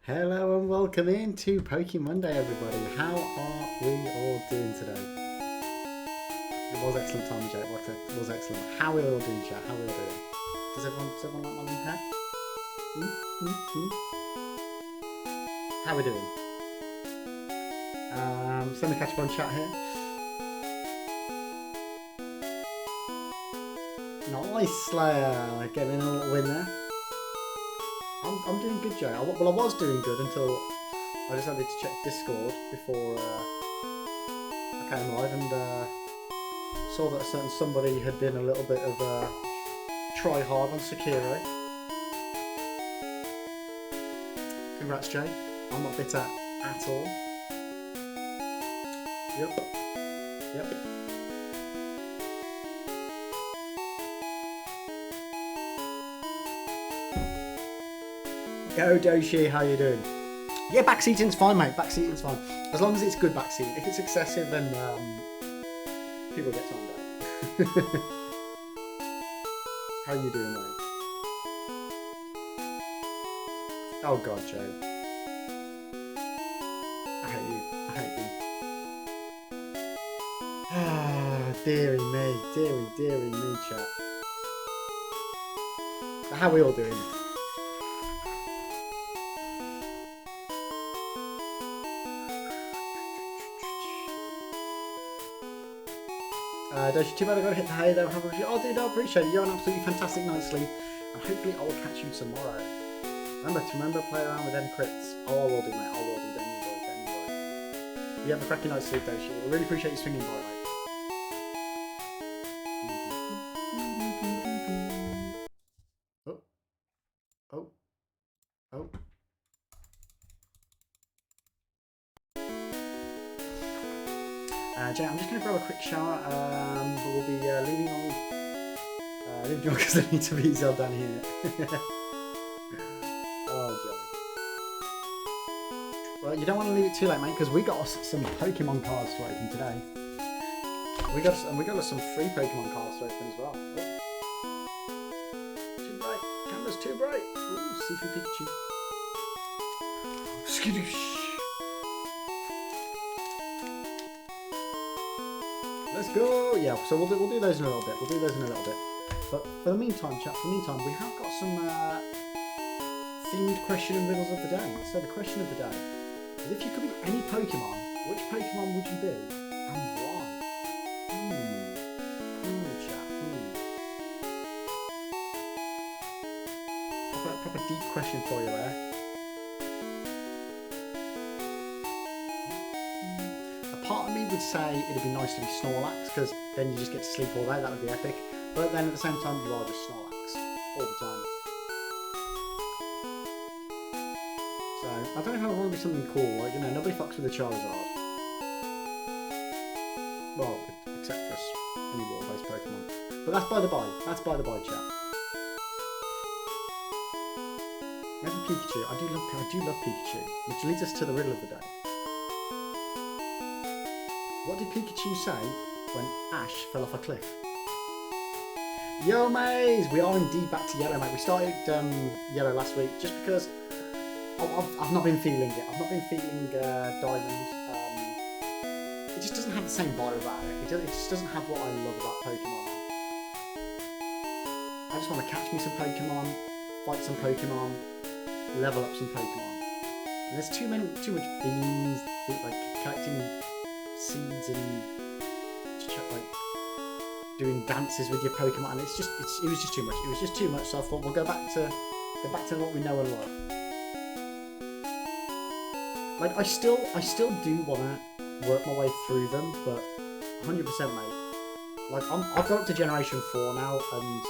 Hello and welcome into Pokemon Monday, everybody. How are we all doing today? It was excellent time, Jake. It was excellent. How are we all doing, chat? How are we all doing? Does everyone like my long hair? How are we doing? Send me catch up on chat here. Nice, Slayer. Getting a little win there. I'm doing good, Jay. Well, I was doing good until I decided to check Discord before I came live and saw that a certain somebody had been a little bit of a try hard on Sekiro. Congrats, Jay. I'm not bitter at all. Yep. Go Doshi, how you doing? Yeah, backseating's fine, mate. Backseating's fine. As long as it's good backseating. If it's excessive, then people get timed out. How you doing, mate? Oh god, Joe. I hate you. Ah, dearie me, chat. How are we all doing? Doshi, too bad I gotta hit the hay though. Oh, dude, I appreciate it. You're an absolutely fantastic night's sleep, and hopefully I will catch you tomorrow. Remember, play around with them crits. Oh, I will do, mate. I will do. Don't you worry. You have a cracking night's sleep, Doshi. I really appreciate you swinging by, mate. Oh. Jay, I'm just going to grab a quick shower, but we'll be leaving on because I need to be Zelda down here. Oh, Jay. Well, you don't want to leave it too late, mate, because we got some Pokemon cards to open today. We got some free Pokemon cards to open as well. Oh. Too bright. Camera's too bright. Ooh, see-through Pikachu. Skidoosh. Let's go! Yeah, so we'll do those in a little bit. But for the meantime, chat, we have got some themed question and riddles of the day. So the question of the day is, if you could be any Pokemon, which Pokemon would you be and why? Chat. Proper deep question for you there. Part of me would say it'd be nice to be Snorlax, because then you just get to sleep all day. That would be epic. But then at the same time, you are just Snorlax all the time. So I don't know if I want to be something cool, like, nobody fucks with a Charizard. Well, except for any water-based Pokemon. But that's by the by, chat. Maybe Pikachu. I do love Pikachu, which leads us to the riddle of the day. What did Pikachu say when Ash fell off a cliff? Yo, maze! We are indeed back to Yellow, mate. We started Yellow last week just because I've not been feeling it. I've not been feeling Diamond. It just doesn't have the same vibe about it. It just doesn't have what I love about Pokemon. I just want to catch me some Pokemon, fight some Pokemon, level up some Pokemon. And there's too much beans, like collecting seeds and like doing dances with your Pokemon, and it was just too much. It was just too much. So I thought we'll go back to what we know and love. Like I still do want to work my way through them, but 100%, mate. Like I've got up to Generation 4 now, and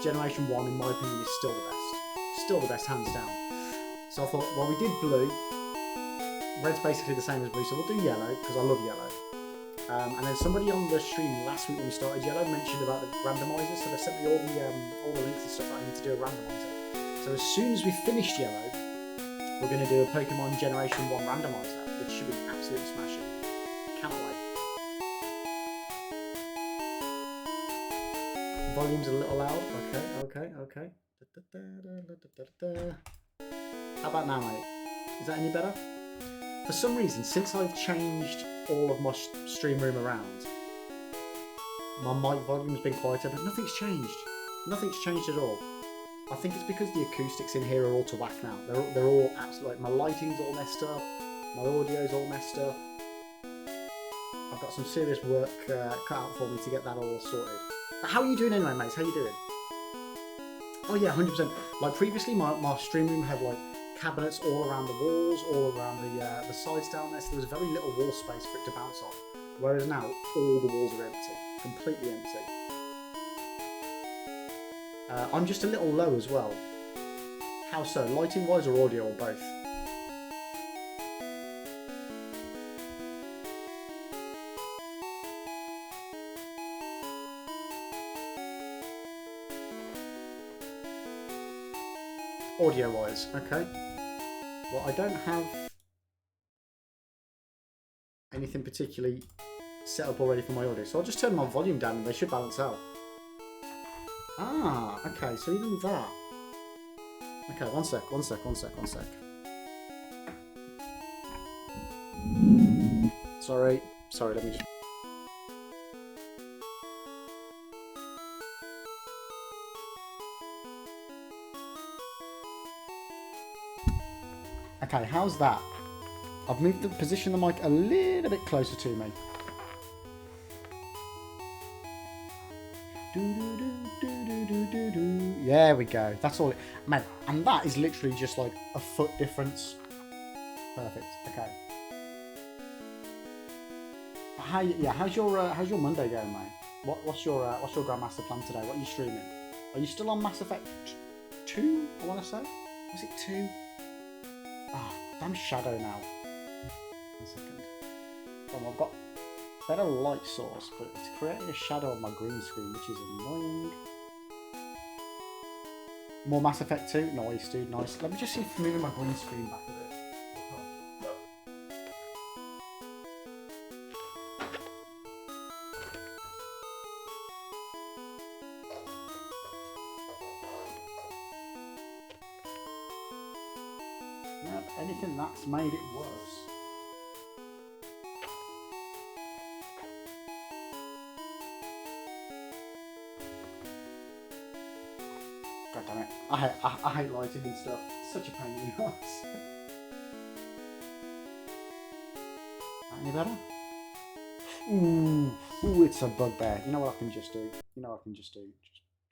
Generation 1, in my opinion, is still the best. Still the best, hands down. So I thought, well, we did Blue. Red's basically the same as Blue, so we'll do Yellow, because I love Yellow. And then somebody on the stream last week when we started Yellow mentioned about the randomizer, so they sent me all the links and stuff that I need to do a randomizer. So as soon as we finished Yellow, we're going to do a Pokemon Generation 1 randomizer, which should be absolutely smashing. Cannot wait. Volume's a little loud. Okay. How about now, mate? Is that any better? For some reason, since I've changed all of my stream room around, my mic volume's been quieter, but nothing's changed. Nothing's changed at all. I think it's because the acoustics in here are all to whack now. They're all absolutely, like, my lighting's all messed up, my audio's all messed up. I've got some serious work cut out for me to get that all sorted. But how are you doing anyway, mates? How you doing? Oh yeah, 100%. Like previously, my stream room had like cabinets all around the walls, all around the sides down there, so there was very little wall space for it to bounce off. Whereas now, all the walls are empty, completely empty. I'm just a little low as well. How so? Lighting-wise or audio or both? Audio-wise, okay. Well, I don't have anything particularly set up already for my audio, so I'll just turn my volume down and they should balance out. Ah, okay, so even that. Okay, one sec. Sorry, let me just... Okay, how's that? I've moved the position of the mic a little bit closer to me. There we go. That's all. Man, and that is literally just like a foot difference. Perfect. Okay. How's your Monday going, mate? What's your Grandmaster plan today? What are you streaming? Are you still on Mass Effect 2? I want to say. Was it 2? Ah, damn Shadow now. 1 second. Oh, I've got better light source, but it's creating a shadow on my green screen, which is annoying. More Mass Effect 2? Nice, dude, nice. Let me just see if moving my green screen back a bit. Now, anything that's made it worse. God damn it. I hate lighting and stuff. It's such a pain in the ass. Any better? Ooh, it's a bugbear. You know what I can just do?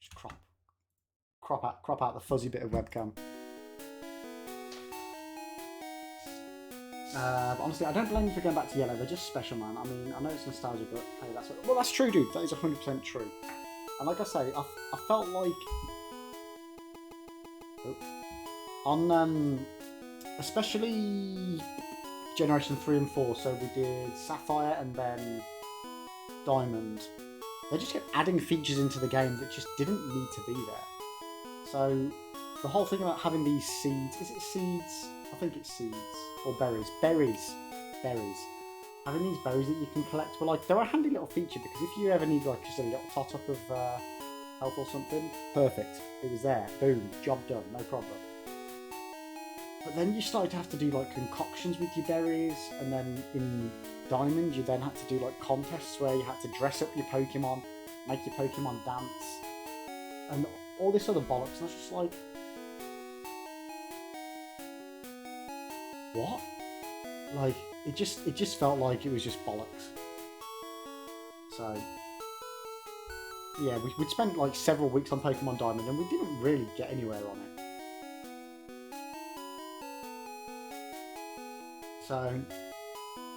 Just crop out the fuzzy bit of webcam. But honestly, I don't blame you for going back to yellow. They're just special, man. I mean, I know it's nostalgia, but hey, that's true, dude. That is 100% true. And like I say, I felt like on especially Generation 3 and 4, so we did Sapphire and then Diamond. They just kept adding features into the game that just didn't need to be there. So the whole thing about having these seeds, is it seeds? I think it's seeds. Or berries. Berries. Having these berries that you can collect, well, like, they're a handy little feature, because if you ever need, like, just a little tot-up of health or something, perfect. It was there. Boom. Job done. No problem. But then you started to have to do, like, concoctions with your berries, and then in Diamond, you then had to do, like, contests where you had to dress up your Pokemon, make your Pokemon dance, and all this other bollocks, and I was just like, what? Like, it just felt like it was just bollocks. So, yeah, we'd spent like several weeks on Pokemon Diamond and we didn't really get anywhere on it. So,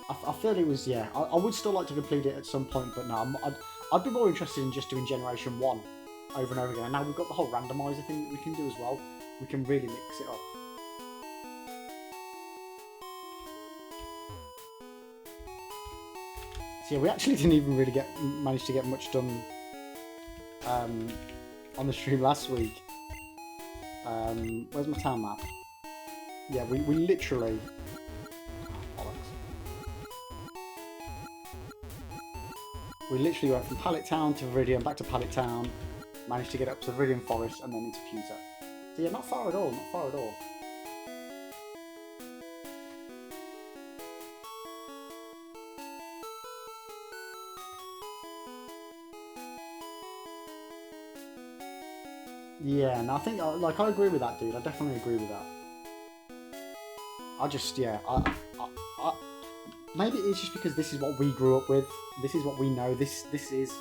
I feel it was, yeah, I would still like to complete it at some point, but no, I'd be more interested in just doing Generation 1 over and over again. And now we've got the whole randomizer thing that we can do as well. We can really mix it up. So yeah, we actually didn't even really manage to get much done on the stream last week. Where's my town map? Yeah, we literally... Oh, bollocks. We literally went from Pallet Town to Viridian, back to Pallet Town, managed to get up to Viridian Forest and then into Pewter. So yeah, not far at all, not far at all. Yeah, and I think, like, I agree with that, dude. I definitely agree with that. I just, yeah, I, maybe it's just because this is what we grew up with. This is what we know. This is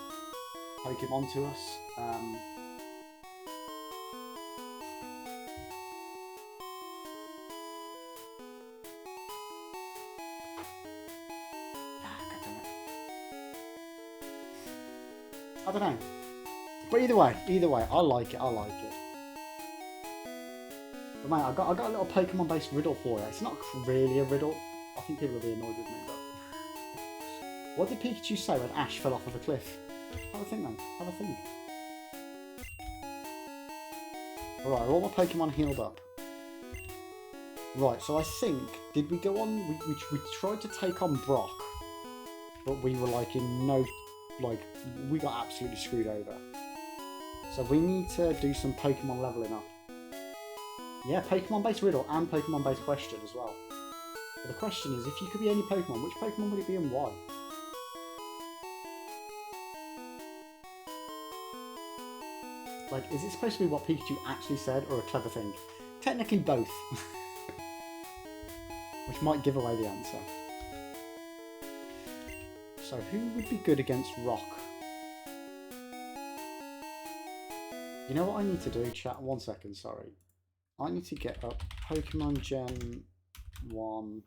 Pokemon to us. I don't know. But either way, I like it. I like it. But mate, I got a little Pokemon-based riddle for you. It's not really a riddle. I think people will be annoyed with me, but what did Pikachu say when Ash fell off of a cliff? Have a think, man. Have a think. Alright, are all my Pokemon healed up? Right, so I think, did we go on, we tried to take on Brock, but we were like in no, like, we got absolutely screwed over. So we need to do some Pokemon leveling up. Yeah, Pokemon-based riddle and Pokemon-based question as well. But the question is, if you could be any Pokemon, which Pokemon would it be and why? Like, is it supposed to be what Pikachu actually said, or a clever thing? Technically both. Which might give away the answer. So who would be good against Rock? You know what I need to do, chat? 1 second, sorry. I need to get up Pokemon Gen 1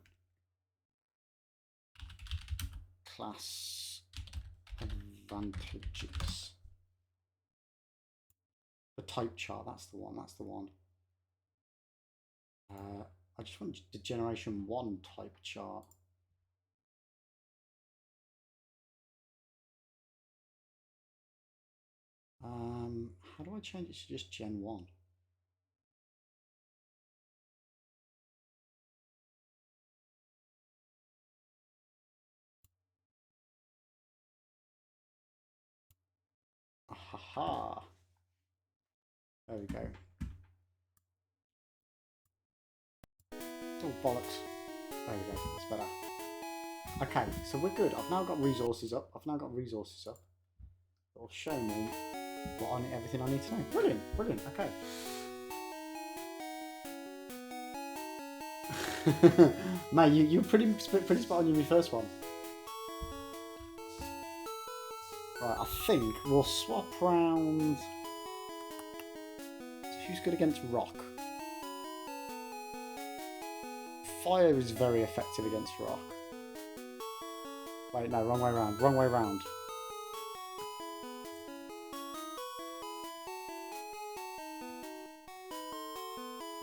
class advantages. The type chart, that's the one, that's the one. I just want the Generation 1 type chart. How do I change it to just Gen 1? Ahaha. There we go. Oh, bollocks. There we go, that's better. Okay, so we're good. I've now got resources up. It'll show me everything I need to know. Brilliant, brilliant, okay. Mate, you're pretty spot on your first one. Right, I think we'll swap round. Who's good against Rock? Fire is very effective against Rock. Wait, no, wrong way round. Wrong way round.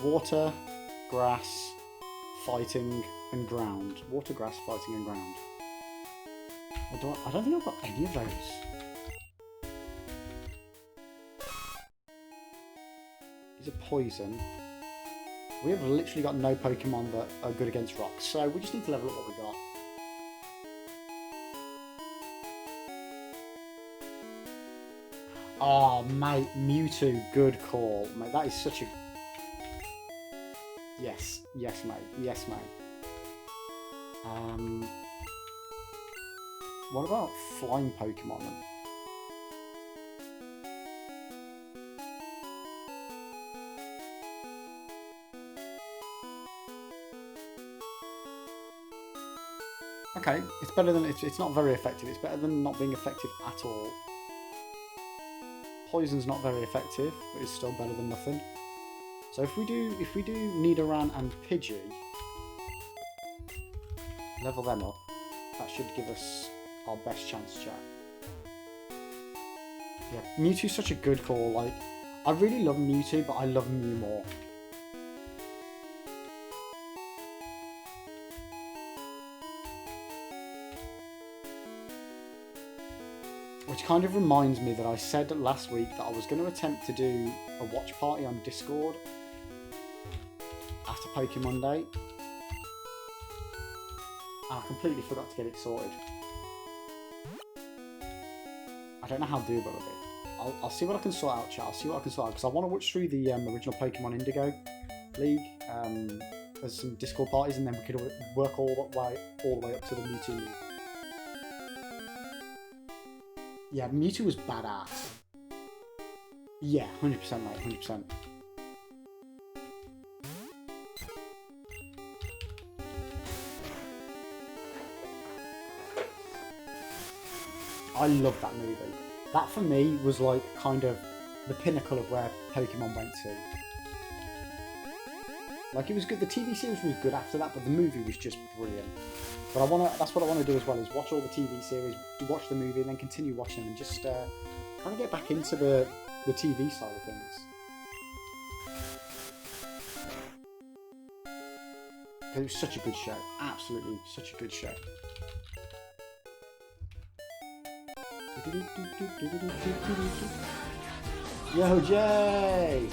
Water, grass, fighting, and ground. Water, grass, fighting, and ground. I don't think I've got any of those. These are poison. We have literally got no Pokemon that are good against rocks, so we just need to level up what we got. Oh, mate, Mewtwo, good call. Mate, that is such a... Yes, yes, mate, yes, mate. What about flying Pokemon? Okay, it's better than... It's not very effective. It's better than not being effective at all. Poison's not very effective, but it's still better than nothing. So if we do Nidoran and Pidgey, level them up, that should give us our best chance, chat. Yeah, Mewtwo's such a good call. Like, I really love Mewtwo, but I love Mew more. Which kind of reminds me that I said last week that I was going to attempt to do a watch party on Discord after Pokemon Day. And I completely forgot to get it sorted. I don't know how doable it'll be. I'll see what I can sort out, chat. I'll see what I can sort out, because I want to watch through the original Pokemon Indigo League. There's some Discord parties, and then we could work all the way up to the Mewtwo League. Yeah, Mewtwo was badass. Yeah, 100% mate, 100%. I love that movie. That for me was like kind of the pinnacle of where Pokemon went to. Like it was good. The TV series was good after that, but the movie was just brilliant. But that's what I want to do as well, is watch all the TV series, watch the movie, and then continue watching them, and just kind of get back into the TV side of things. It was such a good show. Absolutely such a good show. Yo, Jay!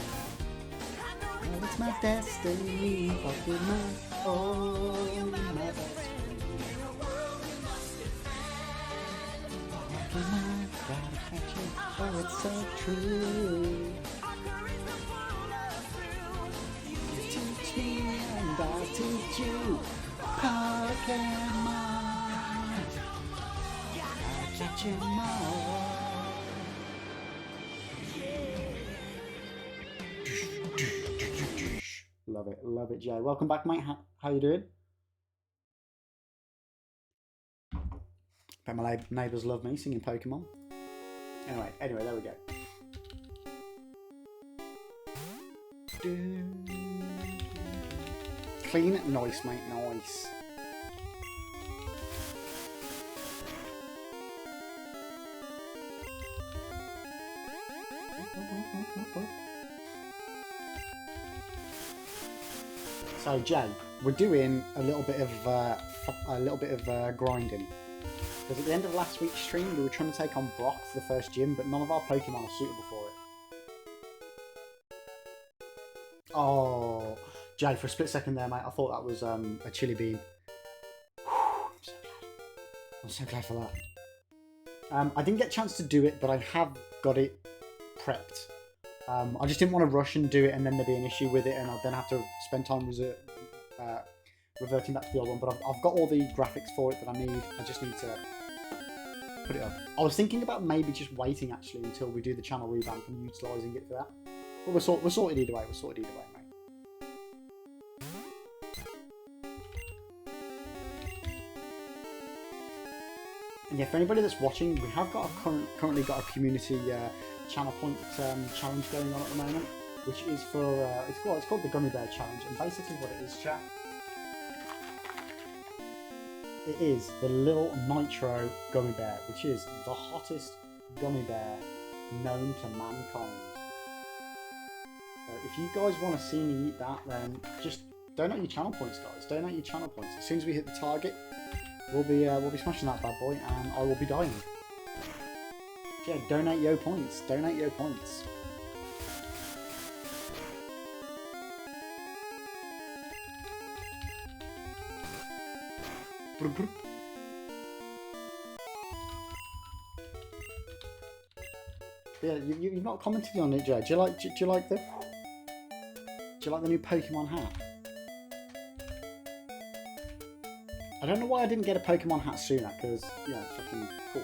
Oh, it's my destiny, Pokemon. Oh, my best friend. Pokemon, gotta catch it. Oh, it's so true. You teach me and I'll teach you. Pokemon. Gotta catch 'em all. Love it, Jay. Welcome back, mate. How you doing? Bet my neighbours love me singing Pokemon. Anyway, there we go. Clean, nice, mate, nice. So Jay, we're doing a little bit of grinding, because at the end of last week's stream we were trying to take on Brock for the first gym, but none of our Pokemon are suitable for it. Oh, Jay, for a split second there, mate, I thought that was a chili bean. I'm so glad for that. I didn't get a chance to do it, but I have got it prepped. I just didn't want to rush and do it and then there'd be an issue with it and I'd then have to spend time reverting back to the old one. But I've got all the graphics for it that I need. I just need to put it up. I was thinking about maybe just waiting actually until we do the channel revamp and utilising it for that. But we're sorted either way. We're sorted either way, mate. And yeah, for anybody that's watching, we have got currently got a community channel point challenge going on at the moment, which is for it's called the Gummy Bear Challenge, and basically what it is, chat, it is the little Nitro Gummy Bear, which is the hottest gummy bear known to mankind. If you guys want to see me eat that, then just donate your channel points, guys. Donate your channel points. As soon as we hit the target, we'll be smashing that bad boy, and I will be dying. Yeah, donate your points. Donate your points. Yeah, you've not commented on it, Jay. Do you like the new Pokemon hat? I don't know why I didn't get a Pokemon hat sooner, because you know, it's fucking cool.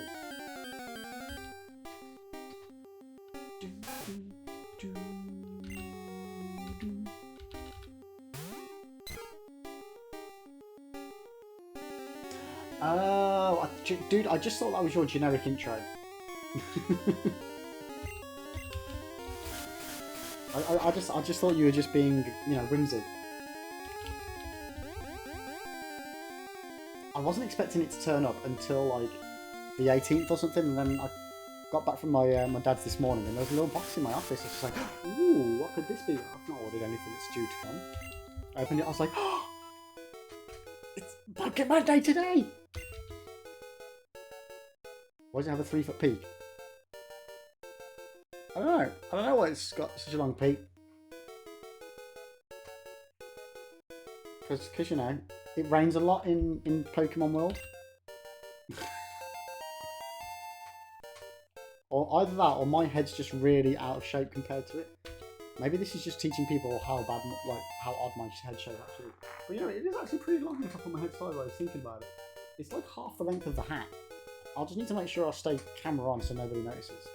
Oh, dude, I just thought that was your generic intro. I just thought you were just being, you know, whimsy. I wasn't expecting it to turn up until like the 18th or something, and then I got back from my my dad's this morning, and there was a little box in my office. I was just like, ooh, what could this be? I've not ordered anything that's due to come. I opened it, I was like, oh, it's Pokemon Day today! Why does it have a 3-foot peak? I don't know why it's got such a long peak. Because you know, it rains a lot in Pokemon World. Or either that, or my head's just really out of shape compared to it. Maybe this is just teaching people how odd my head shape actually is. But you know, it is actually pretty long on top of my head sideways, thinking about it. It's like half the length of the hat. I'll just need to make sure I stay camera on so nobody notices.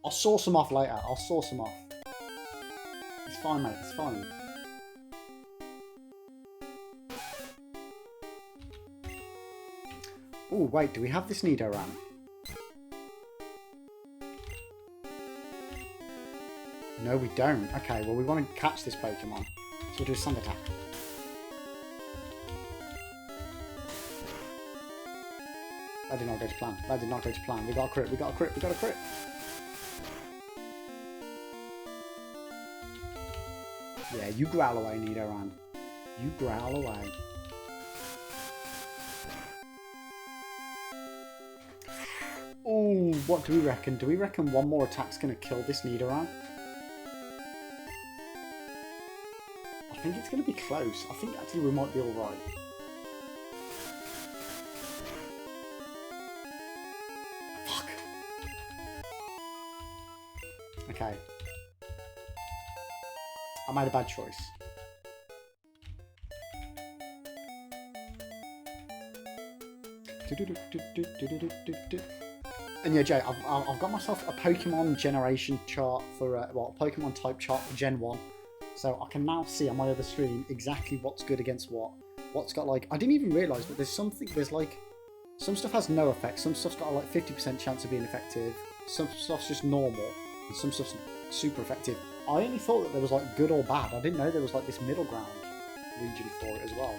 I'll source them off later. I'll source them off. It's fine, mate. It's fine. Oh, wait. Do we have this Nidoran? No, we don't. Okay, well, we want to catch this Pokemon. So we'll do a Sand Attack. That did not go to plan. That did not go to plan. We got a crit. We got a crit. We got a crit. Yeah, you growl away, Nidoran. You growl away. Oh, what do we reckon? Do we reckon one more attack's going to kill this Nidoran? I think it's going to be close. I think actually we might be alright. Fuck. Okay. I made a bad choice. And yeah, Jay, I've got myself a Pokemon generation chart for, well, Pokemon type chart for Gen 1. So I can now see on my other screen exactly what's good against what. What's got like, I didn't even realise, but there's like, some stuff has no effect, some stuff's got like 50% chance of being effective, some stuff's just normal, and some stuff's super effective. I only thought that there was like good or bad. I didn't know there was like this middle ground region for it as well.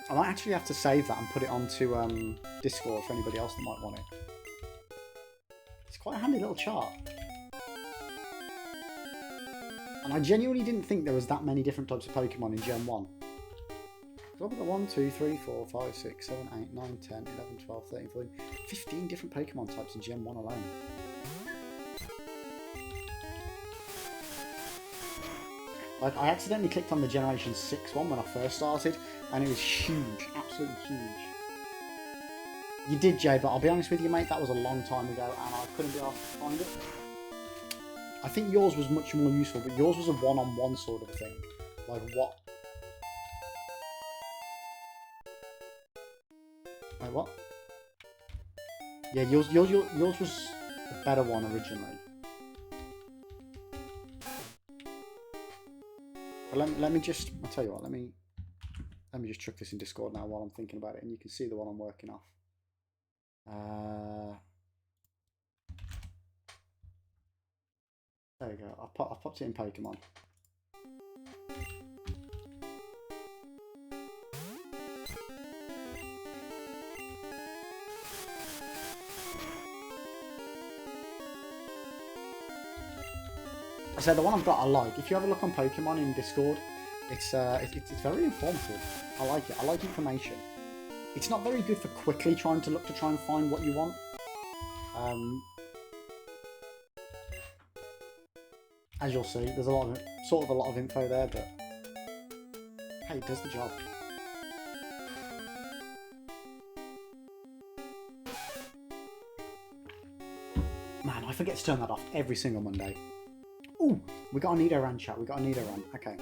I might actually have to save that and put it onto Discord for anybody else that might want it. It's quite a handy little chart. And I genuinely didn't think there was that many different types of Pokemon in Gen 1. So I've got 1, 2, 3, 4, 5, 6, 7, 8, 9, 10, 11, 12, 13, 14, 15 different Pokemon types in Gen 1 alone. Like, I accidentally clicked on the Generation 6 one when I first started, and it was huge, absolutely huge. You did, Jay, but I'll be honest with you, mate, that was a long time ago, and I couldn't be asked to find it. I think yours was much more useful, but yours was a one-on-one sort of thing. Like, what? Like, what? Yeah, yours was the better one originally. But let me just, I'll tell you what, let me just chuck this in Discord now while I'm thinking about it, and you can see the one I'm working off. There we go. I've popped it in Pokemon. So the one I've got I like. If you have a look on Pokemon in Discord, it's very informative. I like it. I like information. It's not very good for quickly trying to find what you want. As you'll see, there's a lot of info there, but hey, it does the job. Man, I forget to turn that off every single Monday. Ooh, we got a Nidoran, chat. We got a Nidoran. Okay.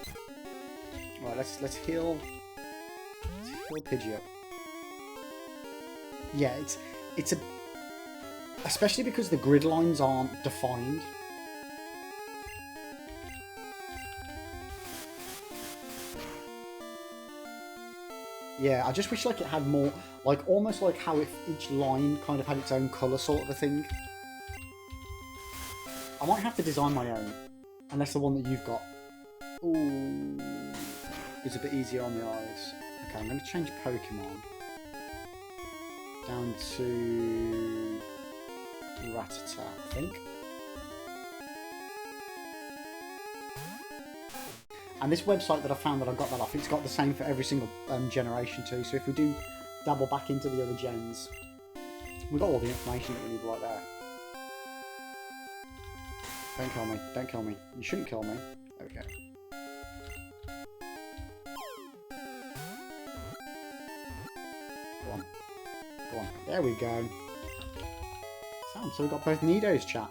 Right, let's heal Pidgeot. Yeah, it's a, especially because the grid lines aren't defined. Yeah, I just wish like it had more, like almost like how if each line kind of had its own colour sort of a thing. I might have to design my own, unless the one that you've got, ooh, is a bit easier on the eyes. Okay, I'm going to change Pokemon down to Rattata, I think. And this website that I found that I got that off, it's got the same for every single generation too. So if we do dabble back into the other gens, we've got all the information that we need right there. Don't kill me. Don't kill me. You shouldn't kill me. Okay. Go on. Go on. There we go. So we've got both Nidos, chat.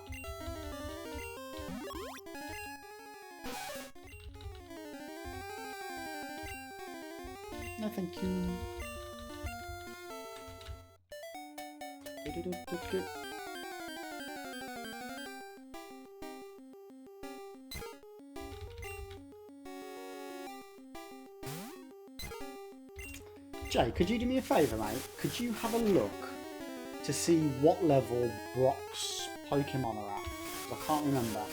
Jay, could you do me a favour, mate? Could you have a look to see what level Brock's Pokemon are at? 'Cause I can't remember.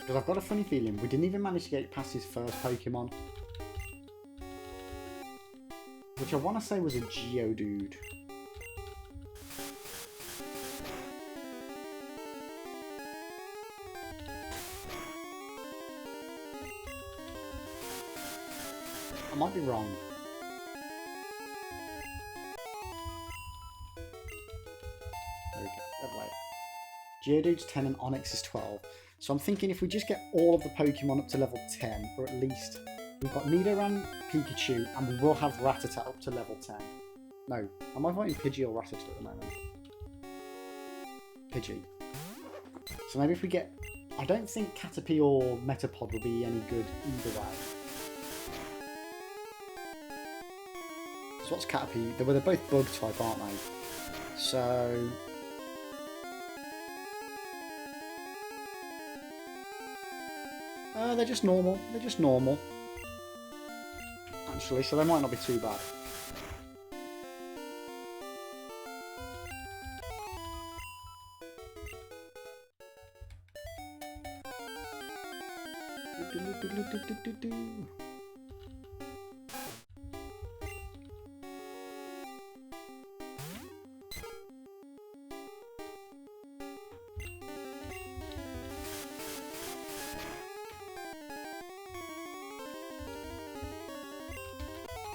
Because I've got a funny feeling we didn't even manage to get past his first Pokemon. Which I want to say was a Geodude. I might be wrong. There we go. Level 8. Geodude's 10 and Onix is 12. So I'm thinking if we just get all of the Pokemon up to level 10, or at least we've got Nidoran, Pikachu, and we will have Rattata up to level 10. No, am I voting Pidgey or Rattata at the moment? Pidgey. So maybe if we get... I don't think Caterpie or Metapod will be any good either way. So what's Caterpie? They're both bug type, aren't they? So... they're just normal. They're just normal. Actually, so they might not be too bad.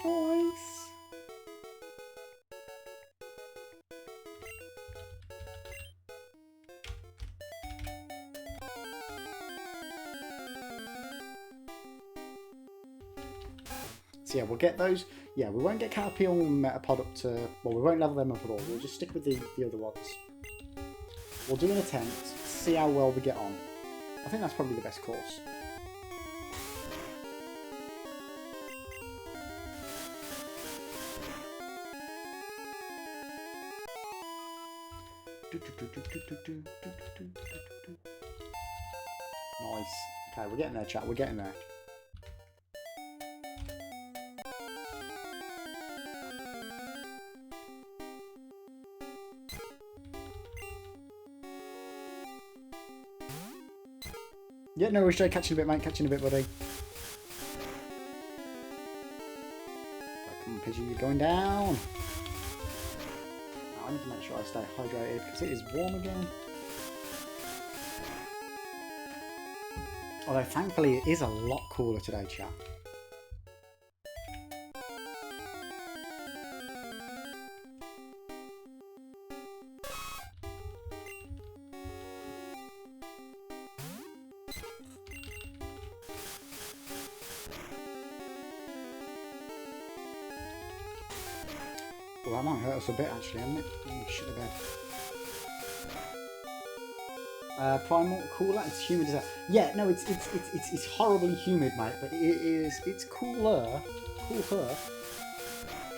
Nice. So yeah, we'll get those. Yeah, we won't get Caterpie or Metapod up to... Well, we won't level them up at all. We'll just stick with the other ones. We'll do an attempt, see how well we get on. I think that's probably the best course. Nice. Okay, we're getting there, chat. We're getting there. Yeah, no worries, Jay. Catching a bit, mate. Catching a bit, buddy. Come on, Pidgey, you're going down. I need to make sure I stay hydrated because it is warm again. Although thankfully it is a lot cooler today, chat. Well, that might hurt us a bit actually, hasn't it? Oh, shit a bit. Primal cooler. It's humid as hell. Yeah, no, it's horribly humid, mate. But it's cooler. Cooler.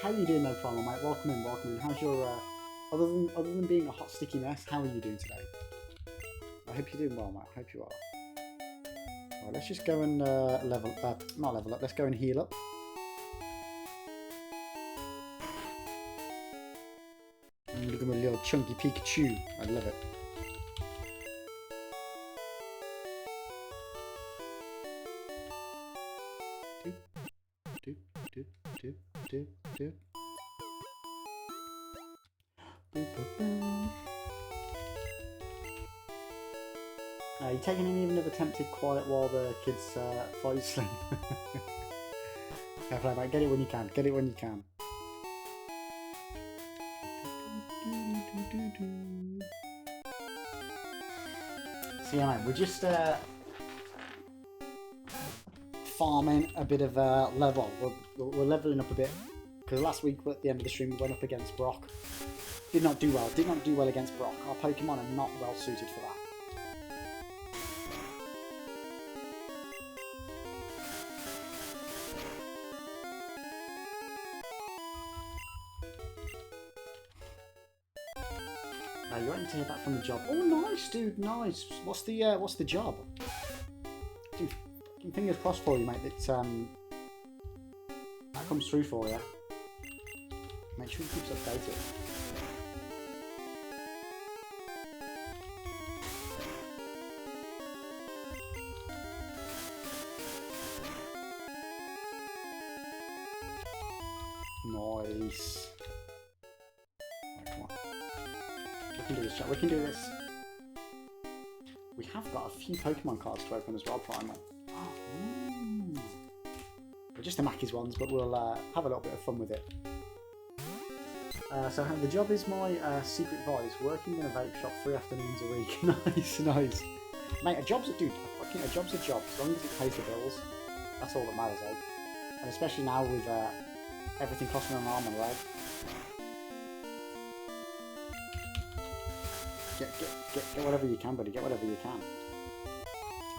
How are you doing, though, Primal, mate? Welcome in, welcome in. How's your other than being a hot sticky mess? How are you doing today? I hope you're doing well, mate. I hope you are. Right, let's just go and not level up. Let's go and heal up. Look at my little chunky Pikachu. I love it. You taking any even of attempted quiet while the kids fight sleep? Fair play, mate. Get it when you can. Get it when you can. So yeah, mate, we're just 5 farming a bit of level. We're leveling up a bit because last week at the end of the stream we went up against Brock. Did not do well. Did not do well against Brock. Our Pokemon are not well suited for that. You're waiting to hear back from the job. Oh, nice, dude, nice. What's the job? Dude, fingers crossed for you, mate. That comes through for you. Make sure you keep us updated. Nice. Right, come on. We can do this, chat. We can do this. We have got a few Pokemon cards to open as well, Primal. Oh, They're just the Mackey's ones, but we'll have a little bit of fun with it. So the job is my secret vice, working in a vape shop 3 afternoons a week. Nice, nice. Mate, a job's a job. As long as it pays the bills, that's all that matters, eh? And especially now with everything costing an arm and a leg. Get whatever you can, buddy. Get whatever you can. And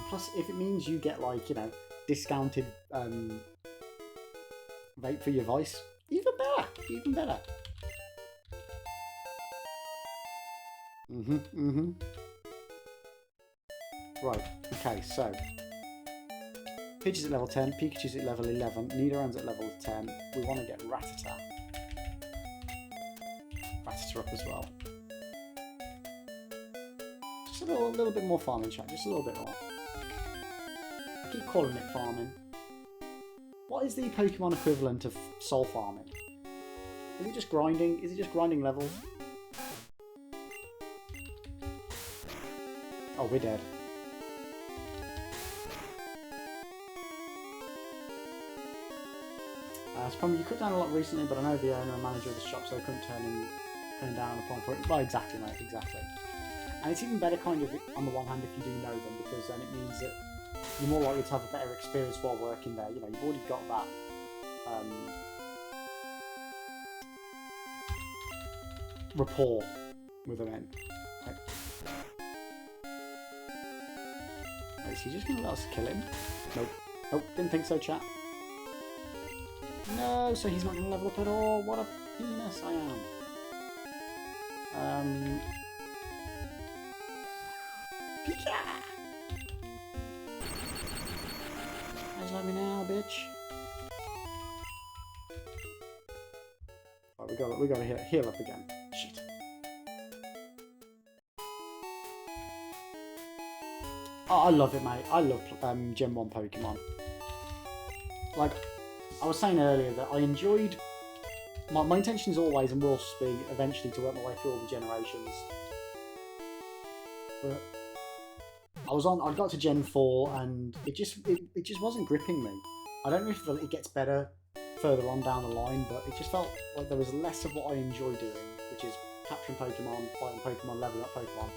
plus, if it means you get, like, you know, discounted vape for your vice, even better. Even better. Right, okay, so Pidge's at level 10, Pikachu's at level 11, Nidoran's at level 10. We want to get Rattata up as well. Just a little bit more farming, chat, just a little bit more. I keep calling it farming. What is the Pokemon equivalent of soul farming? Is it just grinding? Is it just grinding levels? Oh, we're dead. Probably you cut down a lot recently, but I know the owner and manager of the shop, so I couldn't turn down upon for it. Well, exactly, mate, exactly. And it's even better, kind of, on the one hand, if you do know them, because then it means that you're more likely to have a better experience while working there. You know, you've already got that rapport with them in. Like, is he just going to let us kill him? Nope. Nope, didn't think so, chat. No, so he's not going to level up at all. What a penis I am. Pika! Just let me now, bitch. Oh, we got to heal up again. Shit. Oh, I love it, mate. I love Gen 1 Pokemon. Like, I was saying earlier that I enjoyed... My intention is always, and will be, eventually to work my way through all the generations. But I got to Gen 4 and it just wasn't gripping me. I don't know if it gets better further on down the line, but it just felt like there was less of what I enjoy doing, which is capturing Pokemon, fighting Pokemon, leveling up Pokemon,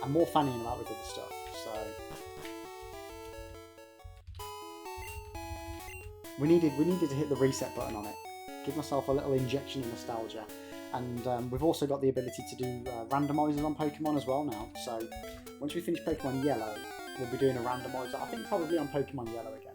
and more fannying about with other stuff. So we needed to hit the reset button on it, give myself a little injection of nostalgia, and we've also got the ability to do randomizers on Pokemon as well now. So once we finish Pokemon Yellow, we'll be doing a randomizer. I think probably on Pokemon Yellow again.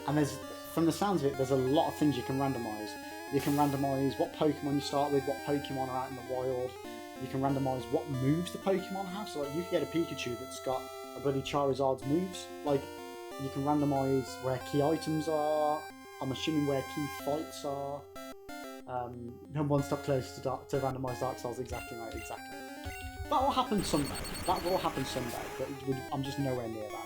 And there's, from the sounds of it, there's a lot of things you can randomise. You can randomise what Pokemon you start with, what Pokemon are out in the wild. You can randomise what moves the Pokemon have. So like, you can get a Pikachu that's got a bloody Charizard's moves. Like, you can randomise where key items are. I'm assuming where key fights are. One step closer to randomise Dark Souls. Exactly, right, exactly. That will happen someday. That will happen someday, but I'm just nowhere near that.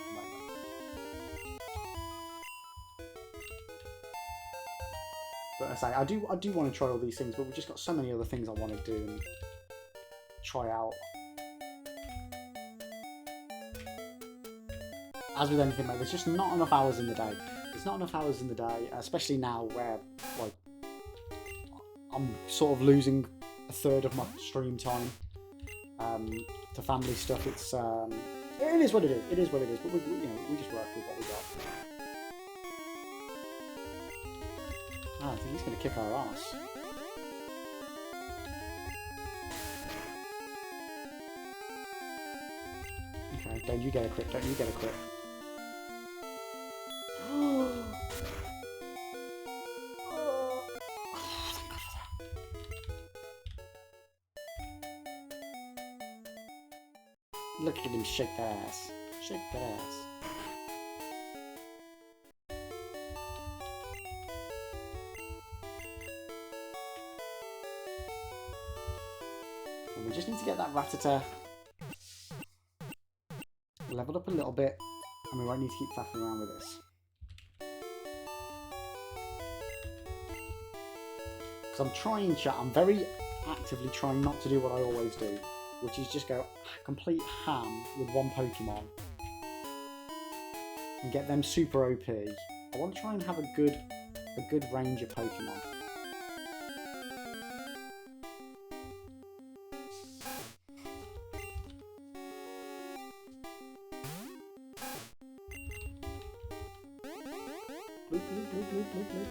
But I say, I do want to try all these things, but we've just got so many other things I want to do and try out. as with anything, mate, there's just not enough hours in the day. There's not enough hours in the day, especially now where, like, I'm sort of losing a third of my stream time to family stuff. It's it is what it is. It is what it is. But we just work with what we got. Oh, I think he's going to kick our ass. Okay, don't you get a crit. Don't you get a crit. Look at him shake that ass. Shake that ass. And we just need to get that Rattata leveled up a little bit, and we won't need to keep faffing around with this. Because I'm trying, chat, I'm very actively trying not to do what I always do, which is just go complete ham with one Pokemon and get them super OP. I want to try and have a good range of Pokemon. Bloop, bloop, bloop, bloop, bloop, bloop.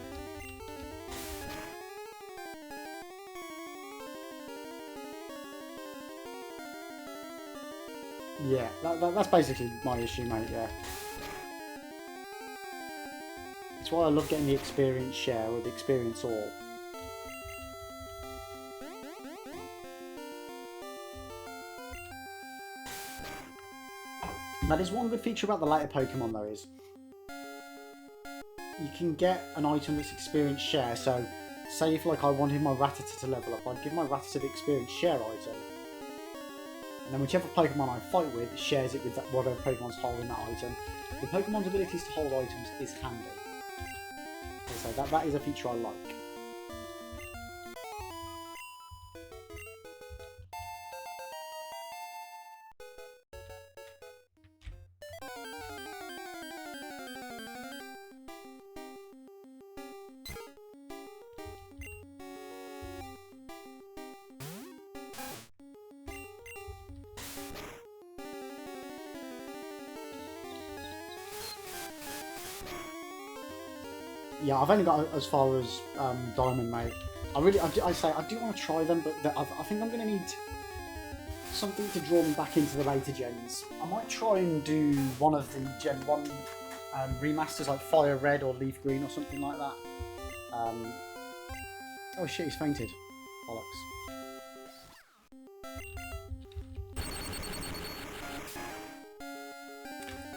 Yeah, that's basically my issue, mate, yeah. It's why I love getting the experience share or the experience all. That is one good feature about the later Pokemon though, is you can get an item that's experience share. So say if like I wanted my Rattata to level up, I'd give my Rattata the experience share item. And then whichever Pokemon I fight with shares it with that, whatever Pokemon's holding that item. The Pokemon's abilities to hold items is handy. So that is a feature I like. Yeah, I've only got as far as Diamond, mate. I do want to try them, but I think I'm going to need something to draw me back into the later gens. I might try and do one of the Gen 1 remasters, like Fire Red or Leaf Green or something like that. Oh shit, he's fainted. Bollocks.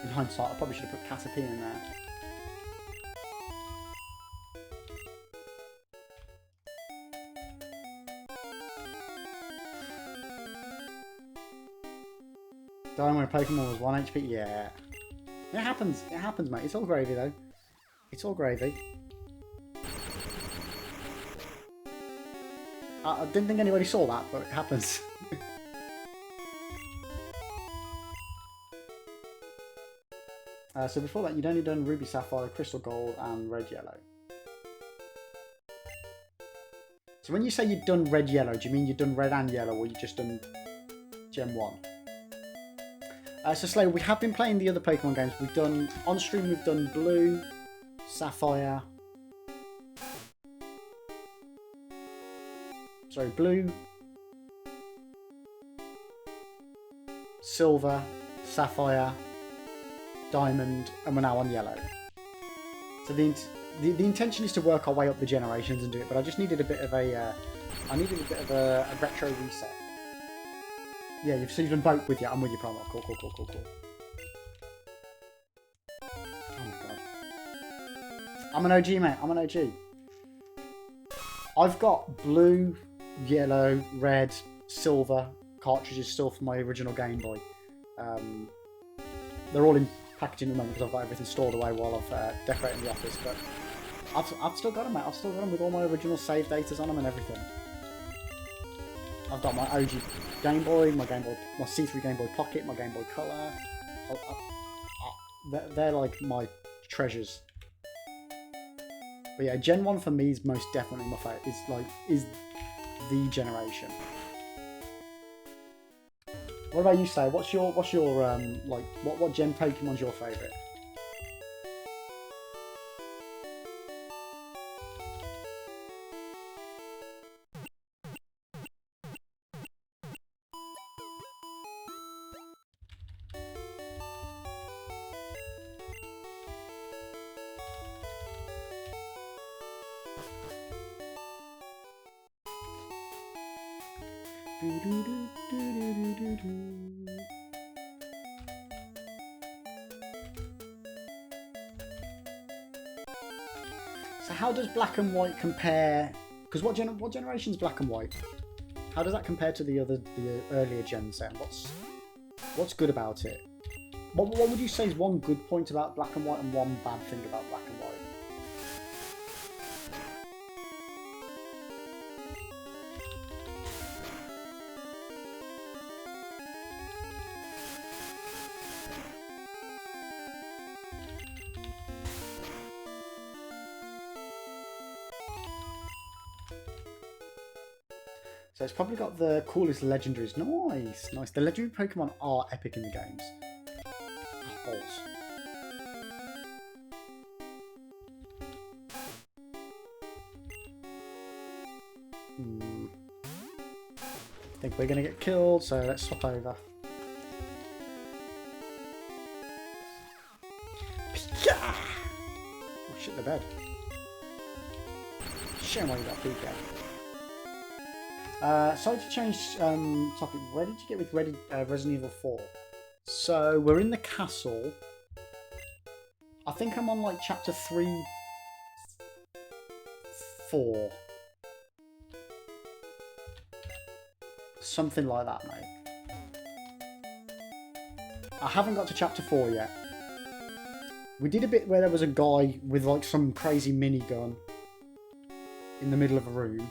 In hindsight, I probably should have put Caterpie in there. Dying when a Pokemon was 1 HP? Yeah. It happens, mate. It's all gravy, though. It's all gravy. I didn't think anybody saw that, but it happens. So before that, you'd only done Ruby Sapphire, Crystal Gold, and Red Yellow. So when you say you'd done Red Yellow, do you mean you'd done Red and Yellow, or you just done Gen 1? So Slayer, we have been playing the other Pokemon games. We've done, on stream we've done Blue, Sapphire, sorry, Blue, Silver, Sapphire, Diamond, and we're now on Yellow. So the intention is to work our way up the generations and do it, but I just needed a bit of a, a retro reset. Yeah, so you've done both with you. I'm with you, Promo. Cool. Oh my god. I'm an OG, mate. I'm an OG. I've got blue, yellow, red, silver cartridges still from my original Game Boy. They're all in packaging at the moment because I've got everything stored away while I've decorating the office. But I've still got them, mate. I've still got them with all my original save datas on them and everything. I've got my OG Game Boy, my C3 Game Boy Pocket, my Game Boy Color. they're like my treasures. But yeah, Gen 1 for me is most definitely my favourite. Is the generation. What about you, Say? What's your like what gen Pokemon's your favourite? So how does Black and White compare? Because what generation is Black and White? How does that compare to the earlier gens then? What's good about it? What would you say is one good point about Black and White and one bad thing about Black and White? So it's probably got the coolest legendaries. Nice, nice. The legendary Pokemon are epic in the games. Balls. I think we're going to get killed, so let's swap over. Pika! Oh shit, the bed. Shame why you got Pika. Sorry to change topic. Where did you get with Resident Evil 4? So we're in the castle. I think I'm on like chapter 3, 4. Something like that, mate. I haven't got to chapter 4 yet. We did a bit where there was a guy with like some crazy minigun in the middle of a room.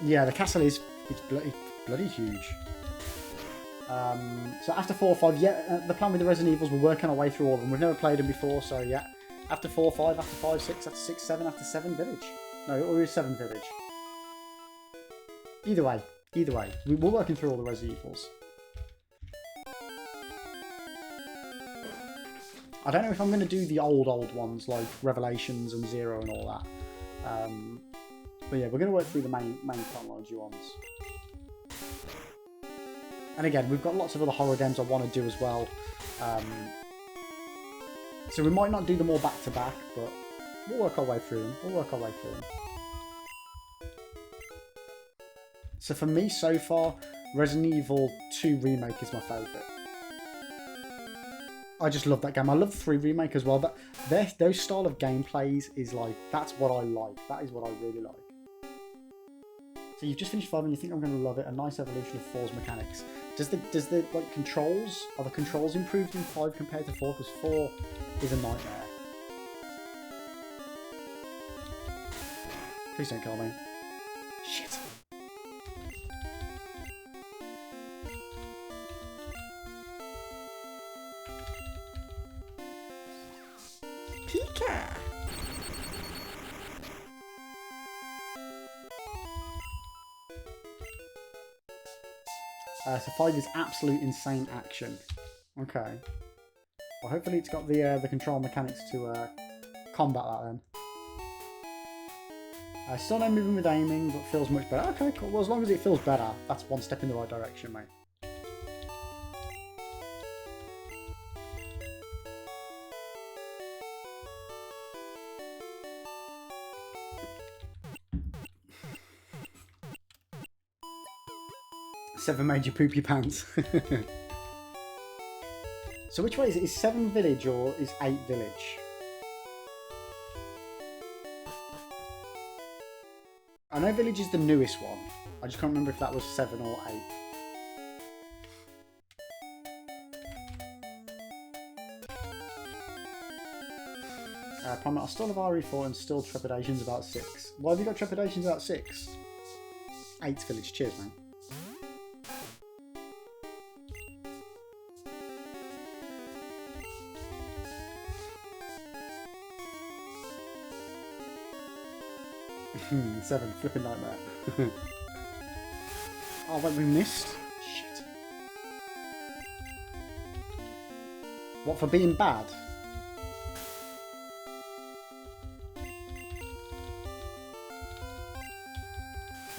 Yeah, the castle it's bloody huge. So after 4 or 5, yeah, the plan with the Resident Evils, we're working our way through all of them. We've never played them before, so yeah. After 4, 5, after 5, 6, after 6, 7, after 7, Village. No, or is 7 Village. Either way, we're working through all the Resident Evils. I don't know if I'm going to do the old ones, like Revelations and Zero and all that. But yeah, we're going to work through the main chronology ones. And again, we've got lots of other horror games I want to do as well. So we might not do them all back to back, but we'll work our way through them. So for me, so far, Resident Evil 2 Remake is my favourite. I just love that game. I love the 3 Remake as well. Those style of gameplays is like, that's what I like. That is what I really like. So you've just finished 5 and you think I'm going to love it. A nice evolution of 4's mechanics. Does the like controls, are the controls improved in 5 compared to 4? Because 4 is a nightmare. Please don't kill me. Shit. Pika! So 5 is absolute insane action. Okay. Well, hopefully it's got the control mechanics to combat that then. Still no moving with aiming, but feels much better. Okay, cool. Well, as long as it feels better, that's one step in the right direction, mate. Seven made you poop your pants. So which way is it? Is 7 Village or is 8 Village? I know Village is the newest one. I just can't remember if that was 7 or 8. Primal, I still have RE4 and still trepidations about 6. Why have you got trepidations about 6? 8 village, cheers, man. Seven, flipping nightmare. Oh, wait, we missed? Shit. What, for being bad?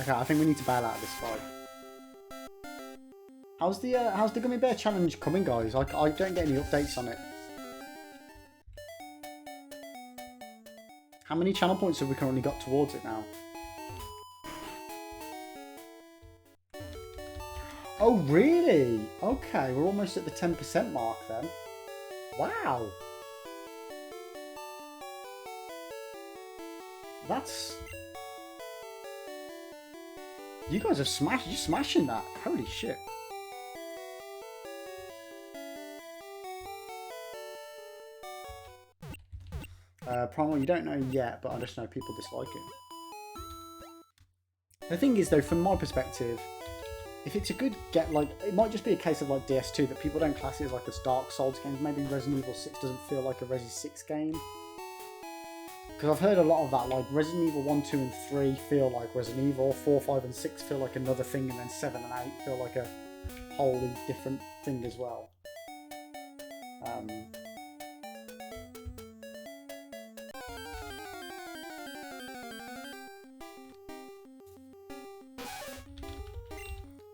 Okay, I think we need to bail out of this fight. How's the Gummy Bear Challenge coming, guys? I don't get any updates on it. How many channel points have we currently got towards it now? Oh, really? Okay, we're almost at the 10% mark then. Wow. That's... You guys have smashed, you're smashing that. Holy shit. Primal, you don't know yet, but I just know people dislike it. The thing is though, from my perspective, if it's a good it might just be a case of like DS2 that people don't class it as like a Dark Souls game. Maybe Resident Evil 6 doesn't feel like a Resi 6 game. Because I've heard a lot of that, like Resident Evil 1, 2 and 3 feel like Resident Evil, 4, 5 and 6 feel like another thing, and then 7 and 8 feel like a wholly different thing as well.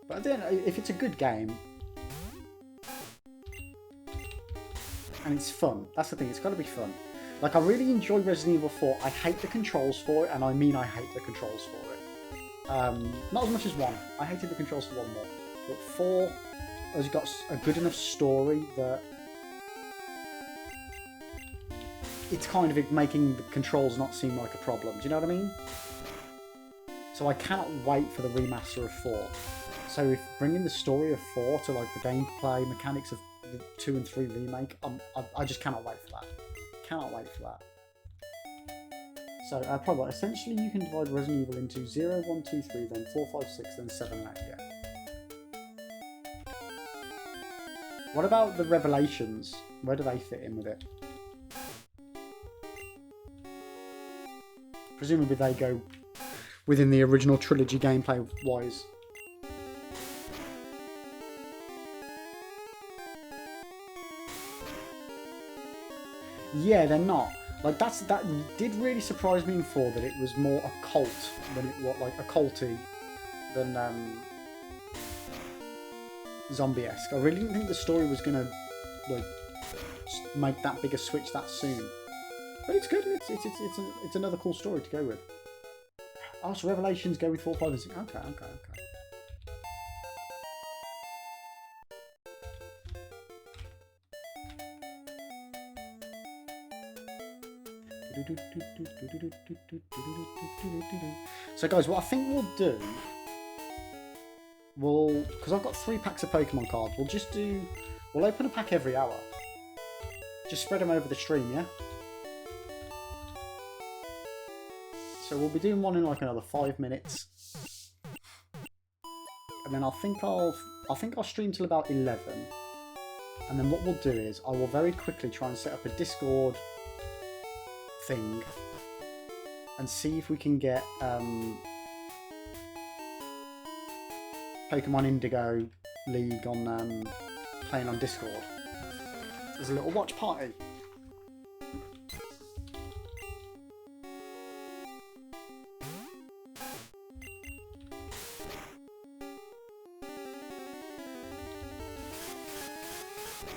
But then, if it's a good game, and it's fun, that's the thing, it's got to be fun. Like, I really enjoy Resident Evil 4, I hate the controls for it, and I mean I hate the controls for it. Not as much as 1, I hated the controls for 1 more, but 4 has got a good enough story that it's kind of making the controls not seem like a problem, do you know what I mean? So I cannot wait for the remaster of 4. So if bringing the story of 4 to like the gameplay mechanics of the 2 and 3 remake, I just cannot wait for that. Cannot wait for that. So probably essentially you can divide Resident Evil into 0, 1, 2, 3, then 4, 5, 6, then 7 and 8. Yeah. What about the Revelations? Where do they fit in with it? Presumably they go within the original trilogy gameplay wise. Yeah, they're not. Like that did really surprise me in 4 that it was more occult than it was like occulty than zombie-esque. I really didn't think the story was gonna like make that big a switch that soon. But it's good. It's another cool story to go with. Oh, so Revelations go with 4, 5, and 6. Okay. So guys, what I think we'll do, because I've got 3 packs of Pokemon cards, we'll open a pack every hour. Just spread them over the stream, yeah? So we'll be doing one in like another 5 minutes. And then I think I'll stream till about 11. And then what we'll do is, I will very quickly try and set up a Discord thing and see if we can get Pokemon Indigo League on playing on Discord as a little watch party.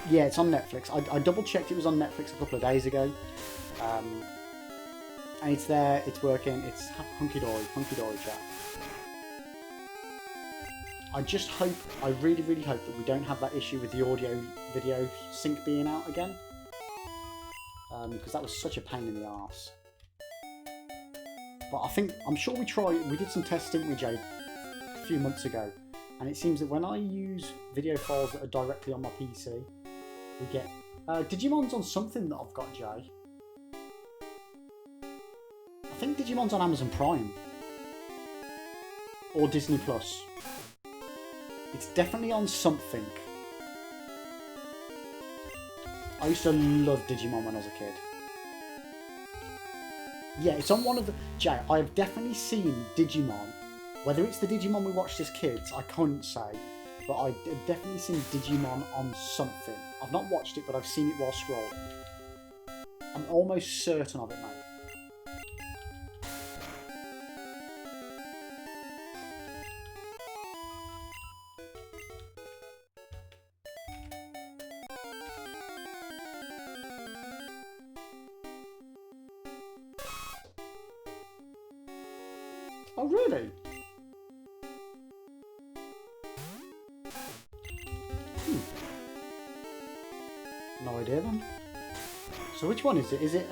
Yeah, it's on Netflix. I double checked it was on Netflix a couple of days ago. And it's there, it's working, it's hunky-dory chat. I just hope, I really, really hope that we don't have that issue with the audio-video sync being out again. Because that was such a pain in the arse. But I'm sure we did some tests, didn't we, Jay, a few months ago. And it seems that when I use video files that are directly on my PC, we get... Digimon's on something that I've got, Jay. think Digimon's on Amazon Prime. Or Disney Plus. It's definitely on something. I used to love Digimon when I was a kid. Yeah, it's on one of the... Jay, I have definitely seen Digimon. Whether it's the Digimon we watched as kids, I couldn't say. But I've definitely seen Digimon on something. I've not watched it, but I've seen it while scrolling. I'm almost certain of it, mate. Oh, really? No idea then. So which one is it? Is it,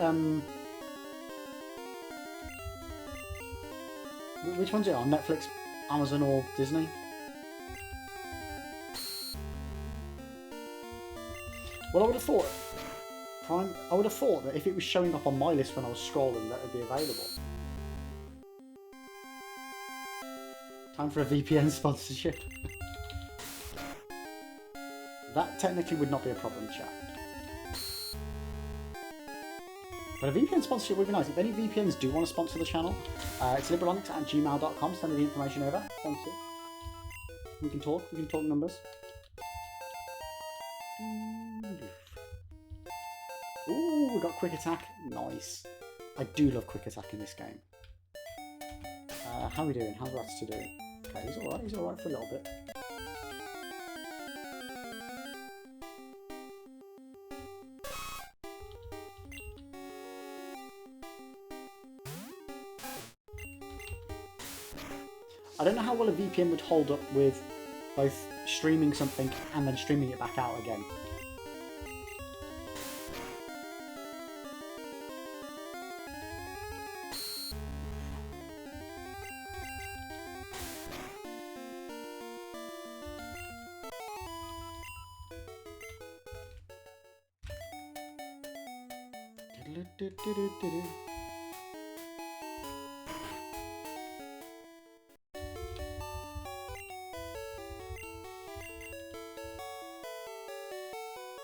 which one's it on? Netflix, Amazon or Disney? Well, I would have thought... Prime... I would have thought that if it was showing up on my list when I was scrolling, that it would be available. Time for a VPN sponsorship. That technically would not be a problem, chat. But a VPN sponsorship would be nice. If any VPNs do want to sponsor the channel, it's liberalonics@gmail.com. Send me the information over. Thank you. We can talk numbers. Ooh, we got quick attack. Nice. I do love quick attack in this game. How are we doing? How's Rats to do? Okay, he's alright. He's alright for a little bit. I don't know how well a VPN would hold up with both streaming something and then streaming it back out again.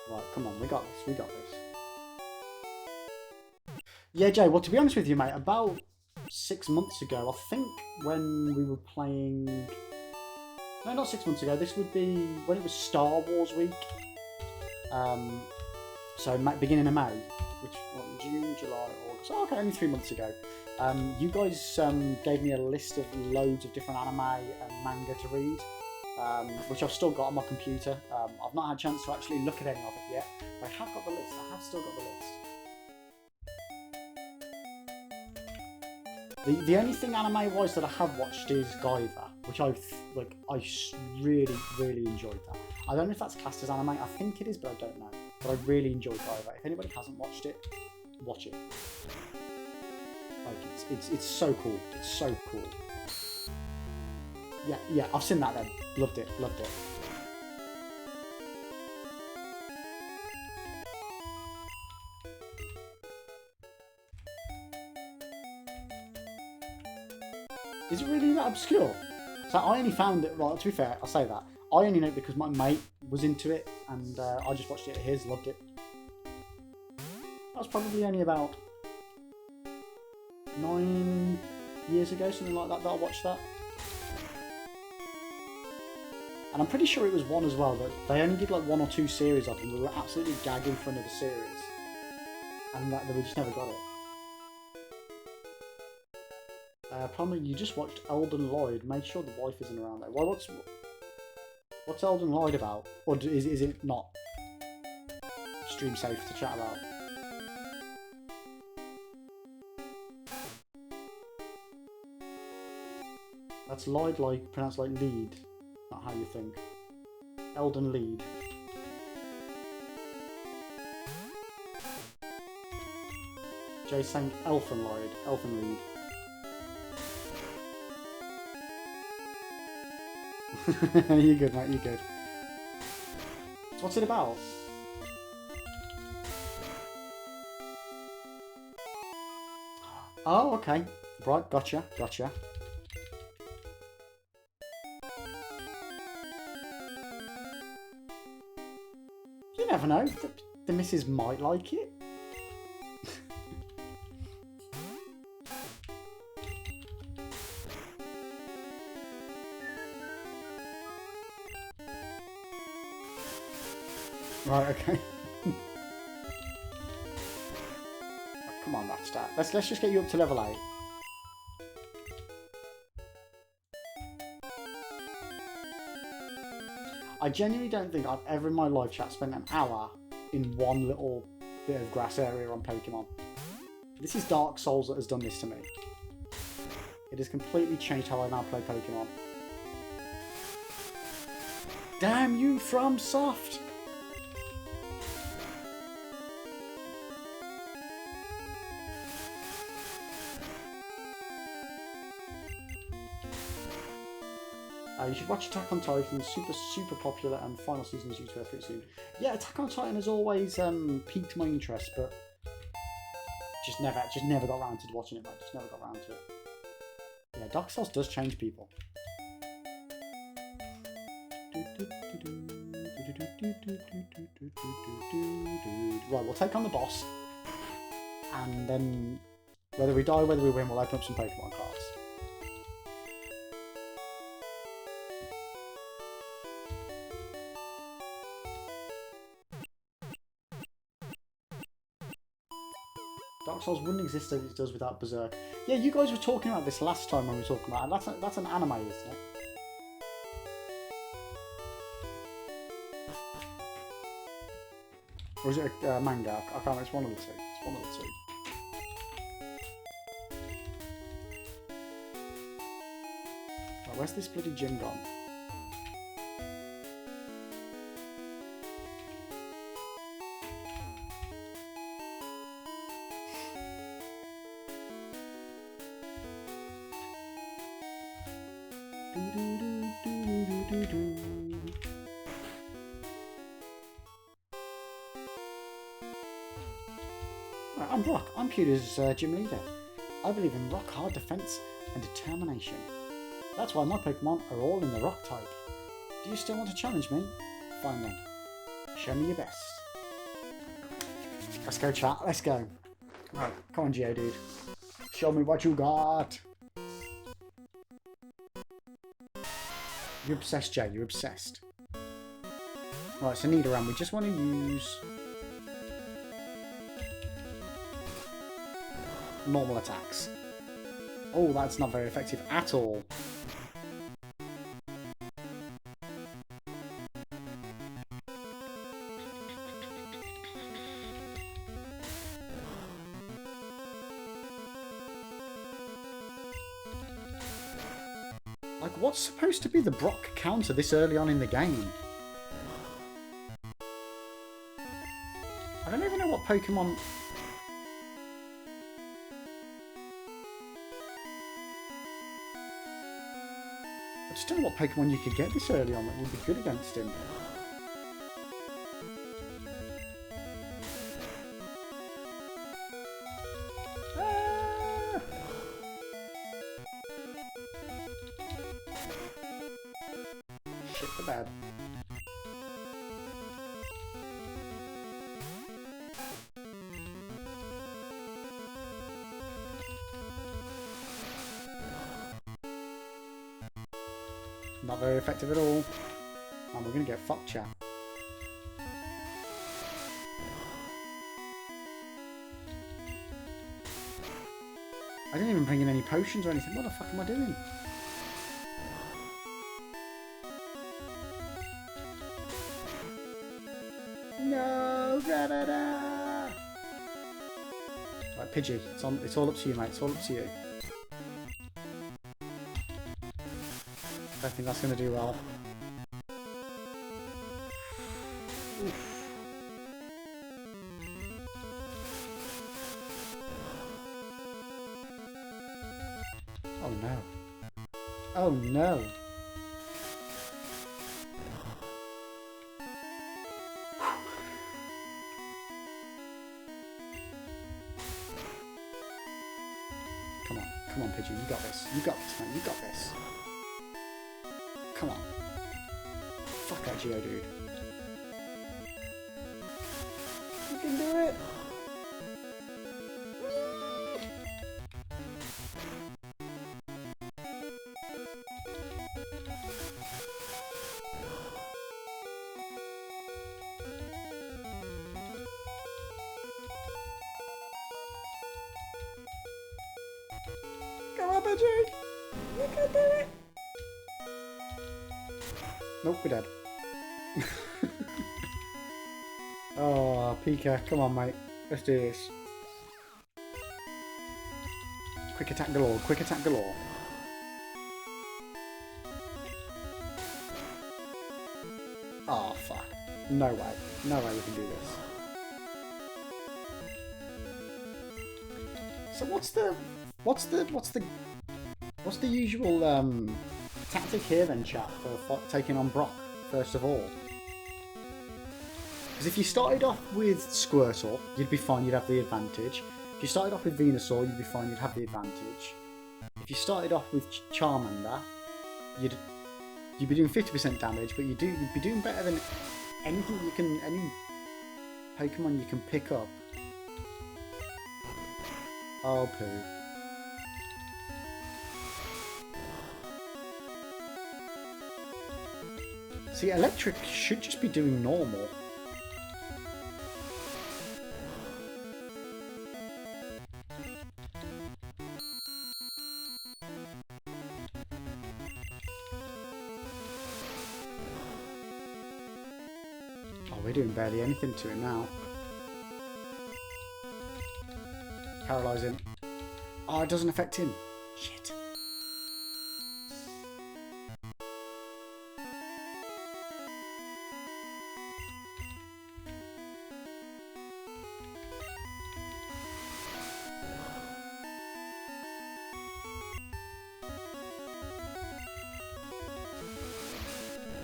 Right, come on, we got this, we got this. Yeah, Jay, well, to be honest with you, mate, about 6 months ago, I think, when we were playing... No, not 6 months ago, this would be when it was Star Wars Week. So, beginning of May, which, what, June, July, August, oh, okay, only 3 months ago. You guys gave me a list of loads of different anime and manga to read. Which I've still got on my computer. I've not had a chance to actually look at any of it yet, but I have got the list. I have still got the list. The only thing anime-wise that I have watched is Guyver, which I really enjoyed that. I don't know if that's classed as anime. I think it is, but I don't know. But I really enjoyed Guyver. If anybody hasn't watched it, watch it. Like it's so cool. It's so cool. Yeah, I've seen that then. Loved it, loved it. Is it really that obscure? So I only found it, well, to be fair, I'll say that. I only know it because my mate was into it and I just watched it at his, loved it. That was probably only about 9 years ago, something like that, that I watched that. And I'm pretty sure it was one as well, that they only did like 1 or 2 series of them. We were absolutely gagging for another series. And that we just never got it. Probably you just watched Elden Lloyd. Made sure the wife isn't around there. Well, what's Elden Lloyd about? Or is it not stream safe to chat about? That's Lloyd, like pronounced like lead. Not how you think. Elden Lead. Jay saying Elfen Lloyd. Elfen Lead. You're good, mate, you're good. So what's it about? Oh, okay. Right, gotcha, gotcha. You never know. The missus might like it. Right, okay. Come on, that's that. Let's just get you up to level 8. I genuinely don't think I've ever in my live chat spent an hour in one little bit of grass area on Pokemon. This is Dark Souls that has done this to me. It has completely changed how I now play Pokemon. Damn you, FromSoft! You should watch Attack on Titan, super popular, and final season is due to air pretty soon. Yeah, Attack on Titan has always piqued my interest, but just never got around to watching it, mate. Just never got around to it. Yeah, Dark Souls does change people. Right, we'll take on the boss, and then whether we die, whether we win, we'll open up some Pokemon cards. Dark Souls wouldn't exist as it does without Berserk. Yeah, you guys were talking about this last time when we were talking about it. That's an anime, isn't it? Or is it a manga? I can't remember. It's one of the two. It's one of the two. Right, where's this bloody gym gone? Right, I'm Brock. I'm Pewter's gym leader. I believe in rock hard defense and determination. That's why my Pokemon are all in the rock type. Do you still want to challenge me? Fine then. Show me your best. Let's go, chat. Let's go. Right, come on, Geodude. Show me what you got. You're obsessed, Jay. You're obsessed. Right, so Nidoran, we just want to use normal attacks. Oh, that's not very effective at all. Like, what's supposed to be the Brock counter this early on in the game? I don't even know what Pokemon... I just don't know what Pokemon you could get this early on that would be good against him. Ah! Shit the bed. Not very effective at all. And we're going to get fucked, chat. I didn't even bring in any potions or anything. What the fuck am I doing? No! Da-da-da! Right, Pidgey. It's all up to you, mate. It's all up to you. I think that's going to do well. Oof. Oh no. Oh no. Come on. Come on, Pidgey. You got this. You got this, man. You got this. Come on. Fuck that Geodude. You can do it. Come on, Pidgey. You can do it. Nope, we're dead. Oh, Pika, come on, mate. Let's do this. Quick attack galore, quick attack galore. Oh, fuck. No way. No way we can do this. So what's the usual tactic here then, chat, for taking on Brock first of all? Because if you started off with Squirtle, you'd be fine, you'd have the advantage. If you started off with Venusaur, you'd be fine, you'd have the advantage. If you started off with Charmander, you'd be doing 50% damage, but you'd be doing better than any Pokemon you can pick up. Oh, poo. See, Electric should just be doing normal. Oh, we're doing barely anything to him now. Paralyze him. Oh, it doesn't affect him. Shit.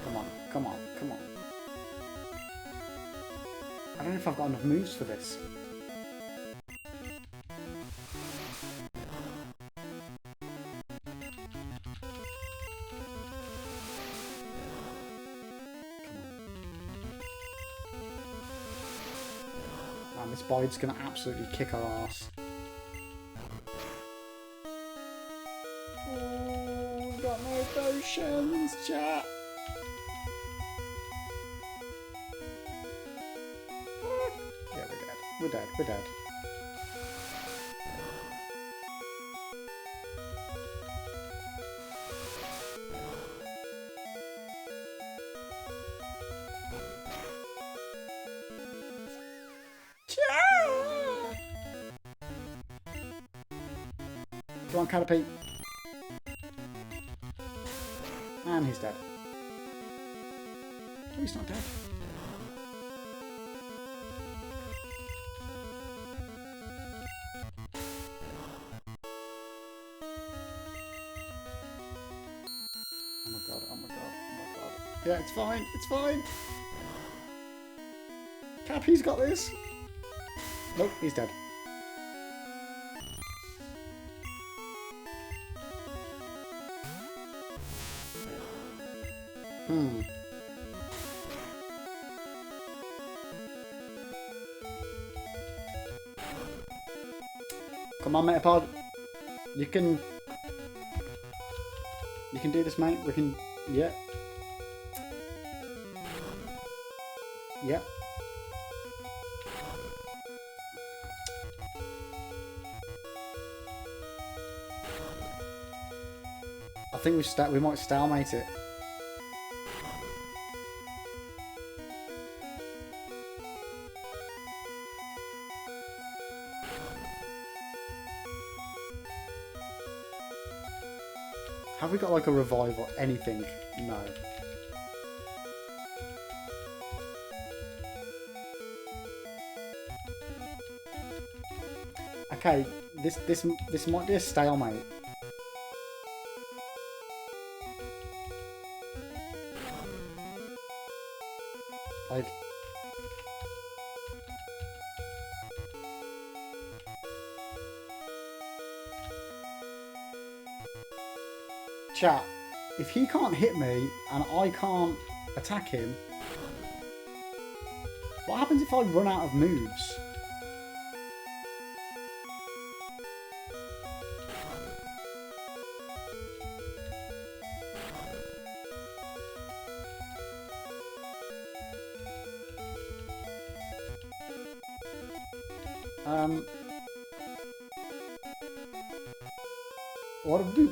Come on, come on, come on. I don't know if I've got enough moves for this. Man, this Boyd's gonna absolutely kick our ass. Oh, we've got no potions, chat. Yeah, we're dead. We're dead. We're dead. Come on, Caterpie. And he's dead. Oh, he's not dead. Oh my god, oh my god, oh my god. Yeah, it's fine, it's fine. Cappy's got this. Nope, he's dead. Come on, Metapod. You can do this, mate. We can. Yeah. Yeah. I think we might stalemate it. Have we got like a revive or anything? No. Okay, this might be a stalemate. Like, Chat, if he can't hit me and I can't attack him, what happens if I run out of moves?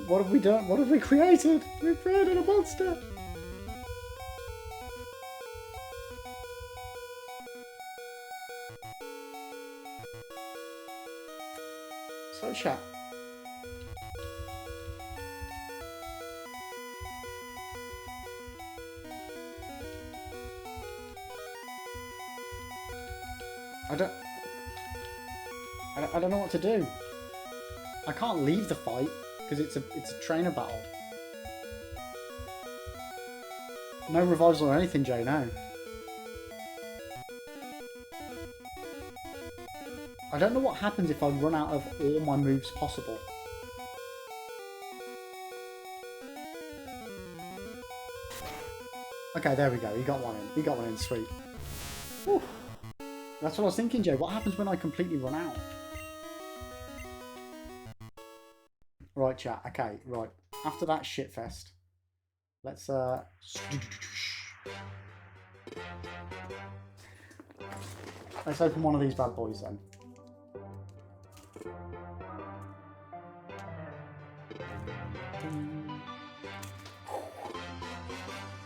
What have we done? What have we created? We've created a monster! So chat. I don't know what to do. I can't leave the fight because it's a trainer battle. No revivals or anything, Jay. No. I don't know what happens if I run out of all my moves possible. Okay, there we go. He got one in. He got one in. Sweet. Whew. That's what I was thinking, Jay. What happens when I completely run out? Right, chat. Okay, right. After that shitfest, let's let's open one of these bad boys then.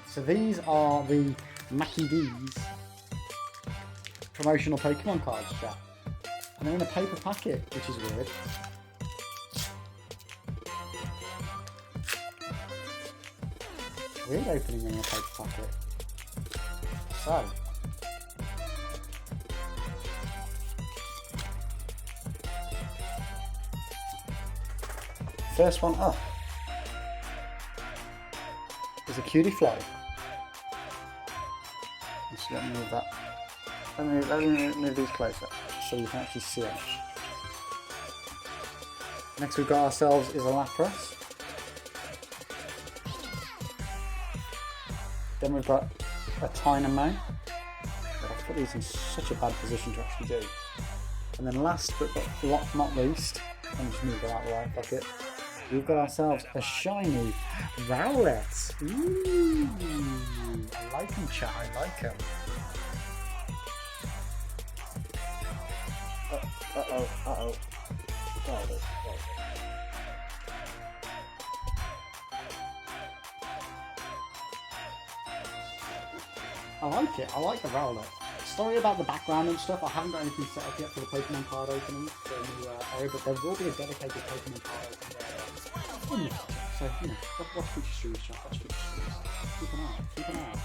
So these are the Mackie D's promotional Pokemon cards, chat. And they're in a paper packet, which is weird. Weird opening in a paper packet. So. First one up is a Cutiefly. Just let me move that. Let me move these closer so you can actually see it. Next we've got ourselves is a Lapras. Then we've got a Tynamo. I've put these in such a bad position to actually do. And then last but not least, let me just move that out of the way, fuck it. We've got ourselves a shiny Rowlet. Ooh, I like him, chat, I like him. Uh-oh. I like it, I like the Rowlet. Sorry about the background and stuff, I haven't got anything set up yet for the Pokemon card opening for a new area, but there will be a dedicated Pokemon card opening area. So, you know, watch future streams, chat, watch future streams. Keep an eye out.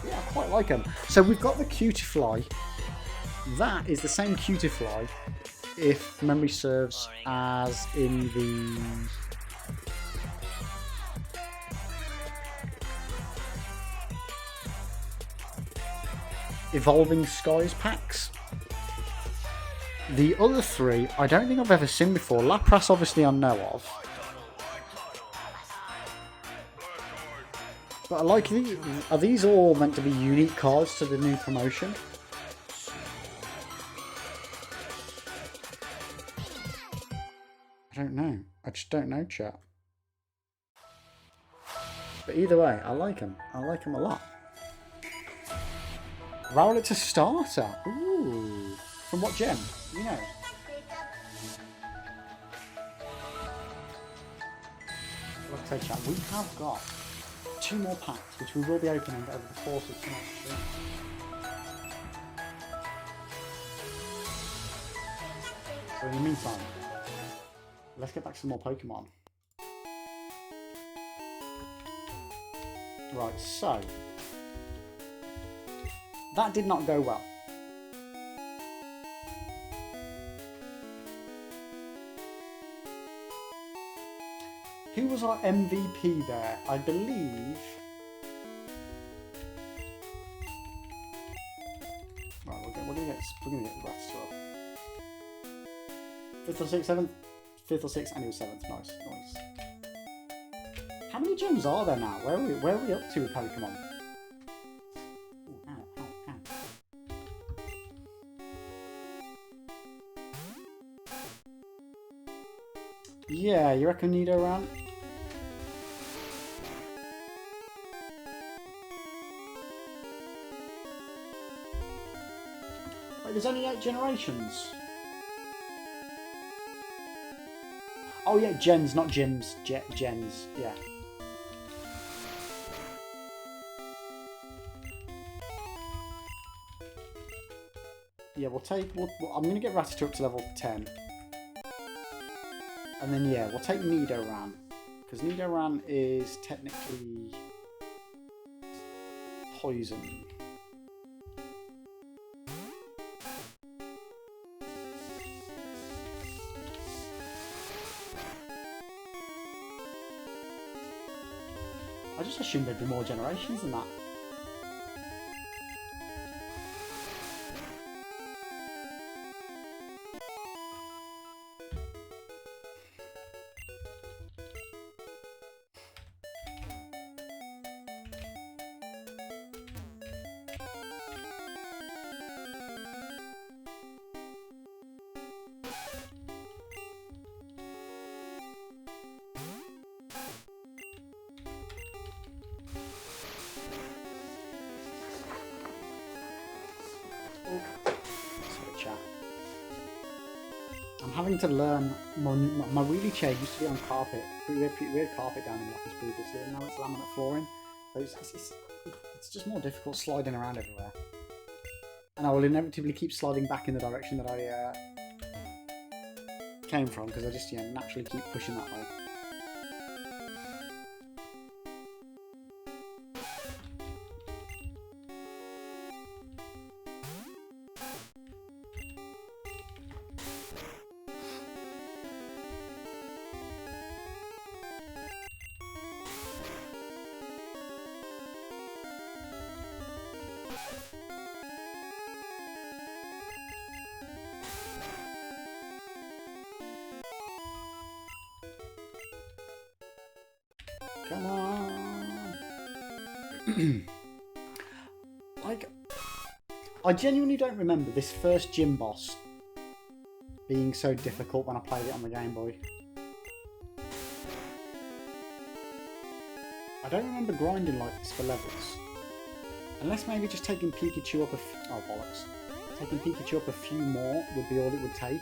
Yeah, I quite like them. So we've got the Cutiefly. That is the same Cutiefly, if memory serves, as in the... Evolving Skies packs. The other three, I don't think I've ever seen before. Lapras, obviously, I know of. But I like these. Are these all meant to be unique cards to the new promotion? I don't know. I just don't know, chat. But either way, I like them. I like them a lot. Rowlet's a starter. Ooh. From what gen? You know. Like I said, chat, we have got 2 more packs, which we will be opening over the course of tonight's stream. So in the meantime, let's get back to some more Pokemon. Right, so that did not go well. Who was our MVP there? I believe... Right, we're gonna get the rest up. 5th or 6th, 7th? 5th or 6th, and he was 7th. Nice. How many gyms are there now? Where are we up to with Pokemon? Ooh, ow, ow, ow. Yeah, you reckon Nidoran? Wait, there's only 8 generations. Oh yeah, gens, not gyms. Gens, yeah. Yeah, I'm going to get Rattata up to level 10. And then, yeah, we'll take Nidoran. Because Nidoran is technically poison. I just assumed there'd be more generations than that. Sorry, chat. I'm having to learn. My wheelie chair used to be on carpet. We had carpet down in the office previously, and now it's laminate flooring. So it's just more difficult sliding around everywhere. And I will inevitably keep sliding back in the direction that I came from, because I just naturally keep pushing that way. Come on! Like, I genuinely don't remember this first gym boss being so difficult when I played it on the Game Boy. I don't remember grinding like this for levels. Unless maybe just taking Pikachu up oh bollocks. Taking Pikachu up a few more would be all it would take.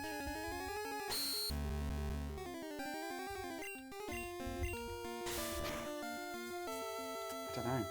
I don't know.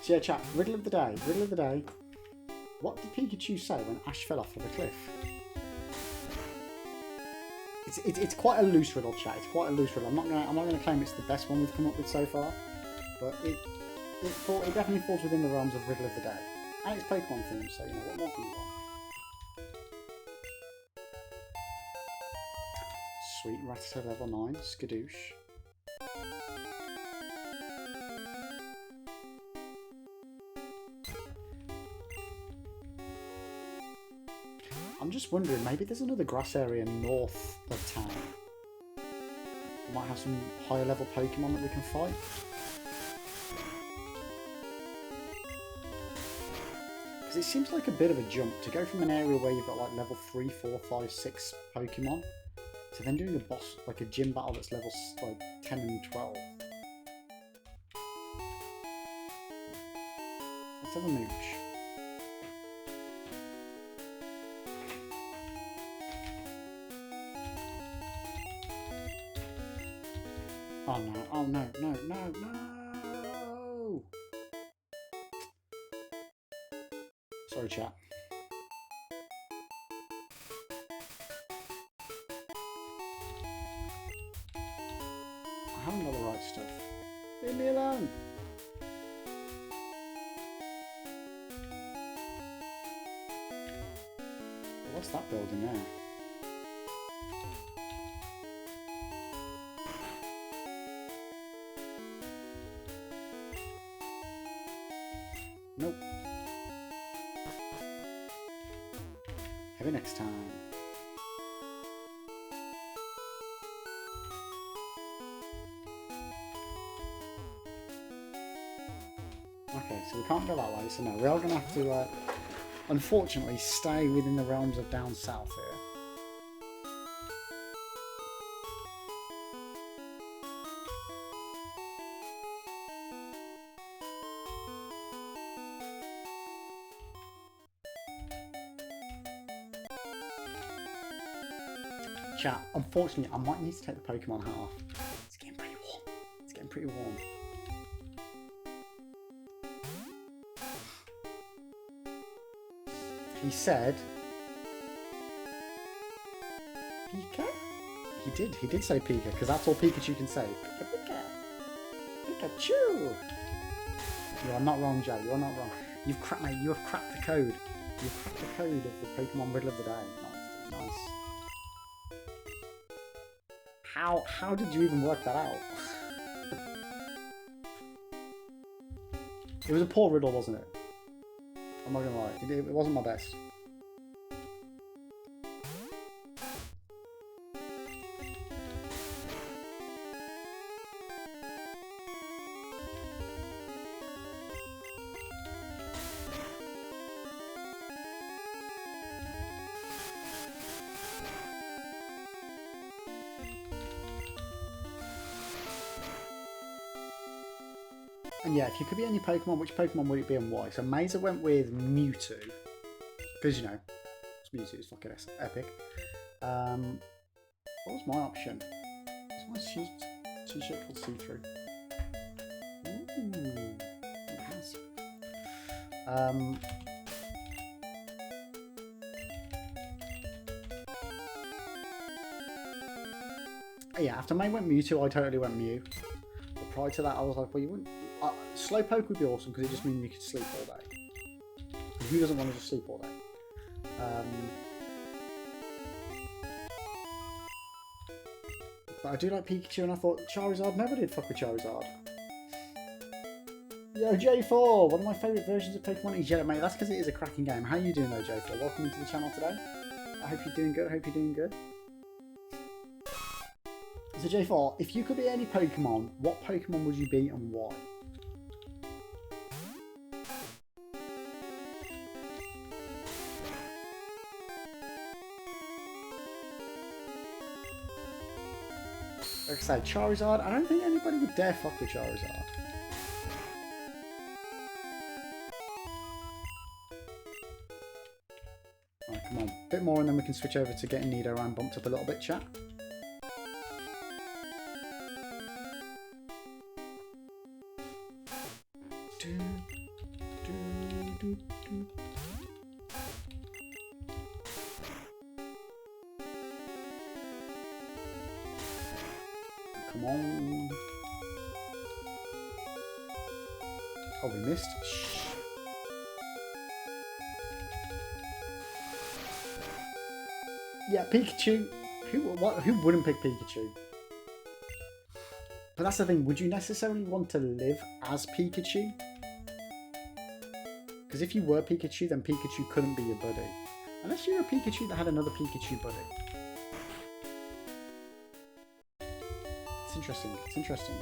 So yeah, chat, riddle of the day. Riddle of the day. What did Pikachu say when Ash fell off of the cliff? It's quite a loose riddle, chat. It's quite a loose riddle. I'm not gonna claim it's the best one we've come up with so far, but it definitely falls within the realms of riddle of the day. And it's Pokemon themed, so you know what more can you want? Sweet Rattata level 9, Skadoosh. I'm just wondering, maybe there's another grass area north of town. We might have some higher level Pokemon that we can fight. Because it seems like a bit of a jump to go from an area where you've got like level 3, 4, 5, 6 Pokemon to then doing a boss, like a gym battle that's level like 10 and 12. Let's have a mooch. Oh no, oh no, no, no, no! Sorry, chat. I haven't got the right stuff. Leave me alone. What's that building there? Nope. Maybe next time. Okay, so we can't go that way, so no, we are going to have to, unfortunately, stay within the realms of down south here. Chat, unfortunately, I might need to take the Pokemon hat off. It's getting pretty warm. It's getting pretty warm. He said... Pika? He did say Pika, because that's all Pikachu can say. Pika, Pika. Pikachu! You are not wrong, Jay, you are not wrong. You have cracked the code. You've cracked the code of the Pokemon Riddle of the Day. Nice, nice. How did you even work that out? It was a poor riddle, wasn't it? I'm not gonna lie, it wasn't my best. And yeah, if you could be any Pokemon, which Pokemon would it be and why? So Mesa went with Mewtwo. Because, you know, it's Mewtwo, it's fucking epic. What was my option? What's my t-shirt called See-Through? Ooh, nice. Yeah, after May went Mewtwo, I totally went Mew. But prior to that, I was like, well, you wouldn't... Slowpoke would be awesome because it just means you could sleep all day. Who doesn't want to just sleep all day? But I do like Pikachu, and I thought Charizard never did fuck with Charizard. Yo, J4! One of my favourite versions of Pokemon is Yellow, mate. That's because it is a cracking game. How are you doing though, J4? Welcome to the channel today. I hope you're doing good. I hope you're doing good. So J4, if you could be any Pokemon, what Pokemon would you be and why? Like I say, Charizard, I don't think anybody would dare fuck with Charizard. Alright, come on. A bit more and then we can switch over to getting Nidoran bumped up a little bit, chat. Come on. Oh, we missed. Shh. Yeah, Pikachu. Who wouldn't pick Pikachu? But that's the thing. Would you necessarily want to live as Pikachu? Because if you were Pikachu, then Pikachu couldn't be your buddy. Unless you're a Pikachu that had another Pikachu buddy. It's interesting. It's interesting.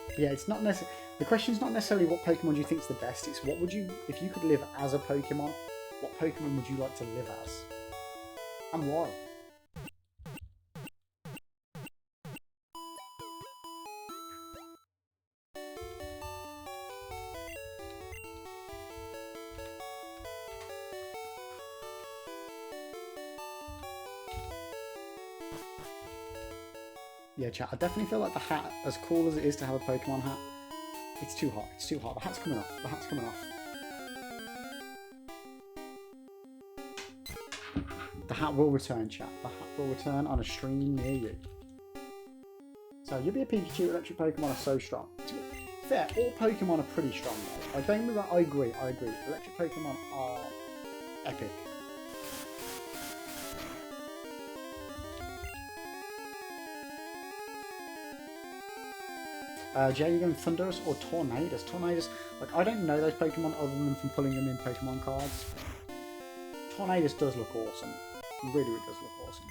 But yeah, it's not necessarily... The question's not necessarily what Pokemon do you think is the best. It's what would you... If you could live as a Pokemon, what Pokemon would you like to live as? And why? Yeah, chat, I definitely feel like the hat, as cool as it is to have a Pokemon hat, it's too hot. It's too hot. The hat's coming off. The hat's coming off. The hat will return, chat. The hat will return on a stream near you. So Yubi Pikachu electric Pokemon are so strong. To be fair, all Pokemon are pretty strong though. Like, don't get me wrong, I agree. Electric Pokemon are epic. Jay, you going Thundurus or Tornadus? Tornadus, like, I don't know those Pokemon other than from pulling them in Pokemon cards. Tornadus does look awesome. Really, really does look awesome.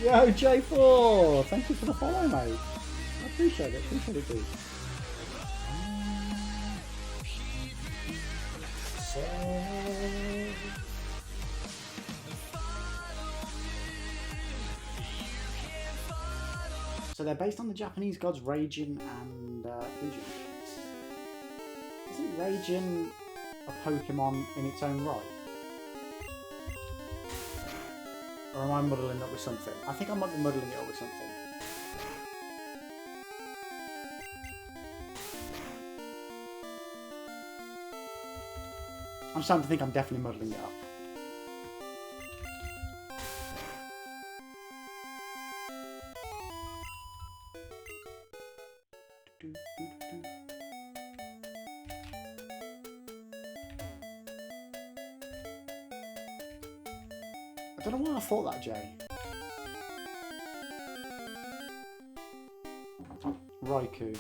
Yo, J4! Thank you for the follow, mate. I appreciate it, dude. So they're based on the Japanese gods Raijin and Fujin. Isn't Raijin a Pokemon in its own right? Or am I muddling up with something? I think I might be muddling it up with something. I'm starting to think I'm definitely muddling it up. I don't know why I thought that, Jay. Raikou.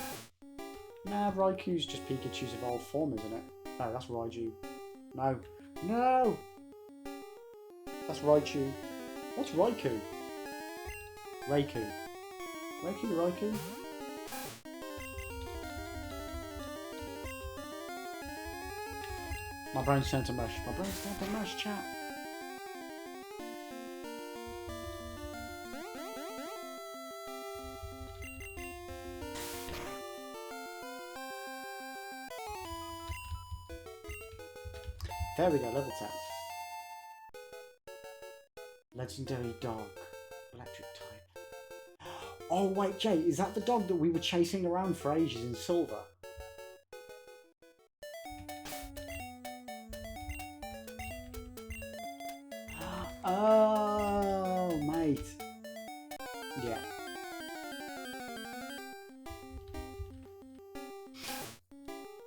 Nah, Raikou's just Pikachu's evolved form, isn't it? No, that's Raiju. No. No! That's Raichu. What's Raikou? Raikou. Raikou? My brain's turned to mush. My brain's turned to mush, chat. There we go, level 10. Legendary dog. Electric type. Oh wait, Jay, is that the dog that we were chasing around for ages in Silver? Oh, mate. Yeah.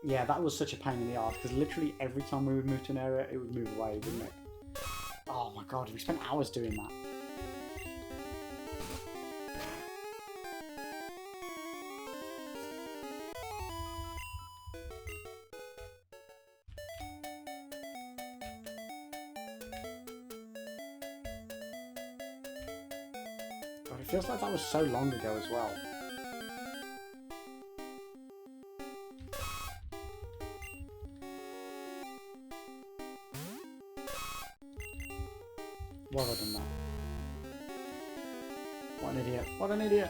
Yeah, that was such a pain in the arse, because literally every time we would move to an area, it would move away, wouldn't it? Oh my god, we spent hours doing that. God, it feels like that was so long ago as well. Why have I done that? What an idiot. What an idiot.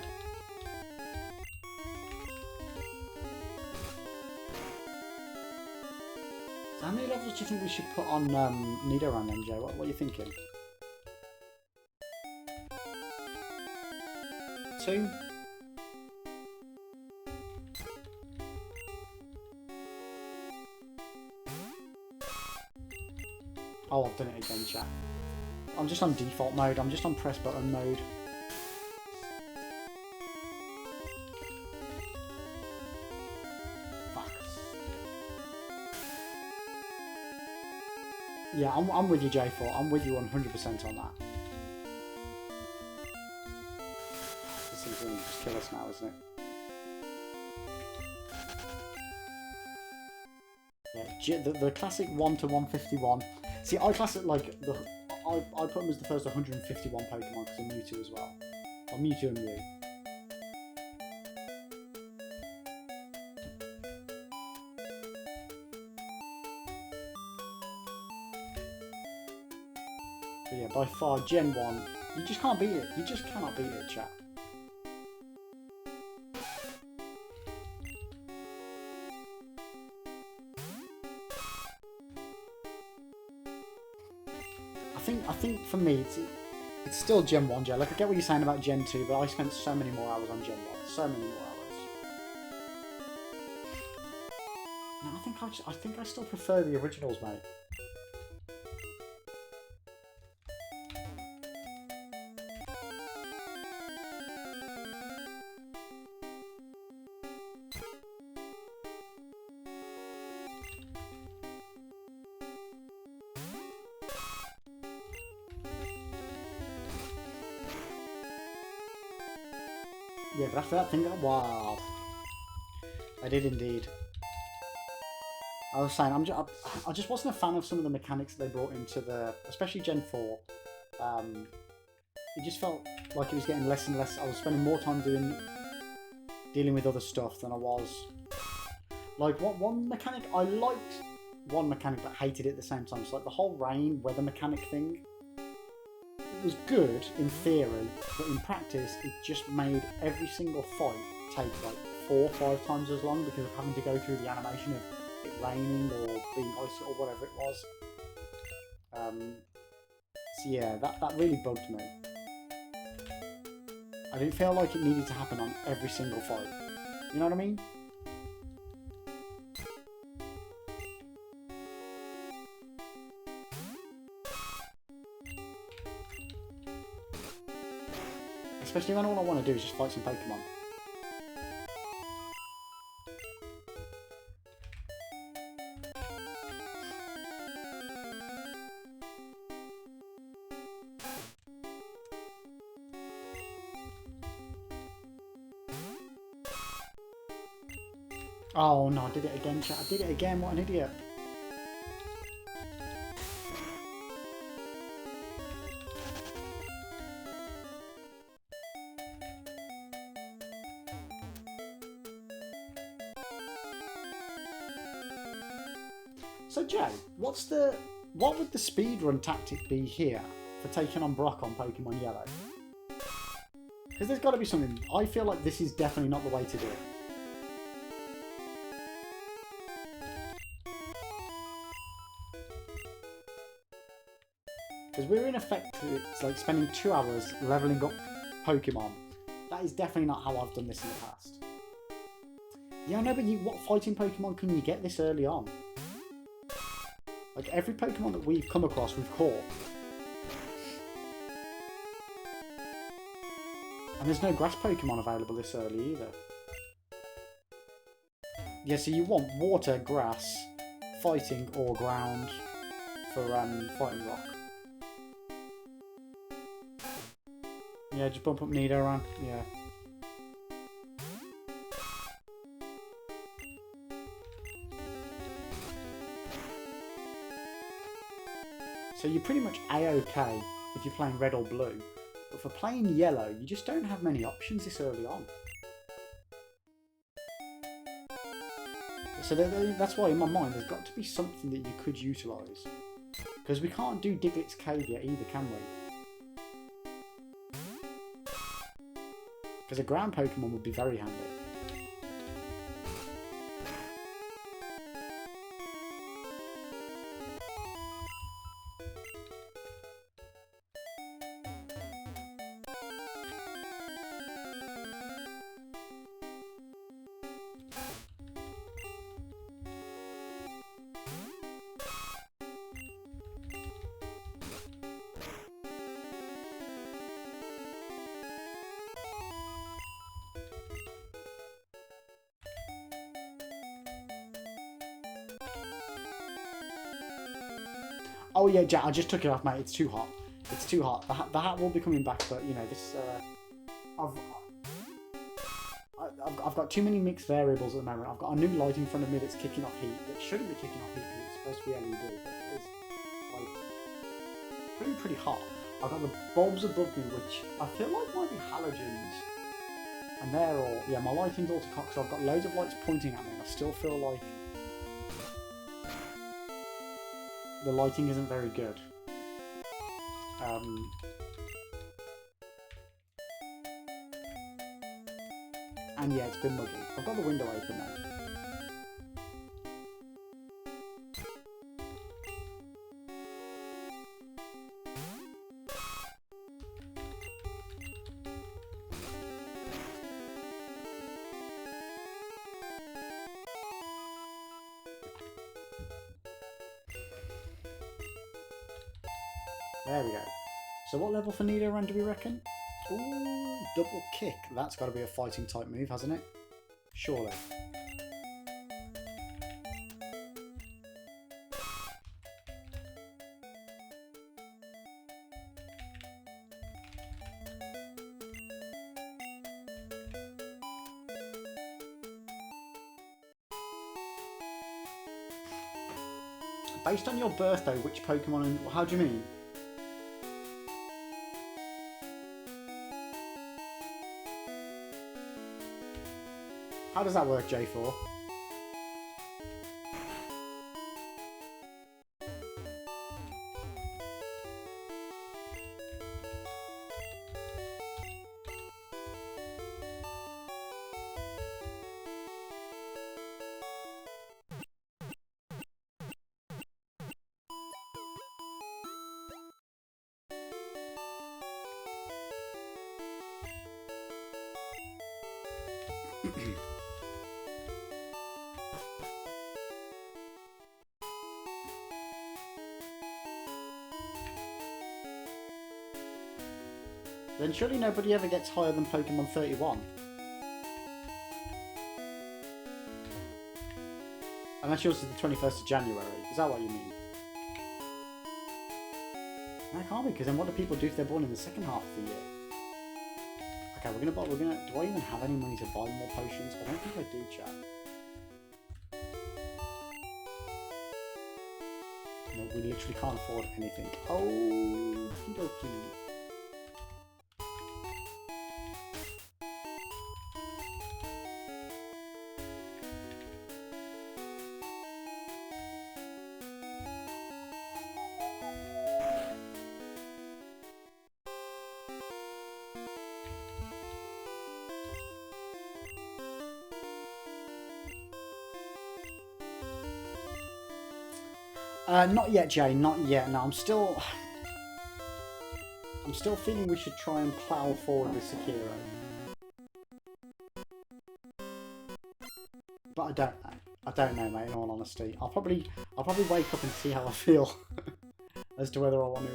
So how many levels do you think we should put on Nidoran then, Joe? What are you thinking? 2? Oh, I've done it again, chat. I'm just on default mode, I'm just on press button mode. Fuck. Yeah, I'm with you, J4. I'm with you 100% on that. This thing's going to just kill us now, isn't it? Yeah, the classic 1 to 151. See, I class it like I put him as the first 151 Pokemon because of Mewtwo as well. Or Mewtwo and Mew. But yeah, by far, Gen 1, you just can't beat it. You just cannot beat it, chat. I think for me, It's still Gen 1, Joe. Like, I get what you're saying about Gen 2, but I spent so many more hours on Gen 1. So many more hours. No, I think I still prefer the originals, mate. Yeah, but after that thing got wild. I did indeed. I was saying, I just wasn't a fan of some of the mechanics they brought into the, especially Gen 4. It just felt like it was getting less and less. I was spending more time dealing with other stuff than I was. Like, one mechanic, I liked one mechanic but hated it at the same time. It's like the whole rain weather mechanic thing. It was good in theory, but in practice, it just made every single fight take like 4 or 5 times as long because of having to go through the animation of it raining or being icy or whatever it was. So yeah, that really bugged me. I didn't feel like it needed to happen on every single fight. You know what I mean? Especially when all I want to do is just fight some Pokemon. Oh no, I did it again, chat. I did it again, what an idiot. So Jay, what would the speedrun tactic be here for taking on Brock on Pokemon Yellow? Because there's got to be something. I feel like this is definitely not the way to do it. Because we're in effect, it's like spending 2 hours leveling up Pokemon. That is definitely not how I've done this in the past. Yeah, I know, but what fighting Pokemon can you get this early on? Like, every Pokemon that we've come across, we've caught. And there's no grass Pokemon available this early either. Yeah, so you want water, grass, fighting, or ground for fighting rock. Yeah, just bump up Nido around. Yeah. So you're pretty much A-OK if you're playing red or blue. But for playing yellow, you just don't have many options this early on. So that's why in my mind there's got to be something that you could utilise. Because we can't do Diglett's Cave yet either, can we? Because a ground Pokemon would be very handy. Oh yeah, Jack, I just took it off, mate. It's too hot. It's too hot. The hat will be coming back, but you know this. I've got too many mixed variables at the moment. I've got a new light in front of me that's kicking off heat. That shouldn't be kicking off heat because it's supposed to be LED, but it is like pretty hot. I've got the bulbs above me, which I feel like might be halogens, and they're all my lighting's all to cock. So I've got loads of lights pointing at me, and I still feel like the lighting isn't very good. And yeah, it's been muggy. I've got the window open now. There we go. So what level for Nidoran do we reckon? Ooh, double kick. That's got to be a fighting type move, hasn't it? Surely. Based on your birthday, which Pokemon and how do you mean? How does that work, J4? Then surely nobody ever gets higher than Pokemon 31. Unless yours is the 21st of January. Is that what you mean? That can't be, because then what do people do if they're born in the second half of the year? Okay, we're gonna. Do I even have any money to buy more potions? I don't think I do, chat. No, we literally can't afford anything. Oh, okie not yet, Jay. Not yet. No, I'm still feeling we should try and plough forward with Sekiro. But I don't know. I don't know, mate. In all honesty, I'll probably wake up and see how I feel as to whether I want to,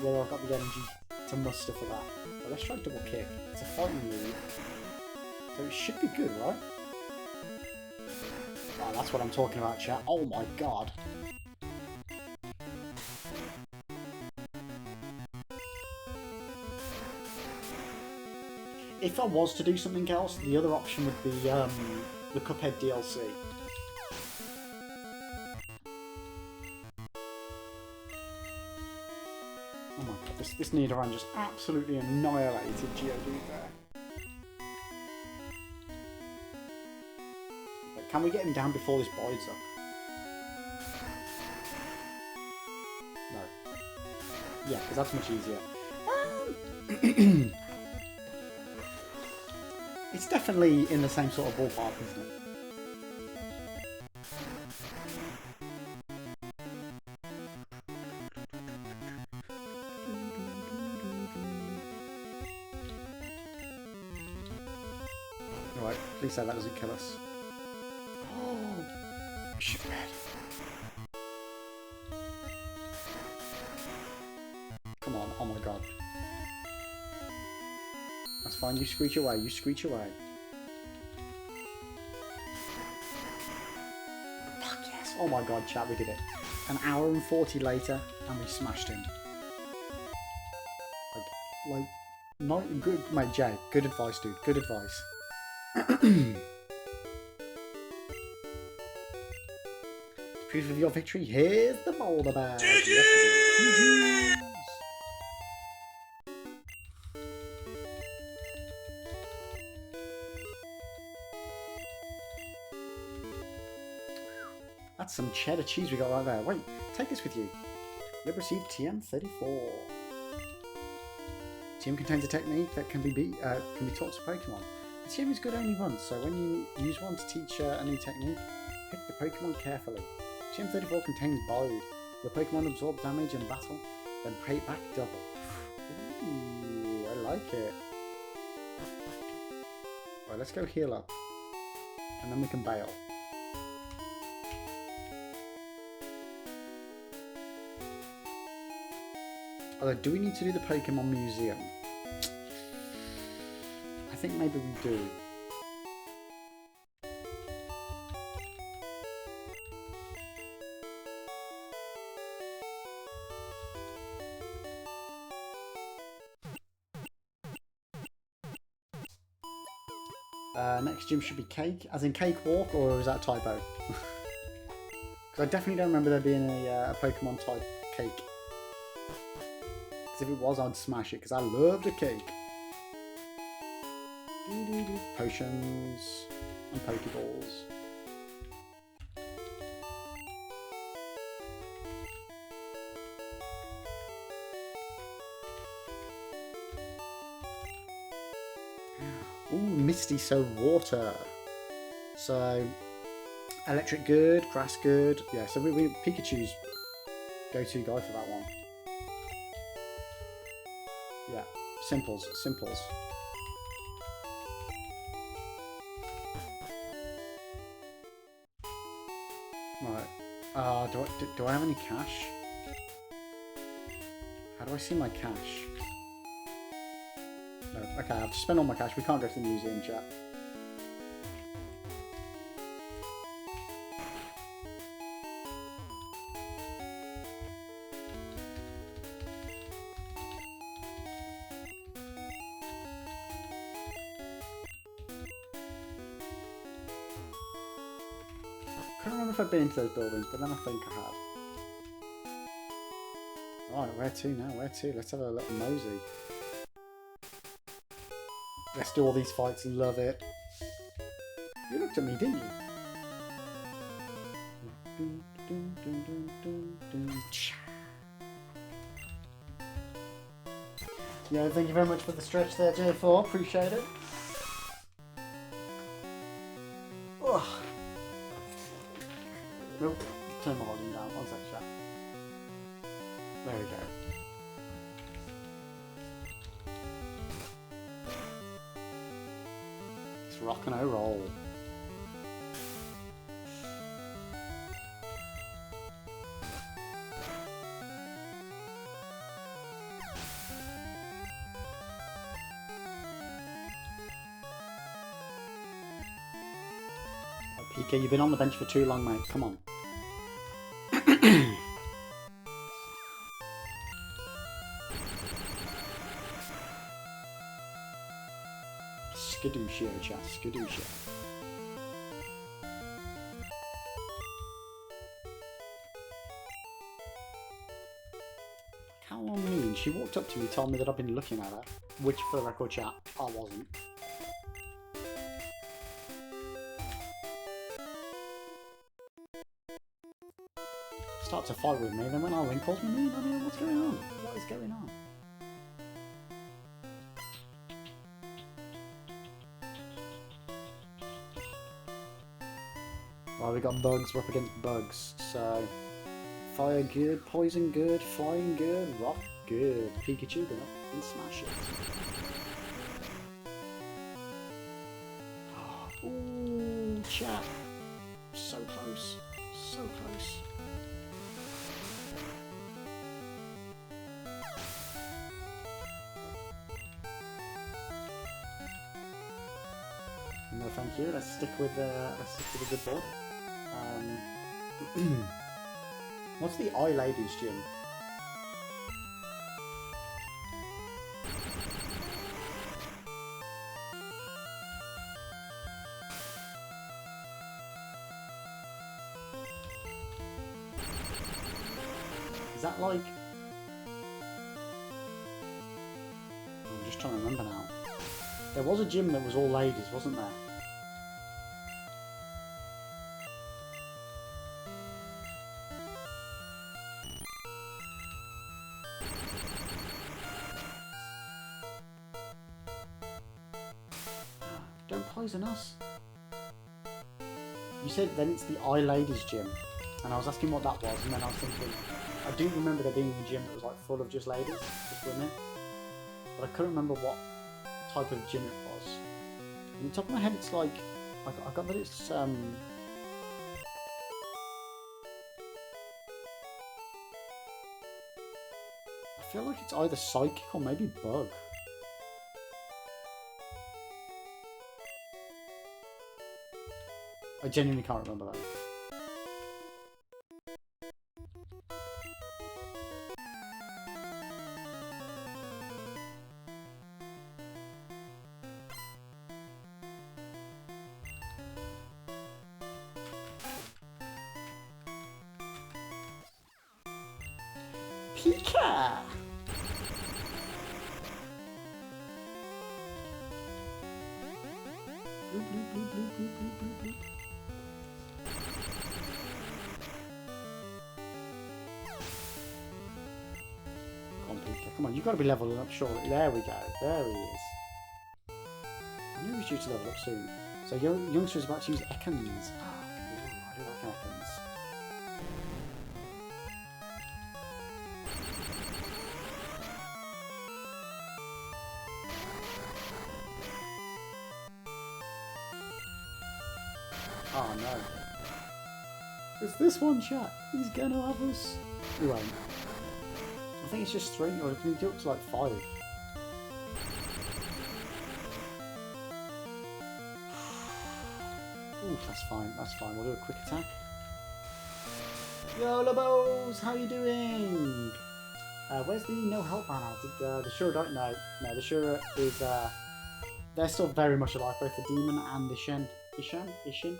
whether I've got the energy to muster for that. But let's try double kick. It's a fighting move, so it should be good, right? Oh, that's what I'm talking about, chat. Oh my god. If I was to do something else, the other option would be the Cuphead DLC. Oh my god, this Nidoran just absolutely annihilated Geodude there. But can we get him down before this bites up? No. Yeah, because that's much easier. It's definitely in the same sort of ballpark, isn't it? Right, please say that doesn't kill us. Oh, shit, man. Come on, oh my god. That's fine, you screech away, you screech away. Fuck yes! Oh my god, chat, we did it. An hour and 40 later, and we smashed him. Like, not good, mate, Jay. Good advice, dude. Good advice. Proof of your victory. Here's the boulder badge. GG's! That's some cheddar cheese we got right there. Wait, take this with you. You've received TM34. TM contains a technique that can be taught to Pokemon. The TM is good only once, so when you use one to teach a new technique, pick the Pokemon carefully. TM34 contains Bide. Your Pokemon absorb damage in battle, then pay it back double. Ooh, I like it. Right, let's go heal up, and then we can bail. Although, do we need to do the Pokemon Museum? I think maybe we do. Next gym should be Cake, as in Cake Walk, or was that a typo? Because I definitely don't remember there being a Pokemon type Cake. Because if it was, I'd smash it, because I loved a cake. Potions and Pokeballs. Ooh, Misty, so water. So, electric good, grass good. Yeah, so we Pikachu's go-to guy for that one. Yeah, simples. Right. Do I have any cash? How do I see my cash? No. Okay, I've spent all my cash. We can't go to the museum, chat. I can't remember if I've been into those buildings, but then I think I have. Right, where to now? Where to? Let's have a little mosey. Let's do all these fights. Love it. You looked at me, didn't you? Yeah, thank you very much for the stretch there, J4. Appreciate it. Ugh. Nope. Turn my volume down. One sec, chat. There we go. Let's rock and roll. PK, you've been on the bench for too long, mate. Come on. Skadooshio, chat. Skadooshio. How mean? She walked up to me, told me that I've been looking at her, which, for the record, chat, I wasn't. Start to fight with me, then when I win, calls me mean. I mean, what's going on? What is going on? Well, we got bugs, we're up against bugs, so... Fire good, poison good, flying good, rock good. Pikachu gonna and smash it. Ooh, chat. So close. So close. No, thank you. Let's stick with a good board. What's the Eye Ladies gym? Is that like... I'm just trying to remember now. There was a gym that was all ladies, wasn't there? Don't poison us. You said then it's the Eye Ladies gym, and I was asking what that was, and then I was thinking, I do remember there being a gym that was like full of just ladies, just women, but I couldn't remember what type of gym it was. On the top of my head, it's like I got that it's I feel like it's either Psychic or maybe Bug. I genuinely can't remember that. Pika! Bloop, bloop, bloop, bloop, bloop, bloop, bloop. Come on, Pika. Come on, you've got to be leveling up shortly. There we go. There he is. I knew he was due to level up soon. So youngster is about to use Ekans. Ah, I do like Ekans. Oh no. It's this one, chat. He's gonna have us. He won't. I think it's just 3, or can you do up to like 5? Ooh, that's fine, that's fine. We'll do a quick attack. Yo, Lobos, how you doing? Where's the no help banner? Did the Shura don't know? No, the Shura is, they're still very much alive, both the Demon and the Ishin.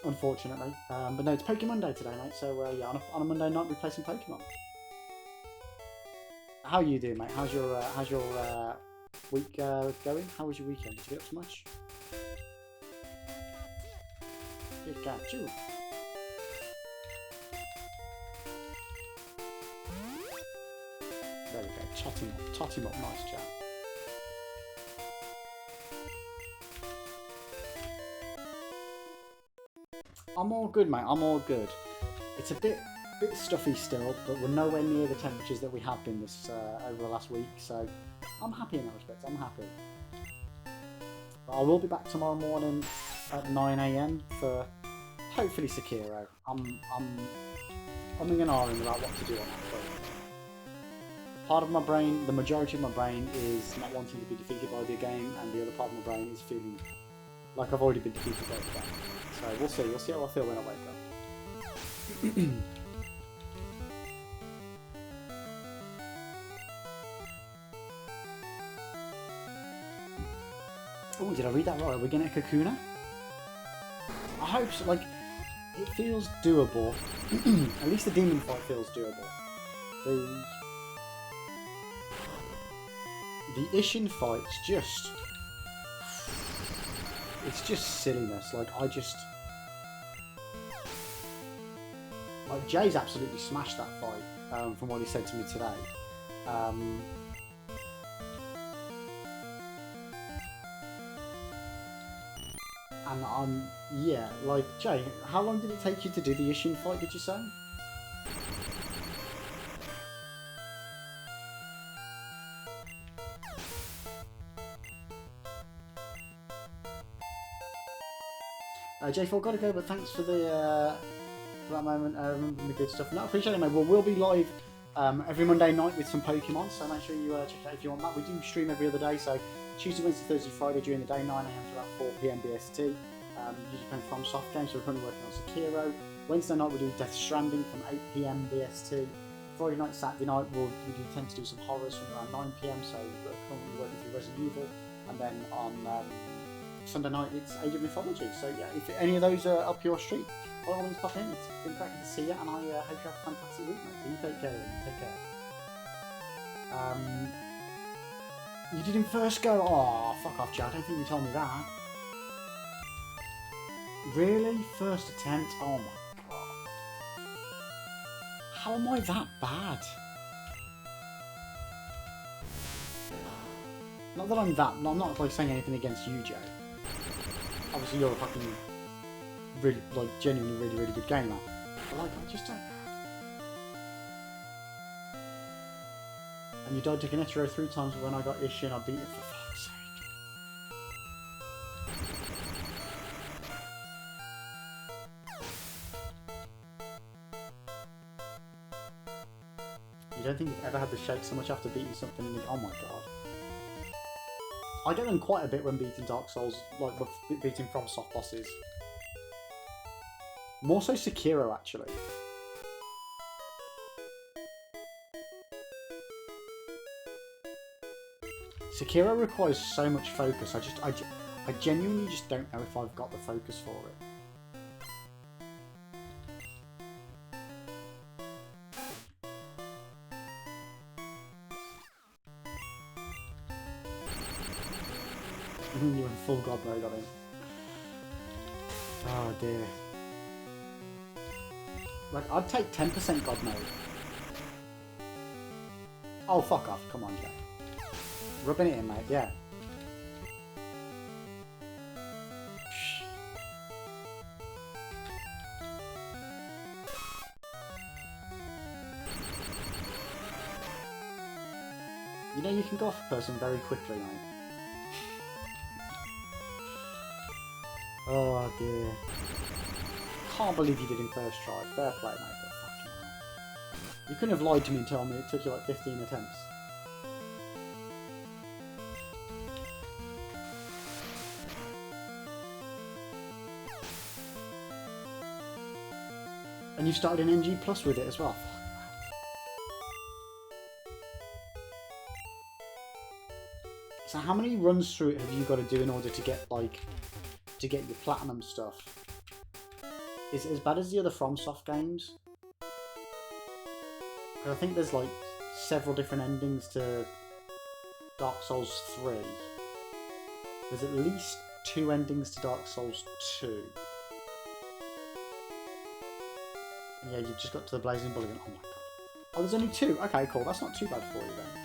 Unfortunately. But no, it's Pokemon Day today, mate, so yeah, on a Monday night we play some Pokemon. How you doing, mate? How's your week going? How was your weekend? Did you get up to much? Pikachu. There we go. Tot him up. Nice chat. I'm all good, mate. I'm all good. It's a bit stuffy still, but we're nowhere near the temperatures that we have been this over the last week, so I'm happy in that respect. I'm happy. But I will be back tomorrow morning at 9 AM for hopefully Sekiro. I'm umming and ahhing about what to do on that front. Part of my brain, the majority of my brain, is not wanting to be defeated by the game, and the other part of my brain is feeling like I've already been defeated by the game. So we'll see. You'll see how I feel when I wake up. Oh, did I read that right? Are we getting a Kakuna? I hope so. Like, it feels doable. At least the demon fight feels doable. The Ishin fight's just... It's just silliness. Like, Like, Jay's absolutely smashed that fight, from what he said to me today. And yeah, like, Jay, how long did it take you to do the Ishin fight, did you say? J4, gotta go, but thanks for the for that moment. Remember the good stuff. And I appreciate it, mate. We'll be live every Monday night with some Pokemon, so make sure you check it out if you want that. We do stream every other day, so Tuesday, Wednesday, Thursday, Friday during the day, 9 AM to about 4 PM BST. Usually playing from soft games, so we're currently working on Sekiro. Wednesday night we do Death Stranding from 8 PM BST. Friday night, Saturday night we do tend to do some horrors from around 9 PM, so we're currently working through Resident Evil. And then on Sunday night it's Age of Mythology. So yeah, if any of those are up your street, by all means pop in. It's been cracking to see you, and I hope you have a fantastic week, mate. So you take care, take care. You didn't first go. Oh, fuck off, Chad. I don't think you told me that. Really? First attempt? Oh my god. How am I that bad? Not that I'm that. I'm not like saying anything against you, Joe. Obviously, you're a fucking really, like, genuinely really good gamer. But like, I just don't. And you died to Ganetaro 3 times, but when I got Ishin, I beat it for fuck's sake. don't think you've ever had the shake so much after beating something and oh my god. I get them quite a bit when beating Dark Souls, like beating FromSoft bosses. More so Sekiro, actually. Sekiro requires so much focus. I genuinely just don't know if I've got the focus for it. You're in full god mode on him. Oh dear. Like, I'd take 10% god mode. Oh, fuck off. Come on, Jack. Rubbing it in, mate. Yeah. Shh. You know, you can go off a person very quickly, mate. Oh dear. Can't believe you did in first try. Fair play, mate, but fucking hell. You couldn't have lied to me and told me it took you like 15 attempts. And you started an NG Plus with it as well. So how many runs through it have you got to do in order to get, like, to get your platinum stuff? Is it as bad as the other FromSoft games? Because I think there's like several different endings to Dark Souls 3. There's at least 2 endings to Dark Souls 2. And yeah, you've just got to the Blazing Bullion. Oh my god. Oh, there's only 2. Okay, cool. That's not too bad for you then.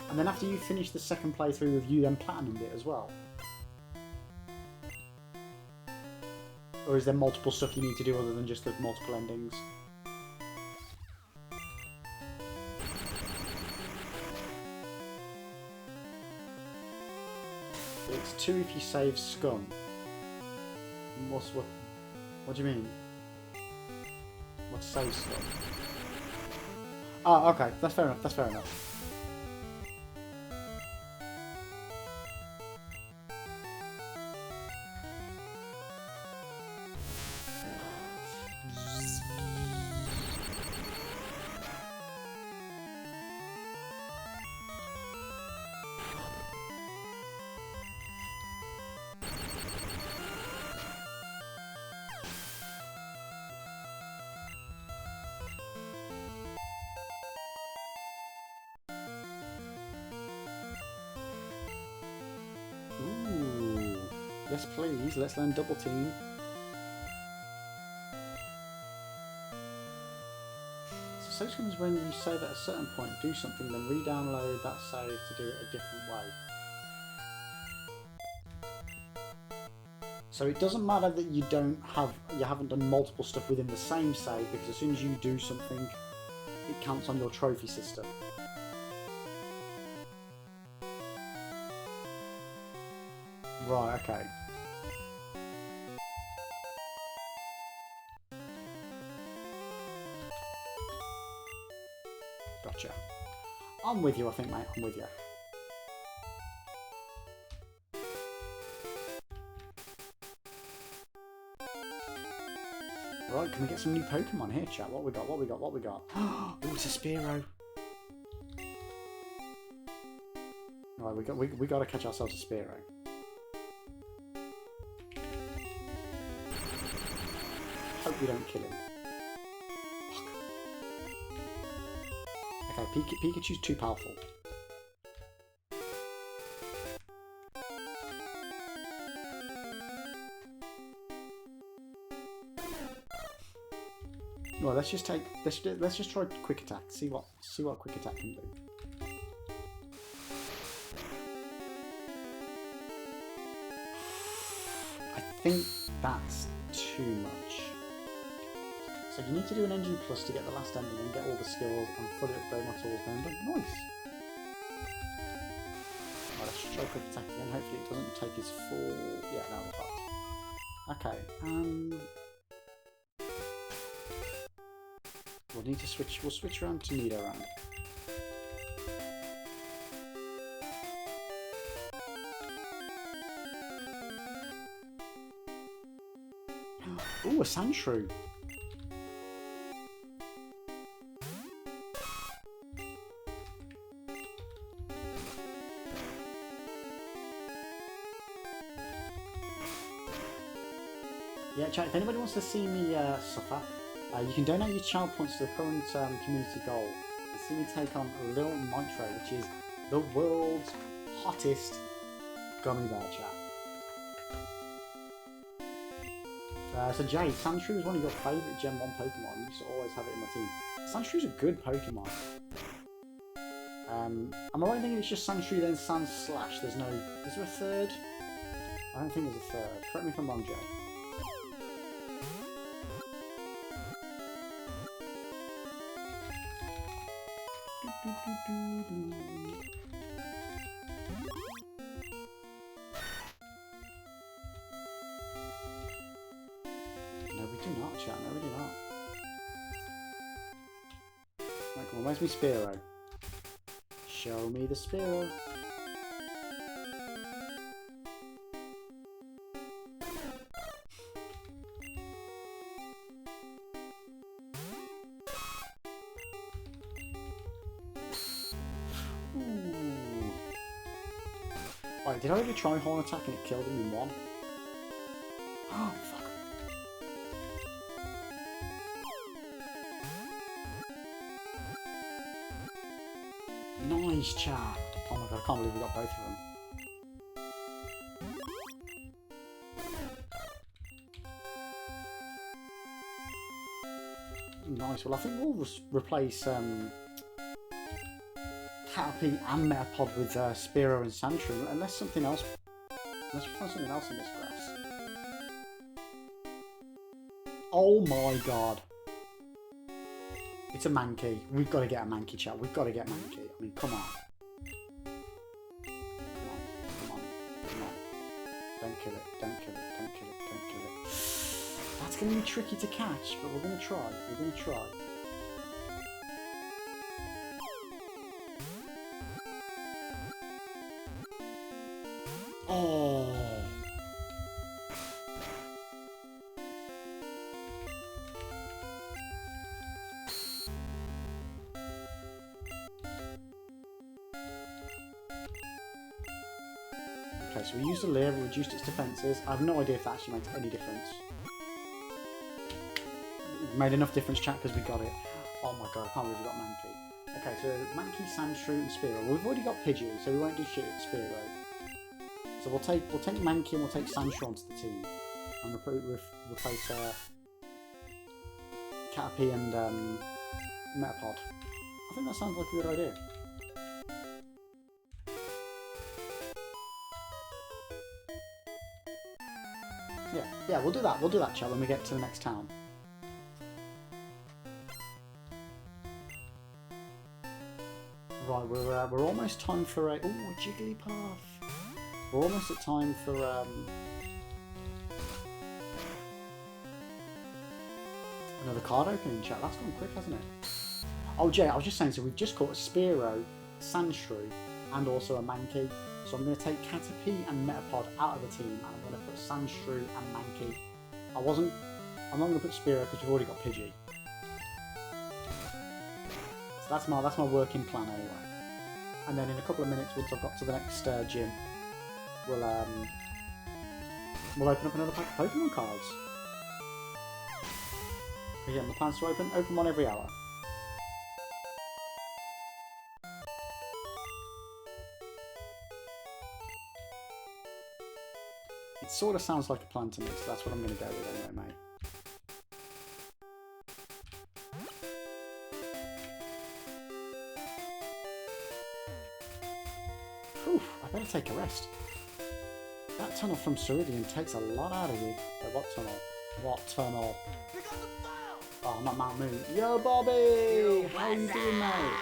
And then after you finish the second playthrough with you then platinumed it as well. Or is there multiple stuff you need to do other than just the multiple endings? It's 2 if you save Scum. What do you mean? What's save Scum? Oh, okay. That's fair enough. That's fair enough. Ooh, yes please, let's learn double team. So save comes when you save at a certain point, do something, then re-download that save to do it a different way. So it doesn't matter that you haven't done multiple stuff within the same save, because as soon as you do something, it counts on your trophy system. Right, okay. Gotcha. I'm with you, I think, mate. I'm with you. Right, can we get some new Pokemon here, chat? What we got? What we got? What we got? Oh, it's a Spearow. Right, we got to catch ourselves a Spearow. Hope we don't kill him. Fuck. Okay, Pikachu's too powerful. Well, let's just try quick attack. See what quick attack can do. I think that's too much. So you need to do an NG Plus to get the last ending and get all the skills and fully upgrade my tools then. But nice. Right, let's just try quick attack again. Hopefully it doesn't take his full. Yeah, now we're fucked. Okay. We'll need to switch. We'll switch around to Nidoran. Ooh, a Sandshrew. Yeah, chat, if anybody wants to see me suffer, you can donate your child points to the current community goal and see me take on Lil Nitro, which is the world's hottest gummy bear, chat. So Jay, Sandshrew is one of your favourite Gen 1 Pokemon. I used to always have it in my team. Sandshrew's a good Pokemon. Am I right in thinking it's just Sandshrew then Sandslash? There's no... Is there a third? I don't think there's a third. Correct me if I'm wrong, Jay. No, we do not, chat. No, we do not. Right, come on, where's my Spearow? Show me the Spearow. Wait, did I already try Horn Attack and it killed him in one? Oh, fuck. Nice, chat. Oh my god, I can't believe we got both of them. Nice, well I think we'll replace Caterpie and Metapod with Spearow and Sandshrew, unless something else. Unless we find something else in this grass. Oh my god. It's a Mankey. We've got to get a Mankey, chat. We've got to get Mankey. I mean, come on. Come on, come on, come on. Don't kill it, don't kill it, don't kill it, don't kill it. That's going to be tricky to catch, but we're going to try. We're going to try. Oh. Okay, so we used the Leer, we reduced its defences. I have no idea if that actually makes any difference. It made enough difference, chat, because we got it. Oh my god, I can't believe we got Mankey. Okay, so Mankey, Sandshrew and Spearow. Well, we've already got Pidgey, so we won't do shit with Spearow. So we'll take Mankey and we'll take Sandshrew onto the team. And replace Caterpie and Metapod. I think that sounds like a good idea. Yeah, we'll do that. We'll do that, chat, when we get to the next town. Right, we're almost time for a Jigglypuff. We're almost at time for another card opening, chat. That's gone quick, hasn't it? Oh, Jay, I was just saying. So we've just caught a Spearow, Sandshrew, and also a Mankey. So I'm going to take Caterpie and Metapod out of the team, and I'm going to put Sandshrew and Mankey. I'm not going to put Spearow because we've already got Pidgey. So that's my working plan anyway. And then in a couple of minutes, once I've got to the next gym, we'll open up another pack of Pokemon cards. Again, the plan's to open one every hour. It sort of sounds like a plan to me, so that's what I'm going to go with anyway, mate. Whew, I better take a rest. That tunnel from Ceridian takes a lot out of you. What tunnel? What tunnel? Oh, not Mount Moon. Yo, Bobby! How you doing, mate?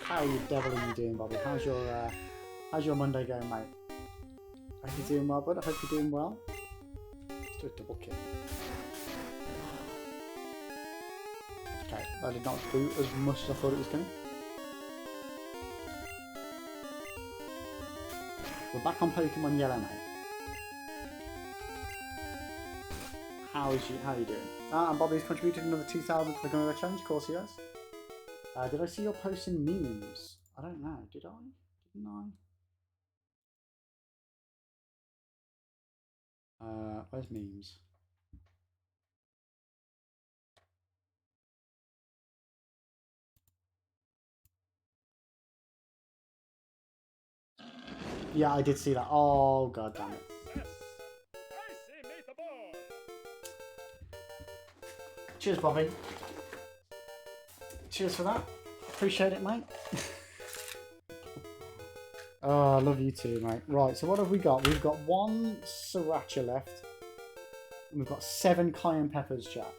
How you devil are you doing, Bobby? How's your Monday going, mate? Hope you're doing well, bud. I hope you're doing well. Let's do a double kick. Okay, that did not do as much as I thought it was going. We're back on Pokemon Yellow, mate. How are you doing? And Bobby's contributed another 2,000 to the Gunner Challenge. Of course he has. Did I see your post in memes? I don't know. Did I? Didn't I? Where's memes? Yeah, I did see that. Oh, god damn it. Cheers, Bobby. Cheers for that. Appreciate it, mate. Oh, I love you too, mate. Right, so what have we got? We've got 1 Sriracha left. And we've got 7 cayenne peppers, chat.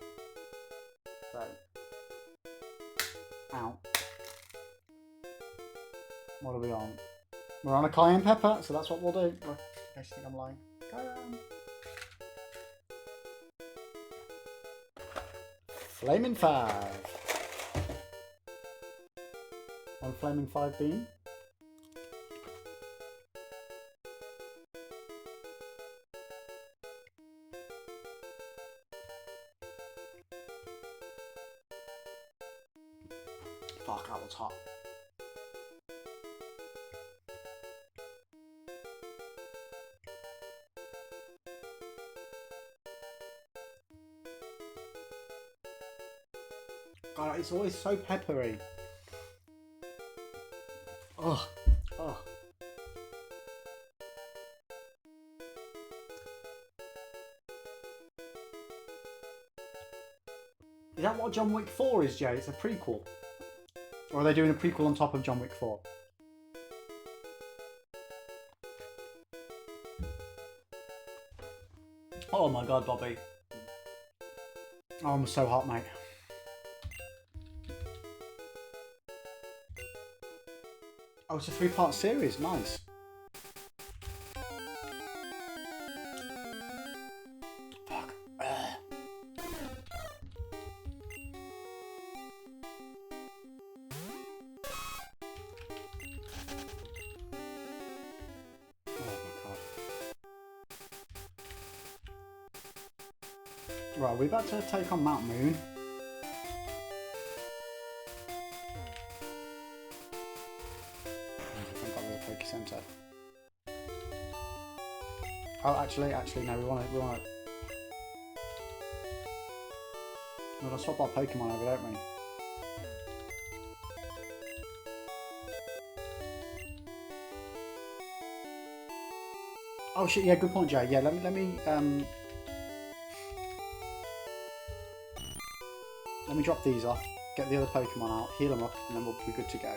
So. Ow. What are we on? We're on a cayenne pepper, so that's what we'll do. Oh, I think I'm lying. Cayenne. Flaming 5. 1 Flaming 5 bean. Fuck, that was hot. God, it's always so peppery. Oh, oh. Is that what John Wick 4 is, Jay? It's a prequel. Or are they doing a prequel on top of John Wick 4? Oh my god, Bobby. Oh, I'm so hot, mate. Oh, it's a 3-part series. Nice. Fuck. Right, we're about to take on Mount Moon. Poke Center. Oh, actually, no. We want to swap our Pokemon over, don't we? Oh shit! Yeah, good point, Jay. Yeah, let me drop these off. Get the other Pokemon out, heal them up, and then we'll be good to go.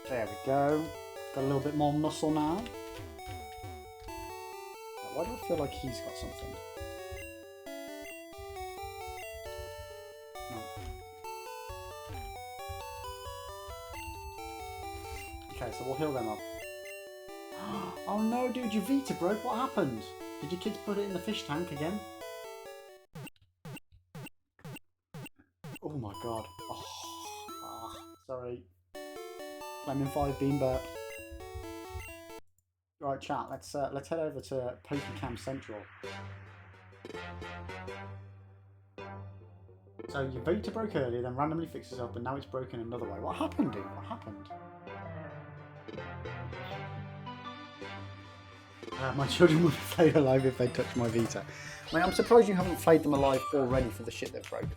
There we go. Got a little bit more muscle now. Why do I feel like he's got something? No. Okay, so we'll heal them up. Oh no, dude, your Vita broke. What happened? Did your kids put it in the fish tank again? Oh my god. Oh, sorry. Lemon 5 Bean Burp. Right, chat. Let's head over to PokeCam Central. So your Vita broke earlier, then randomly fixes up, and now it's broken another way. What happened, dude? What happened? My children would be flayed alive if they touched my Vita. I mean, I'm surprised you haven't flayed them alive already for the shit they've broken.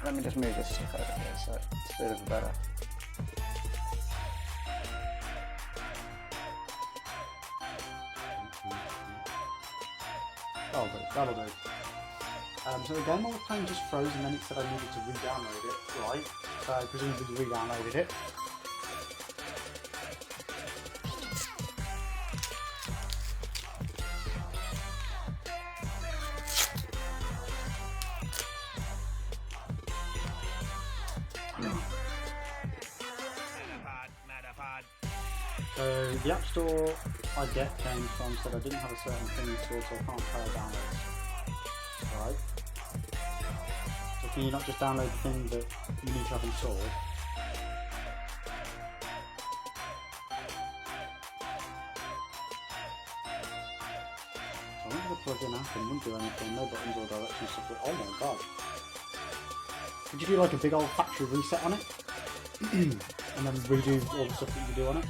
Let me just move this stuff over here so it's a bit of a better. That'll do. So the game I was playing just froze and then it said I needed to re-download it, right? So I presumably re-downloaded it. So the App Store I get came from said I didn't have a certain thing installed, so I can't play downloads. Right. So can you not just download the thing that you need to have installed? So I went to the plug-in app and wouldn't do anything, no buttons or directions. Oh my god. Could you do like a big old factory reset on it? And then redo all the stuff that you do on it?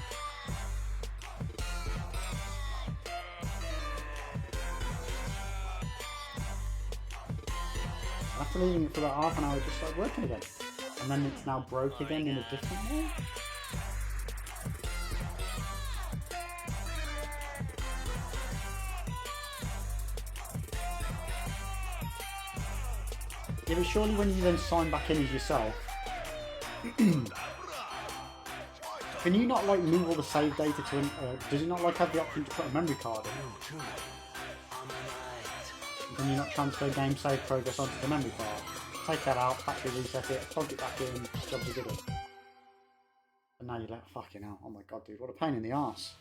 After leaving it for about half an hour, it just started working again. And then it's now broke again in a different way. Yeah, but surely when you then sign back in as yourself, can you not like move all the save data to an, does it not like have the option to put a memory card in? Can you not transfer game save progress onto the memory card? Take that out, factory reset it, plug it back in, jobs are good. And now you're like, fucking hell, oh my god dude, what a pain in the arse.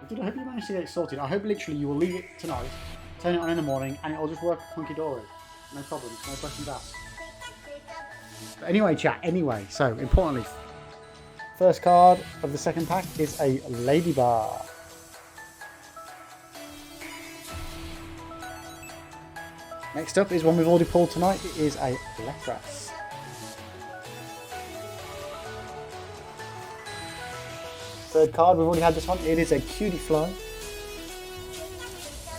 Dude, I hope you managed to get it sorted. I hope literally you will leave it tonight, turn it on in the morning, and it'll just work hunky-dory. No problems, no questions asked. But anyway, chat, so importantly, first card of the second pack is a Ladybar. Next up is one we've already pulled tonight. It is a Lapras. Third card, we've already had this one. It is a Cutiefly.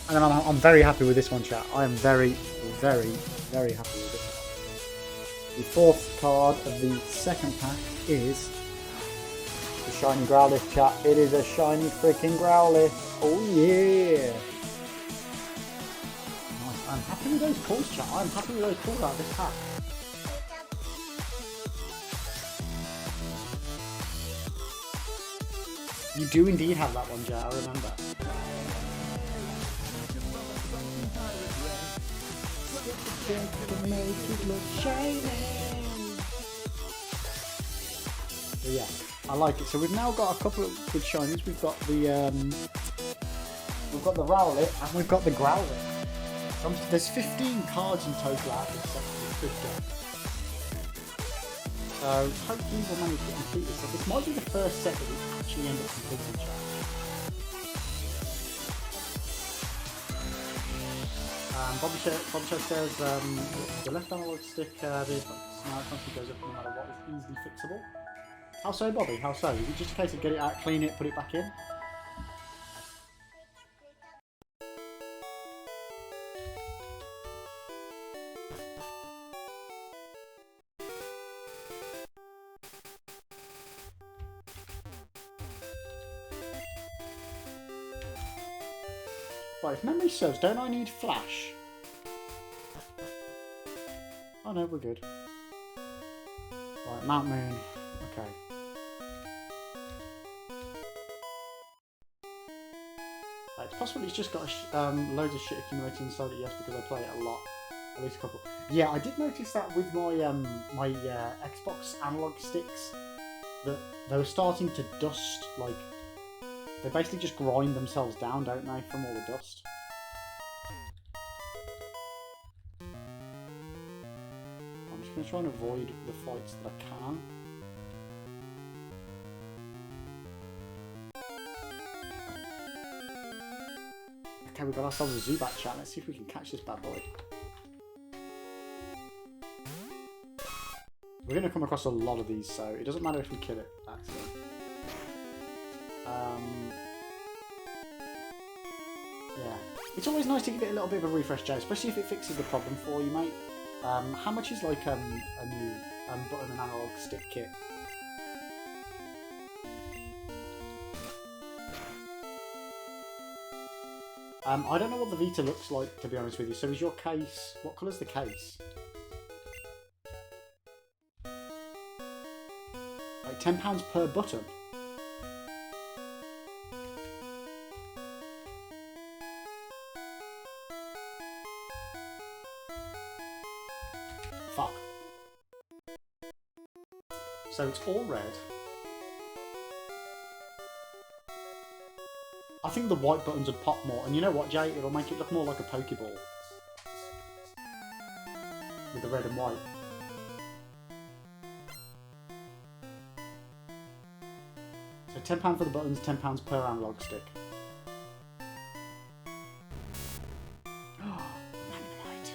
And I'm very happy with this one, chat. I am very, very, very happy with it. The fourth card of the second pack is the shiny Growlithe, chat. It is a shiny freaking Growlithe. Oh yeah! Nice. I'm happy with those pulls, chat. I'm happy with those pulls out of this pack. You do indeed have that one, chat. I remember. To make it look shiny. So yeah, I like it. So we've now got a couple of good shinies. We've got the Rowlet and we've got the Growlithe. There's 15 cards in total out of this set. It's good stuff. So hopefully we'll manage to complete this. So this might be the first set that we actually end up completing. Bobby Show says the left analog stick now constantly goes up no matter what is easily fixable. How so, Bobby? How so? Is it just a case of get it out, clean it, put it back in? Right, if memory serves, don't I need flash? Oh no, we're good. Right, Mount Moon. Okay. Right, it's possible it's just got loads of shit accumulated inside it, yes, because I play it a lot. At least a couple. Yeah, I did notice that with my my Xbox analog sticks, that they were starting to dust, like, they basically just grind themselves down, don't they, from all the dust. I'm just going to try and avoid the fights that I can. Okay, we've got ourselves a Zubat, chat. Let's see if we can catch this bad boy. We're going to come across a lot of these, so it doesn't matter if we kill it, actually. Yeah. It's always nice to give it a little bit of a refresh, Jay, especially if it fixes the problem for you, mate. How much is like a new button and analog stick kit? I don't know what the Vita looks like, to be honest with you. So is your case... What colour's the case? Like £10 per button? Fuck. So it's all red. I think the white buttons would pop more. And you know what, Jay? It'll make it look more like a Pokeball. With the red and white. So £10 for the buttons, £10 per analog stick. Magnemite.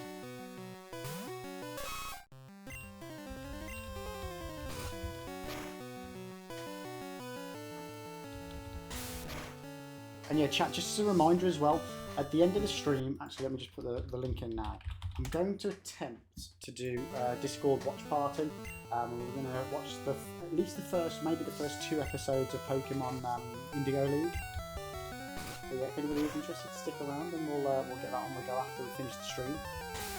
And yeah, chat, just as a reminder as well, at the end of the stream, actually let me just put the link in now. I'm going to attempt to do Discord watch party. We're going to watch at least the first, maybe the first 2 episodes of Pokemon Indigo League. So yeah, if anybody is interested, stick around and we'll get that on the go after we finish the stream.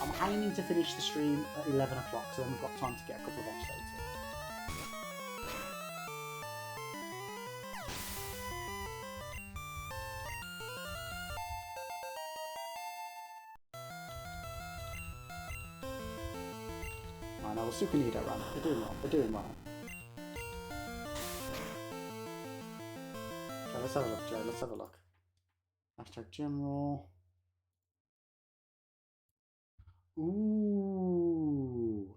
I'm aiming to finish the stream at 11 o'clock, so then we've got time to get a couple of episodes in. I know, we'll still need it, run. They're doing well. They're doing well. Okay, let's have a look, Joe. Let's have a look. Hashtag general. Ooh.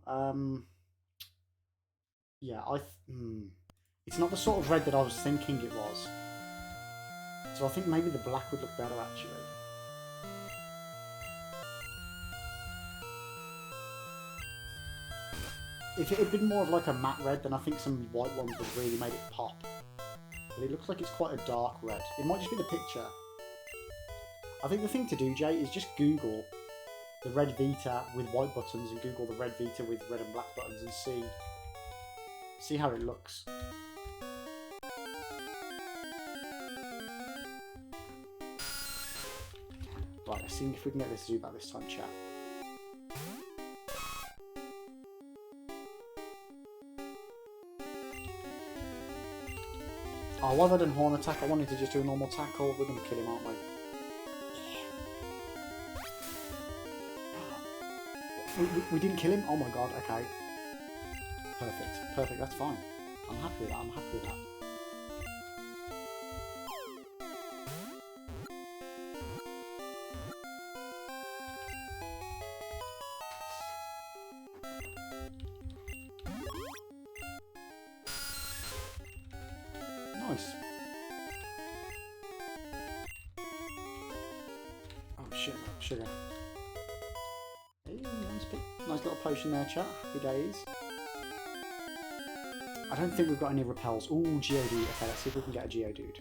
Yeah, it's not the sort of red that I was thinking it was. So I think maybe the black would look better, actually. If it had been more of like a matte red, then I think some white ones would really made it pop. But it looks like it's quite a dark red. It might just be the picture. I think the thing to do, Jay, is just Google the red Vita with white buttons and Google the red Vita with red and black buttons and see how it looks. Right, let's see if we can get this Zubat this time, chat. Oh, rather than Horn Attack, I wanted to just do a normal tackle. We're going to kill him, aren't we? Yeah. We didn't kill him? Oh my god, okay. Perfect. Perfect, that's fine. I'm happy with that, I'm happy with that. Nice. Oh shit, sugar. Hey, nice little potion there, chat. Happy days. I don't think we've got any repels. Ooh, Geodude. Okay, let's see if we can get a Geodude.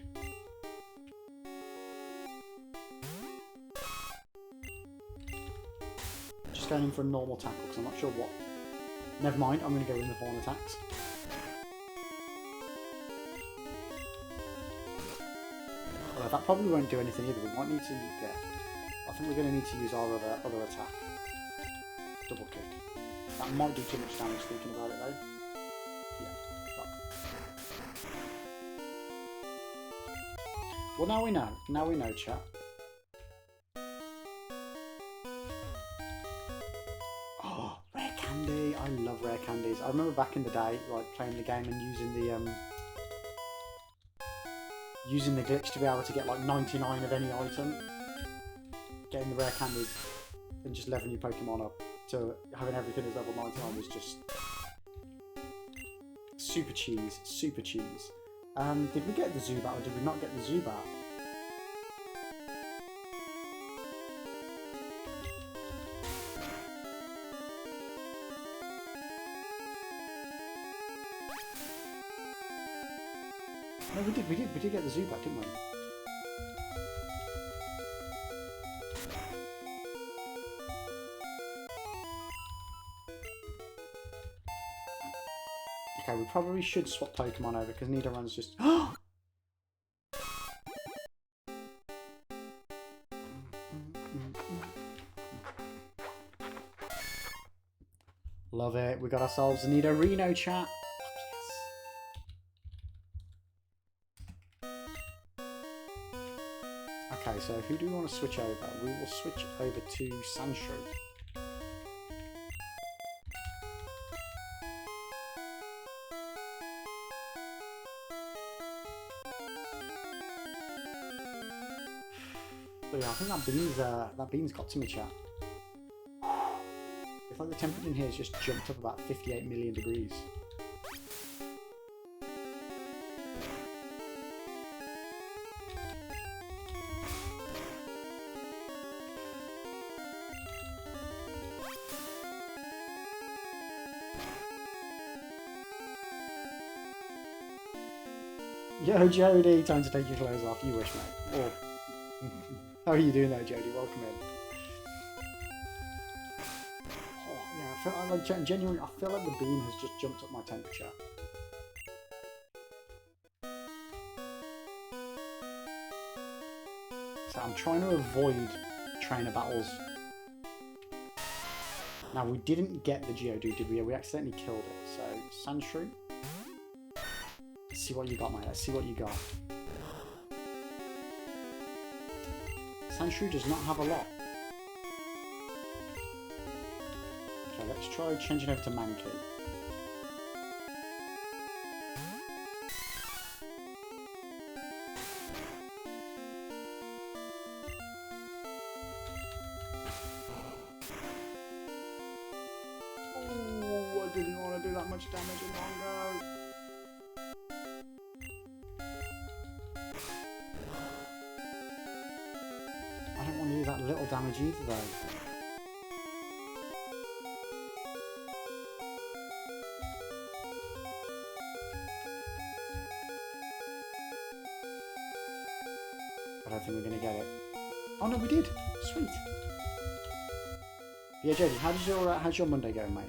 Just going in for a normal tackle because I'm not sure what. Never mind, I'm going to go in with Horn Attacks. Well, that probably won't do anything either. We might need to, yeah. I think we're going to need to use our other attack. Double kick. That might do too much damage thinking about it though. Yeah, fuck. Well, now we know. Now we know, chat. Oh, rare candy. I love rare candies. I remember back in the day, like playing the game and using the glitch to be able to get like 99 of any item. Getting the rare candies and just leveling your Pokemon up to having everything as level 99 was just super cheese, super cheese. Did we get the Zubat or did we not get the Zubat? No, we did get the Zubat, didn't we? Okay, we probably should swap Pokemon over because Nidoran's just. Love it. We got ourselves a Nidorino, chat. Okay, so who do we want to switch over? We will switch over to Sandshrew. But yeah, I think that bean's got to me, chat. It's like the temperature in here has just jumped up about 58 million degrees. Yo, Jody, time to take your clothes off. You wish, mate. Oh. How are you doing there, Jody? Welcome in. Oh, yeah, I feel like, genuinely, I feel like the bean has just jumped up my temperature. So I'm trying to avoid trainer battles. Now, we didn't get the Geodude, did we? We accidentally killed it. So, Sandshrew. Let's see what you got, mate. Let's see what you got. Sandshrew does not have a lot. Okay, let's try changing over to Mankey. Oh, I didn't want to do that much damage in one go. I don't want to do that little damage either, though. I don't think we're going to get it. Oh no, we did! Sweet! Yeah, Jody, how's your Monday going, mate?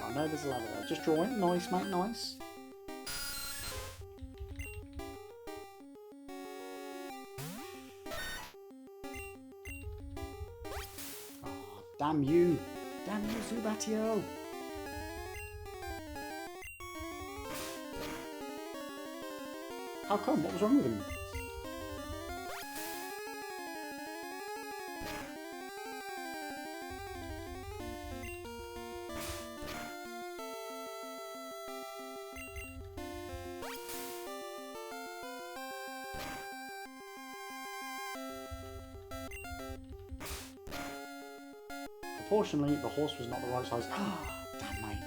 Oh no, there's a ladder there. Just draw it. Nice, mate, nice. Damn you! Damn you, Zubatio! How come? What was wrong with him? Unfortunately, the horse was not the right size. Ah, damn mate.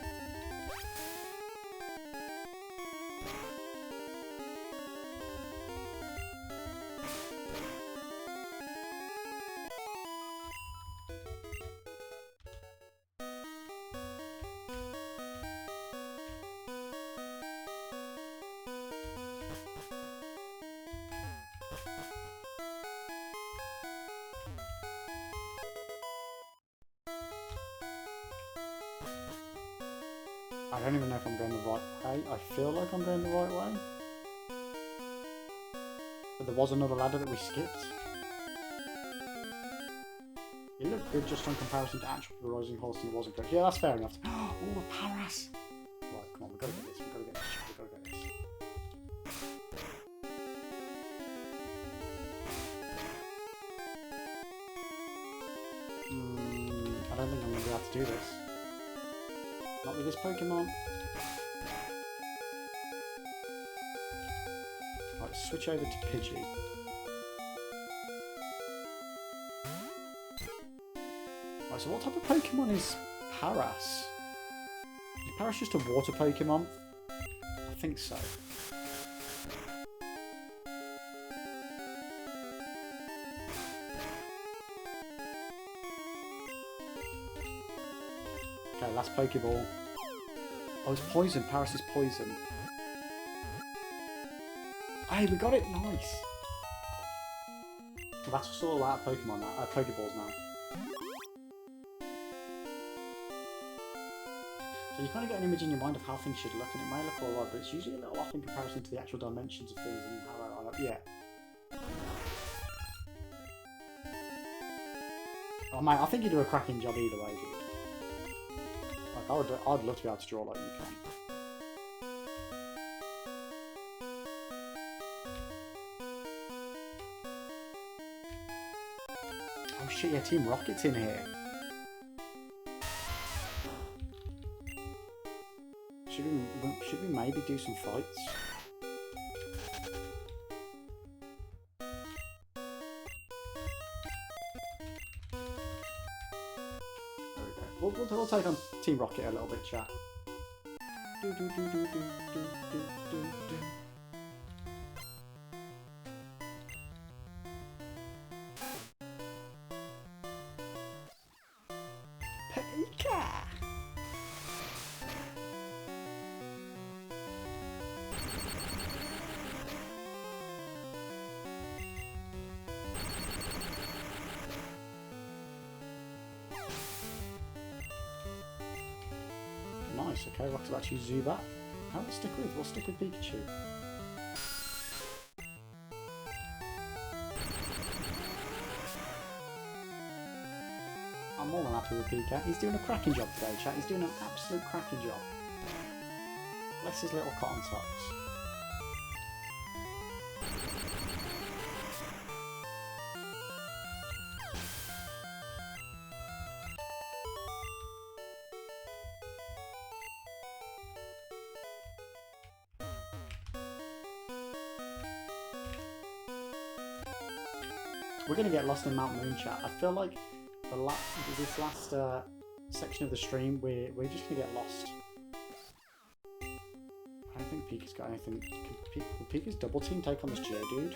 I don't even know if I'm going the right way. I feel like I'm going the right way. But there was another ladder that we skipped. It looked good just on comparison to actual Rising Horse and it wasn't good. Yeah, that's fair enough. Oh, a Paras! Right, come on, we've got to get this, we've got to get this, we've got to get this. I don't think I'm going to be able to do this. Not with this Pokemon. Right, switch over to Pidgey. Right, so what type of Pokemon is Paras? Is Paras just a water Pokemon? I think so. Okay, last Pokeball. Oh, it's poison. Paras is poison. Hey, we got it! Nice! Well, that's all out of Pokemon now. Pokeballs now. So you kind of get an image in your mind of how things should look, and it may look alright, but it's usually a little off in comparison to the actual dimensions of things and how yeah. Oh mate, I think you do a cracking job either way, dude. Like, I'd love to be able to draw like you can. Oh shit, yeah, Team Rocket's in here. Should we maybe do some fights? We'll take on Team Rocket a little bit, chat. Pika! Nice, okay, Rock's about to use Zubat. How will stick with? We'll stick with Pikachu. I'm more than happy with Pika. He's doing a cracking job today, chat. He's doing an absolute cracking job. Bless his little cotton socks. We're going to get lost in Mount Moon, chat. I feel like this last section of the stream, we're just going to get lost. I don't think Pika's got anything. Will Pika's double team take on this Geodude?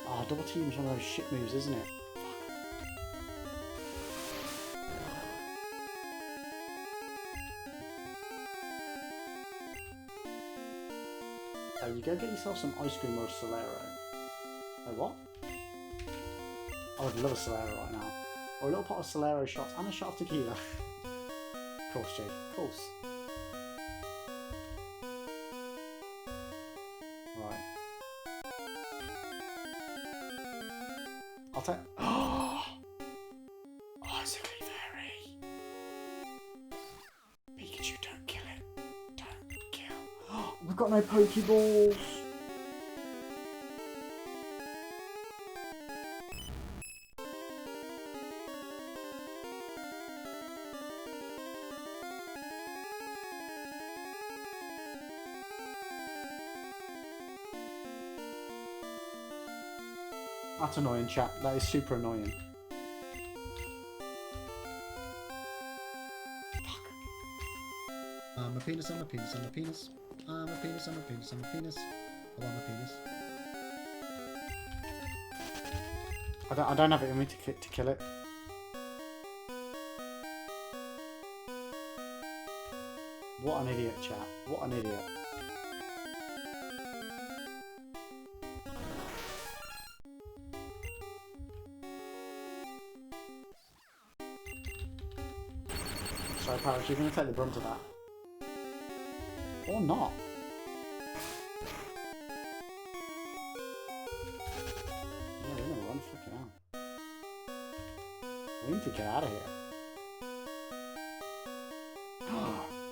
Oh, double team's one of those shit moves, isn't it? You go get yourself some ice cream or a Solero. Oh, what? I would love a Solero right now. Or a little pot of Solero shots and a shot of tequila. Of course, Jade. Of course. Right. I'll take... Oh! Icicle Fairy! Pikachu, don't kill it. Don't kill. We've got no Pokeballs! That's annoying, chat. That is super annoying. Fuck. I'm a penis, I'm a penis, I'm a penis. I'm a penis, I'm a penis, I'm a penis. Oh, I'm a penis. I don't have it in me to kill it. What an idiot, chat. What an idiot. Sorry, Parrish, you're going to take the brunt of that. Or not. Yeah, we're going to run freaking out. We need to get out of here.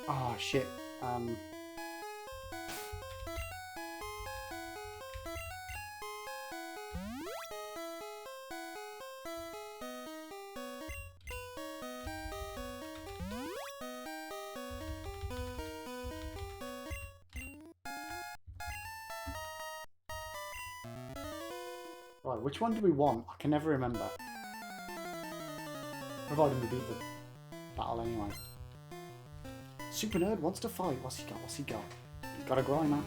Oh, shit. Right, which one do we want? I can never remember. Providing we beat the battle anyway. Super Nerd wants to fight. What's he got? What's he got? He's got a Grimer.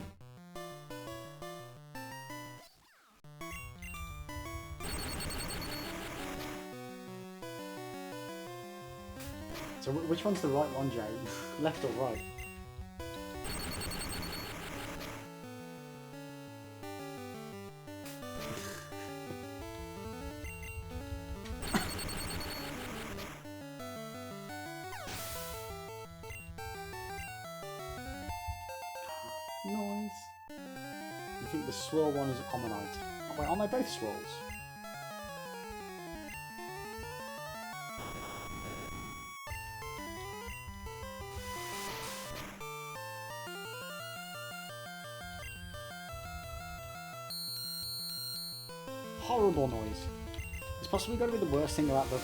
So which one's the right one, Jay? Left or right? Noise. You think the swirl one is Omanyte? Oh, wait, aren't they both swirls? horrible noise. It's possibly got to be the worst thing about the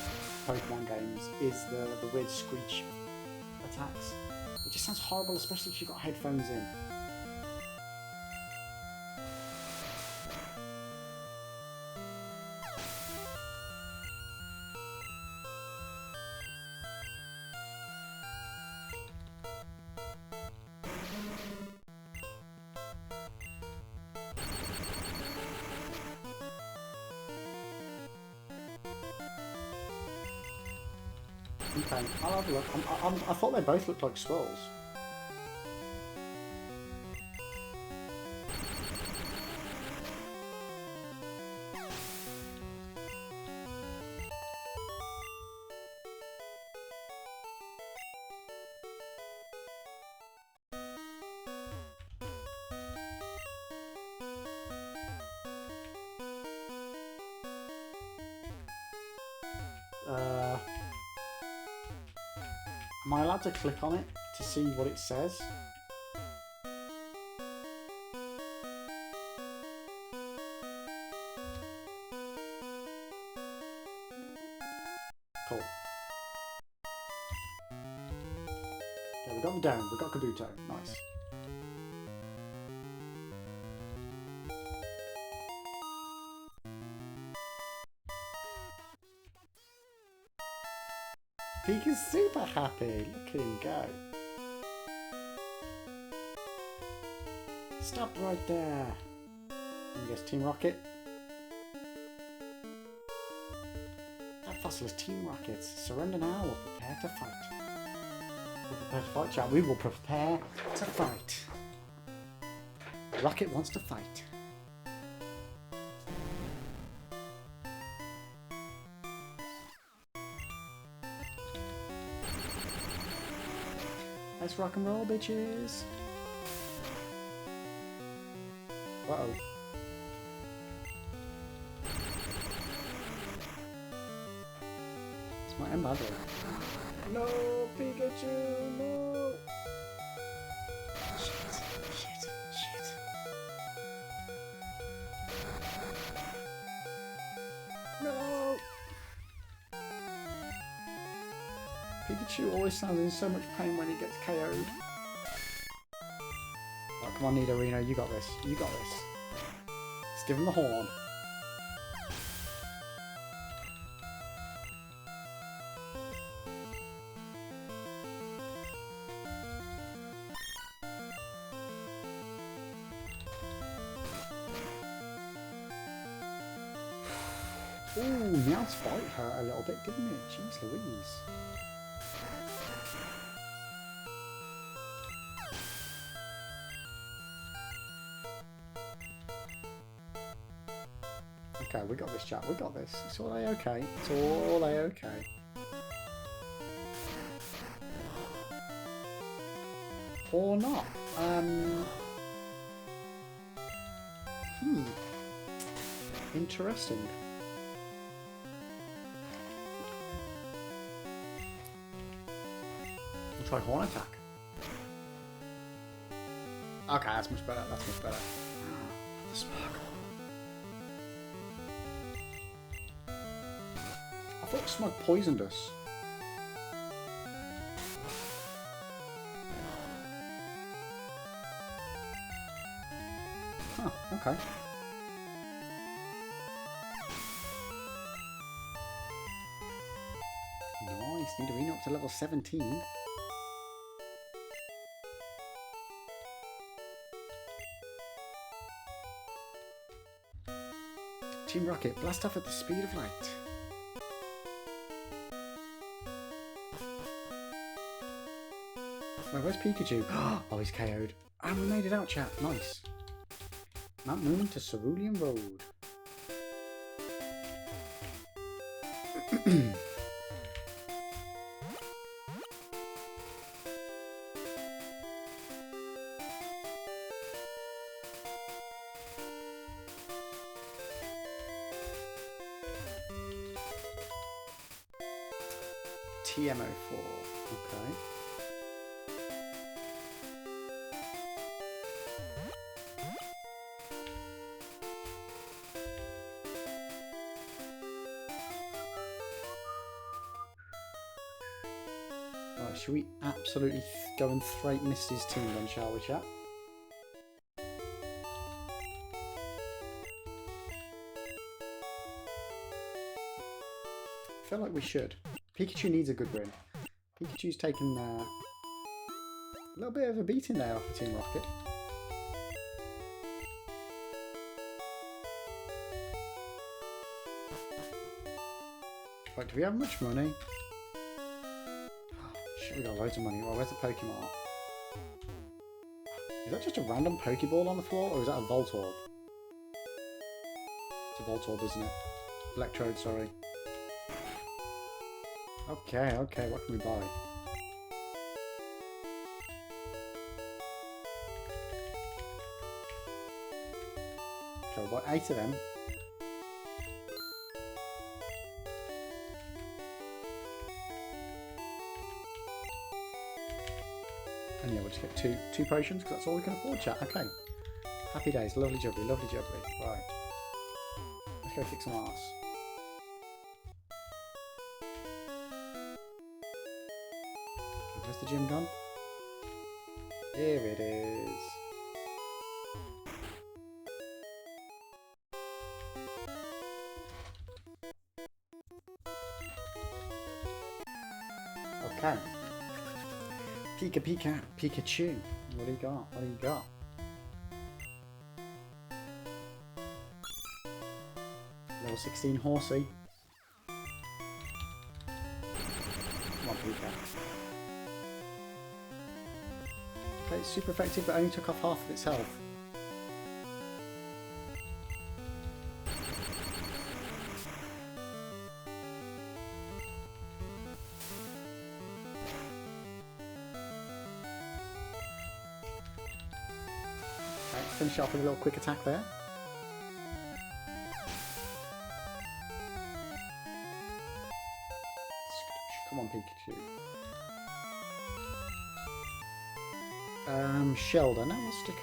Pokemon games is the weird screech attacks. It just sounds horrible, especially if you've got headphones in. Okay, I'll have a look. I thought they both looked like squirrels. Am I allowed to click on it to see what it says? Cool. Okay, we got the down, we got Kabuto. Nice. Pika's super happy. Look at him go. Stop right there. And guess Team Rocket. That fossil is Team Rocket's. Surrender now or prepare to fight. We'll prepare to fight, chat. We will prepare to fight. Rocket wants to fight. Let's rock and roll, bitches. Uh-oh. It's my mother. No, Pikachu, no! Shit, shit, shit. No! Pikachu always sounds in so much pain when he gets KO'd. Oh, come on, Nidorino, you got this. You got this. Let's give him the horn. Ooh, Meowth's bite hurt a little bit, didn't it? Jeez Louise. Okay, we got this, chat. We got this. It's all A-okay. It's all A-okay. Or not. Interesting. We'll try Horn Attack. Okay, that's much better. That's much better. The sparkle. I thought Smug poisoned us. Huh, okay. Nice, Nidorino up to level 17. Team Rocket, blast off at the speed of light. Where's Pikachu? Oh, he's KO'd. And we made it out, chat. Nice. Mount Moon to Cerulean Road. TMO4. Okay. should we absolutely go and thwaite Misty's team then, shall we, chat? I feel like we should. Pikachu needs a good win. Pikachu's taken a little bit of a beating there off the Team Rocket. Right, do we have much money? Shit, we got loads of money. Well, where's the Pokemon? Is that just a random Pokeball on the floor, or is that a Voltorb? It's a Voltorb, isn't it? Electrode, sorry. Okay, okay, what can we buy? Okay, we'll buy 8 of them. And yeah, we'll just get two potions, because that's all we can afford, chat. Okay. Happy days. Lovely jubbly, lovely jubbly. Right. Let's go kick some ass. Where's the gym gone? Here it is. Okay. Pikachu. What do you got? What do you got? Level 16 Horsey. Come on, Pika. Okay, it's super effective, but only took off half of its health. Okay, finish off with a little quick attack there. Come on, Pikachu. Sheldon. No, we'll stick.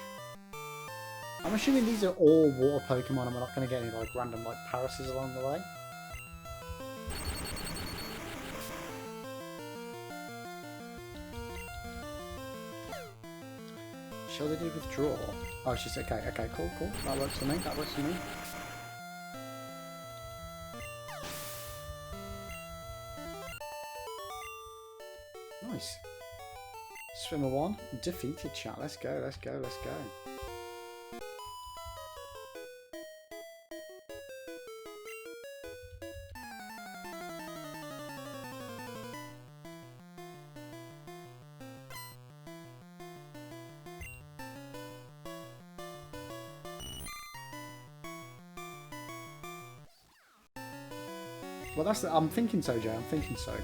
I'm assuming these are all water Pokemon and we're not going to get any like random like Parases along the way. Sheldon did withdraw. Oh, she's okay. Okay, cool, cool. That works for me. That works for me. Nice. Swimmer 1 defeated, chat. Let's go, let's go, let's go. Well, that's the, I'm thinking so, Jay. I'm thinking so.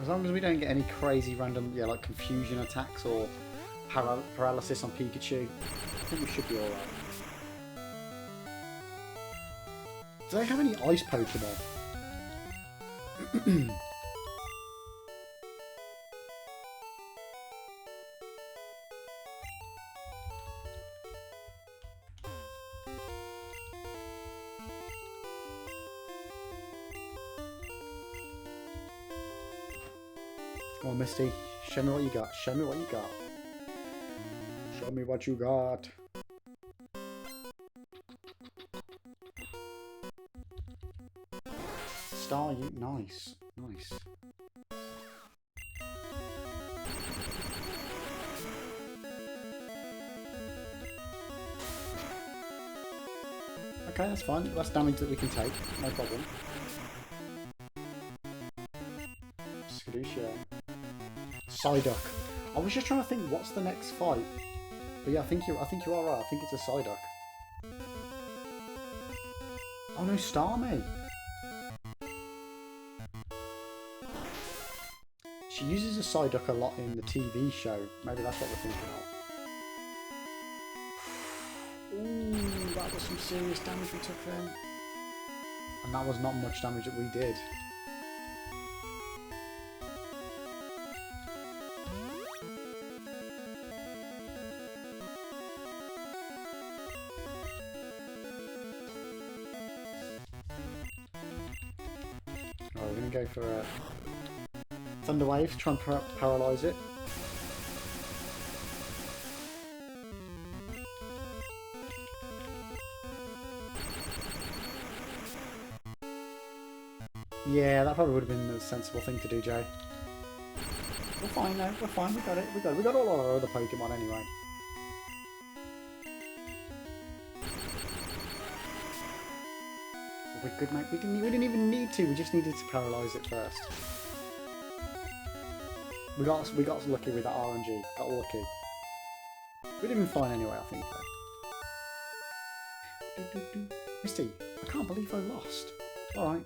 As long as we don't get any crazy random, yeah, like confusion attacks or paralysis on Pikachu, I think we should be alright. Do they have any ice Pokemon? Come on, Misty. Show me what you got. Show me what you got. Show me what you got. Star, you nice. Nice. Okay, that's fine. That's damage that we can take. No problem. Skadoosh, Psyduck. I was just trying to think what's the next fight. But yeah, I think you are right. I think it's a Psyduck. Oh no, Starmie. She uses a Psyduck a lot in the TV show. Maybe that's what we're thinking of. Ooh, that was some serious damage we took then. And that was not much damage that we did. go for a Thunder Wave, try and paralyze it. Yeah, that probably would have been the sensible thing to do, Jay. We're fine now, we're fine, we got it, we got all our other Pokemon anyway. We're good, mate. We didn't even need to, we just needed to paralyse it first. We got lucky with that RNG, got lucky. We'd have been fine anyway, I think, though. Misty, I can't believe I lost. Alright.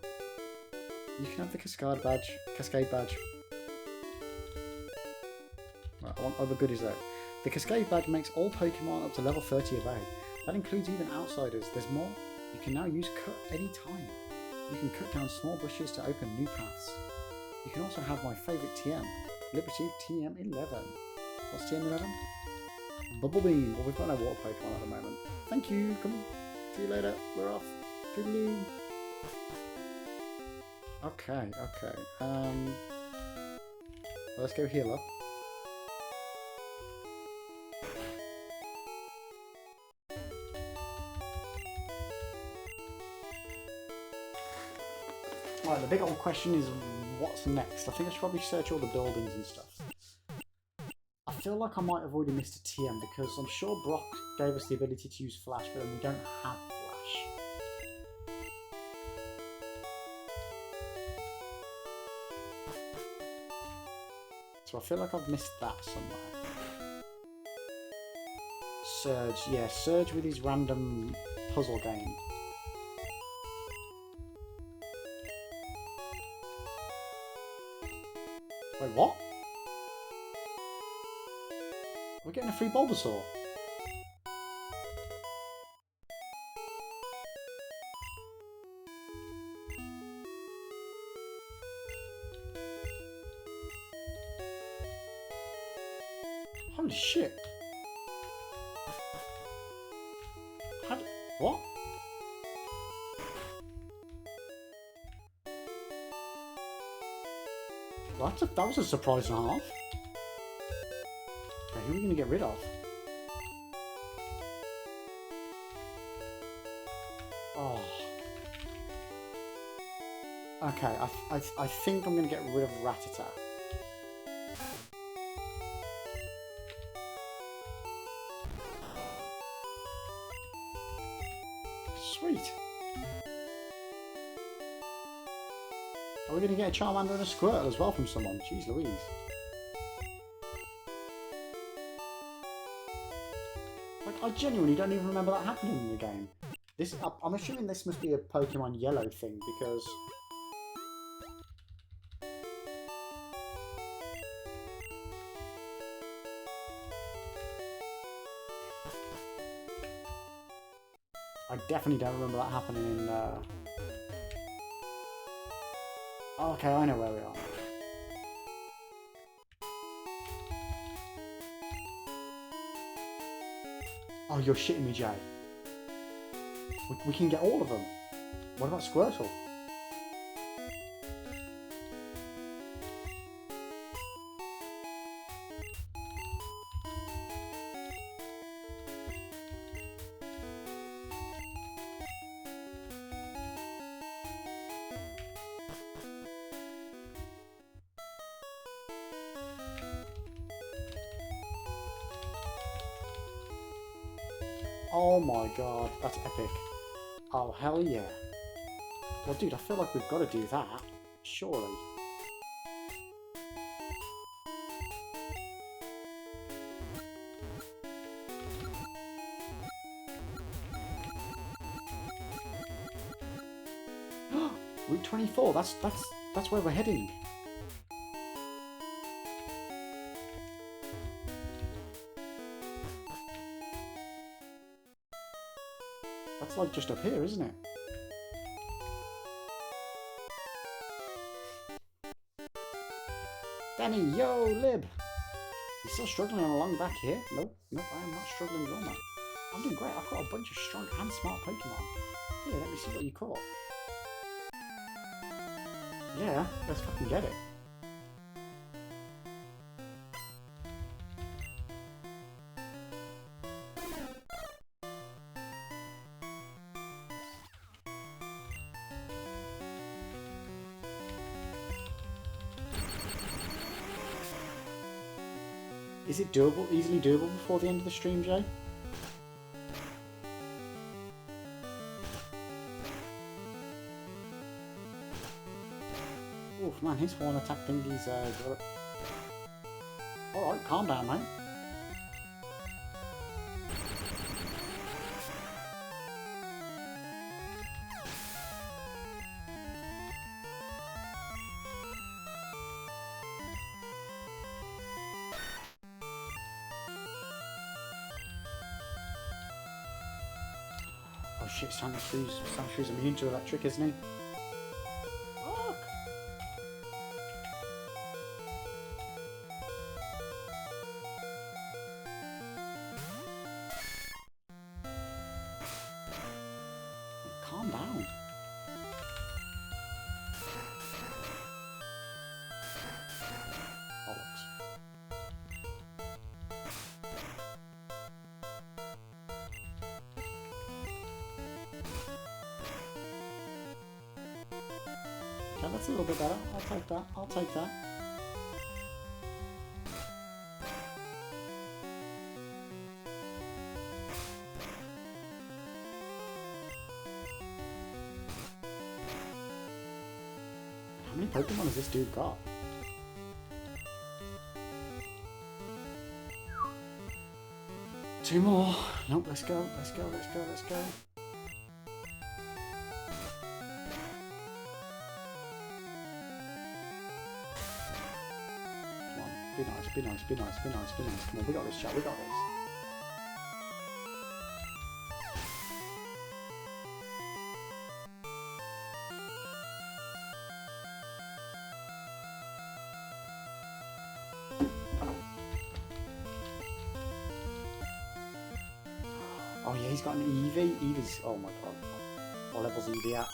You can have the Cascade badge. Right, I want other goodies though. The Cascade badge makes all Pokemon up to level 30 obey. That includes even outsiders. There's more. You can now use cut any time. You can cut down small bushes to open new paths. You can also have my favourite TM, Liberty TM11. What's TM11? Bubble Beam. Well, we've got no water Pokemon at the moment. Thank you. Come on. See you later. We're off. Toodaloo. Okay. Well, let's go heal up. Right, the big old question is what's next? I think I should probably search all the buildings and stuff. I feel like I might have already missed a TM because I'm sure Brock gave us the ability to use Flash, but we don't have Flash. So I feel like I've missed that somewhere. Surge, yeah, Surge with his random puzzle game. Wait, what? We're getting a free Bulbasaur. Holy shit. What? That was a surprise and a half. Okay, who are we going to get rid of? Oh. Okay, I think I'm going to get rid of Rattata. Sweet. Are we going to get a Charmander and a Squirtle as well from someone? Jeez Louise. Like, I genuinely don't even remember that happening in the game. I'm assuming this must be a Pokemon Yellow thing, because... I definitely don't remember that happening in... Oh, okay, I know where we are. Oh, you're shitting me, Jay. We can get all of them. What about Squirtle? Oh my god, that's epic. Oh, hell yeah. Well, dude, I feel like we've got to do that. Surely. Route 24, that's where we're heading. That's like just up here, isn't it? Danny, yo, Lib! You still struggling along back here? Nope, I am not struggling at all, mate. I'm doing great, I've caught a bunch of strong and smart Pokemon. Here, let me see what you caught. Yeah, let's fucking get it. Is it doable, easily doable before the end of the stream, Jay? Oof, man, his horn attack thingy's got... Alright, calm down, mate. Oh shit, Sandshrews immune to electric, isn't he? Fuck! Calm down. Bollocks. Yeah, that's a little bit better. I'll take that. I'll take that. How many Pokemon has this dude got? Two more. Nope, let's go, let's go, let's go, let's go. Come on, be nice, be nice, be nice, be nice, be nice. Come on, we got this, chat, we got this. Oh yeah, he's got an Eevee. Eevee's, oh my god. What level's Eevee at?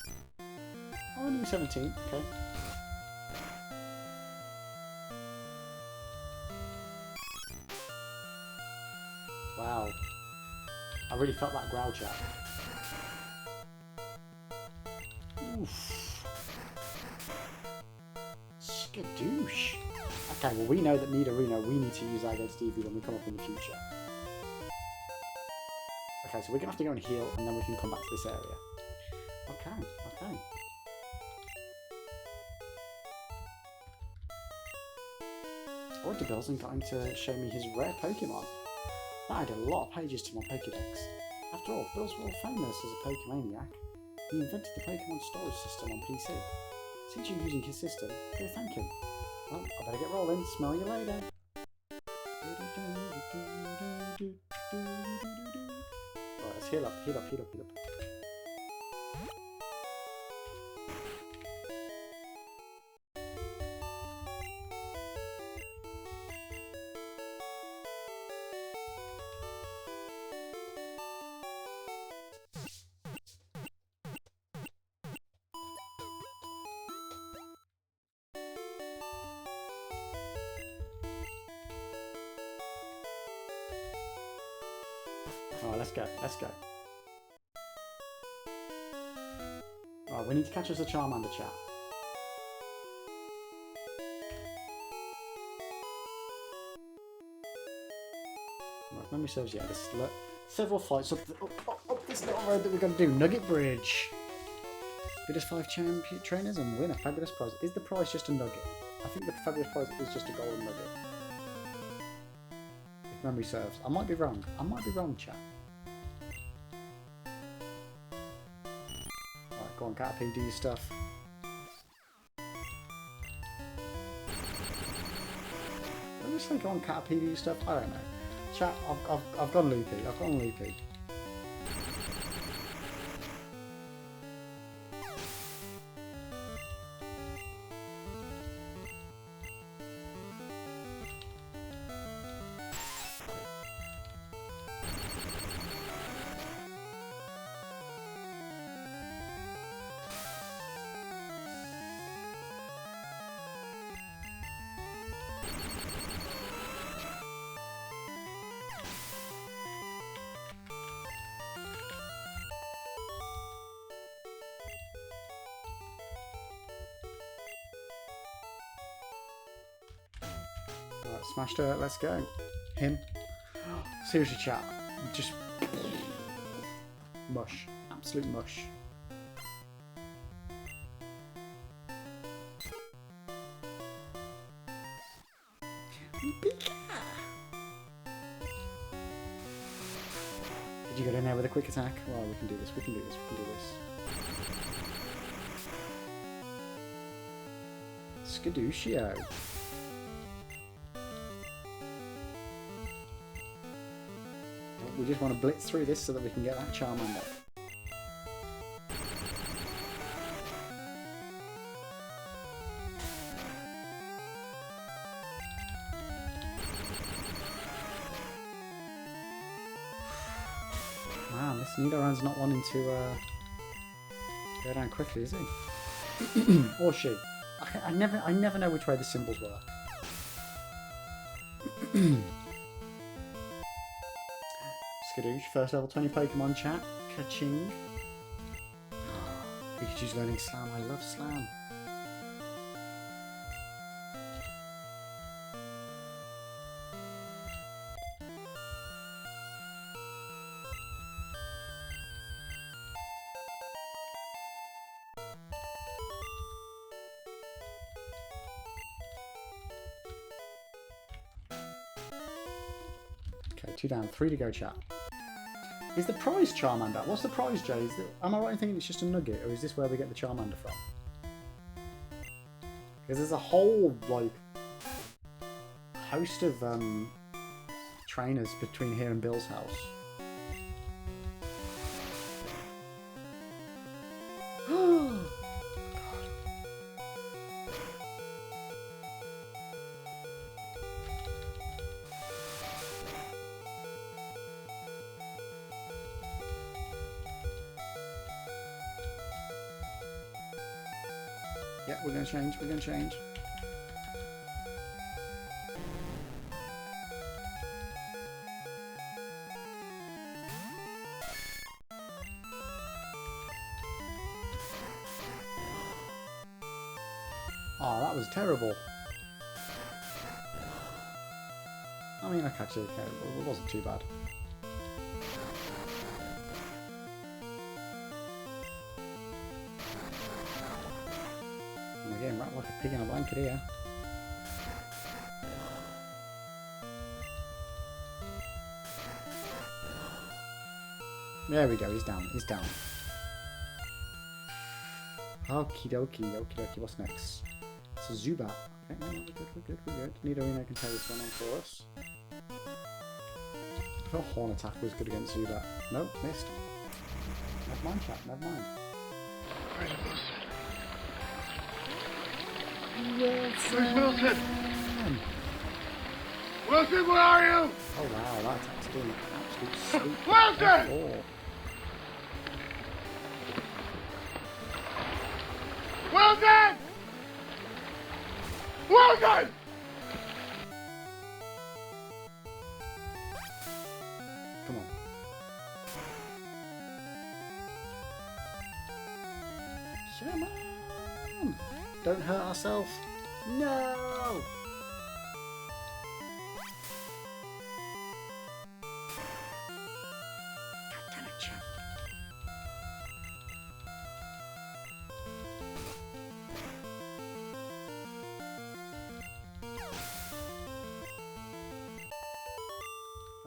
Oh, only 17, okay. Wow. I really felt that growl, chat. Oof. Skadoosh. Okay, well we know that Nidorino, we need to use that against Eevee when we come up in the future. Okay, so we're gonna have to go and heal, and then we can come back to this area. Okay, okay. I went to Bill's and got him to show me his rare Pokemon. That added a lot of pages to my Pokédex. After all, Bill's world famous as a Pokemaniac. He invented the Pokemon storage system on PC. Since you're using his system, go thank him. Well, I better get rolling. Smell you later. Right, let's heal up, heal up, heal up, heal up. Alright, let's go, let's go. Alright, we need to catch us a Charmander, chat. Right, memory serves, yeah, there's several fights up this little road that we're going to do. Nugget Bridge. Beat us 5 champion trainers and win a fabulous prize. Is the prize just a nugget? I think the fabulous prize is just a golden nugget. If memory serves. I might be wrong. I might be wrong, chat. Alright, go on, Caterpie, do your stuff. Did I just say go on, Caterpie, do your stuff? I don't know. Chat, I've gone loopy. I've gone loopy. Smash Dirt, let's go. Him. Seriously, chat. Just mush. Absolute mush. Did you get in there with a quick attack? Well, we can do this, we can do this, we can do this. Skadooshio. We just want to blitz through this so that we can get that Charmander. Man, this Nidoran's not wanting to go down quickly, is he? Or she. I never know which way the symbols work. Skadoosh, first level 20 Pokemon chat. Ka-ching. Pikachu's learning Slam. I love Slam. Okay, 2 down, 3 to go, chat. Is the prize Charmander? What's the prize, Jay? Am I right in thinking it's just a nugget, or is this where we get the Charmander from? Because there's a whole, like, host of trainers between here and Bill's house. Yeah, we're going to change, we're going to change. Oh, that was terrible. I mean, actually, okay, it wasn't too bad. I'm getting wrapped like a pig in a blanket here. There we go, he's down, he's down. Okie dokie, okie dokie, what's next? It's a Zubat. Okay, no, we're good, we're good, we're good. Nidorino can take this one on for us. I thought Horn Attack was good against Zubat. Nope, missed. Never mind, chat, never mind. Where's Wilson? Wilson, where are you? Oh wow, that attack's doing absolute sweep. Wilson! Wilson! Wilson! Come on. Come on! Don't hurt ourselves. No! God damn it, chat.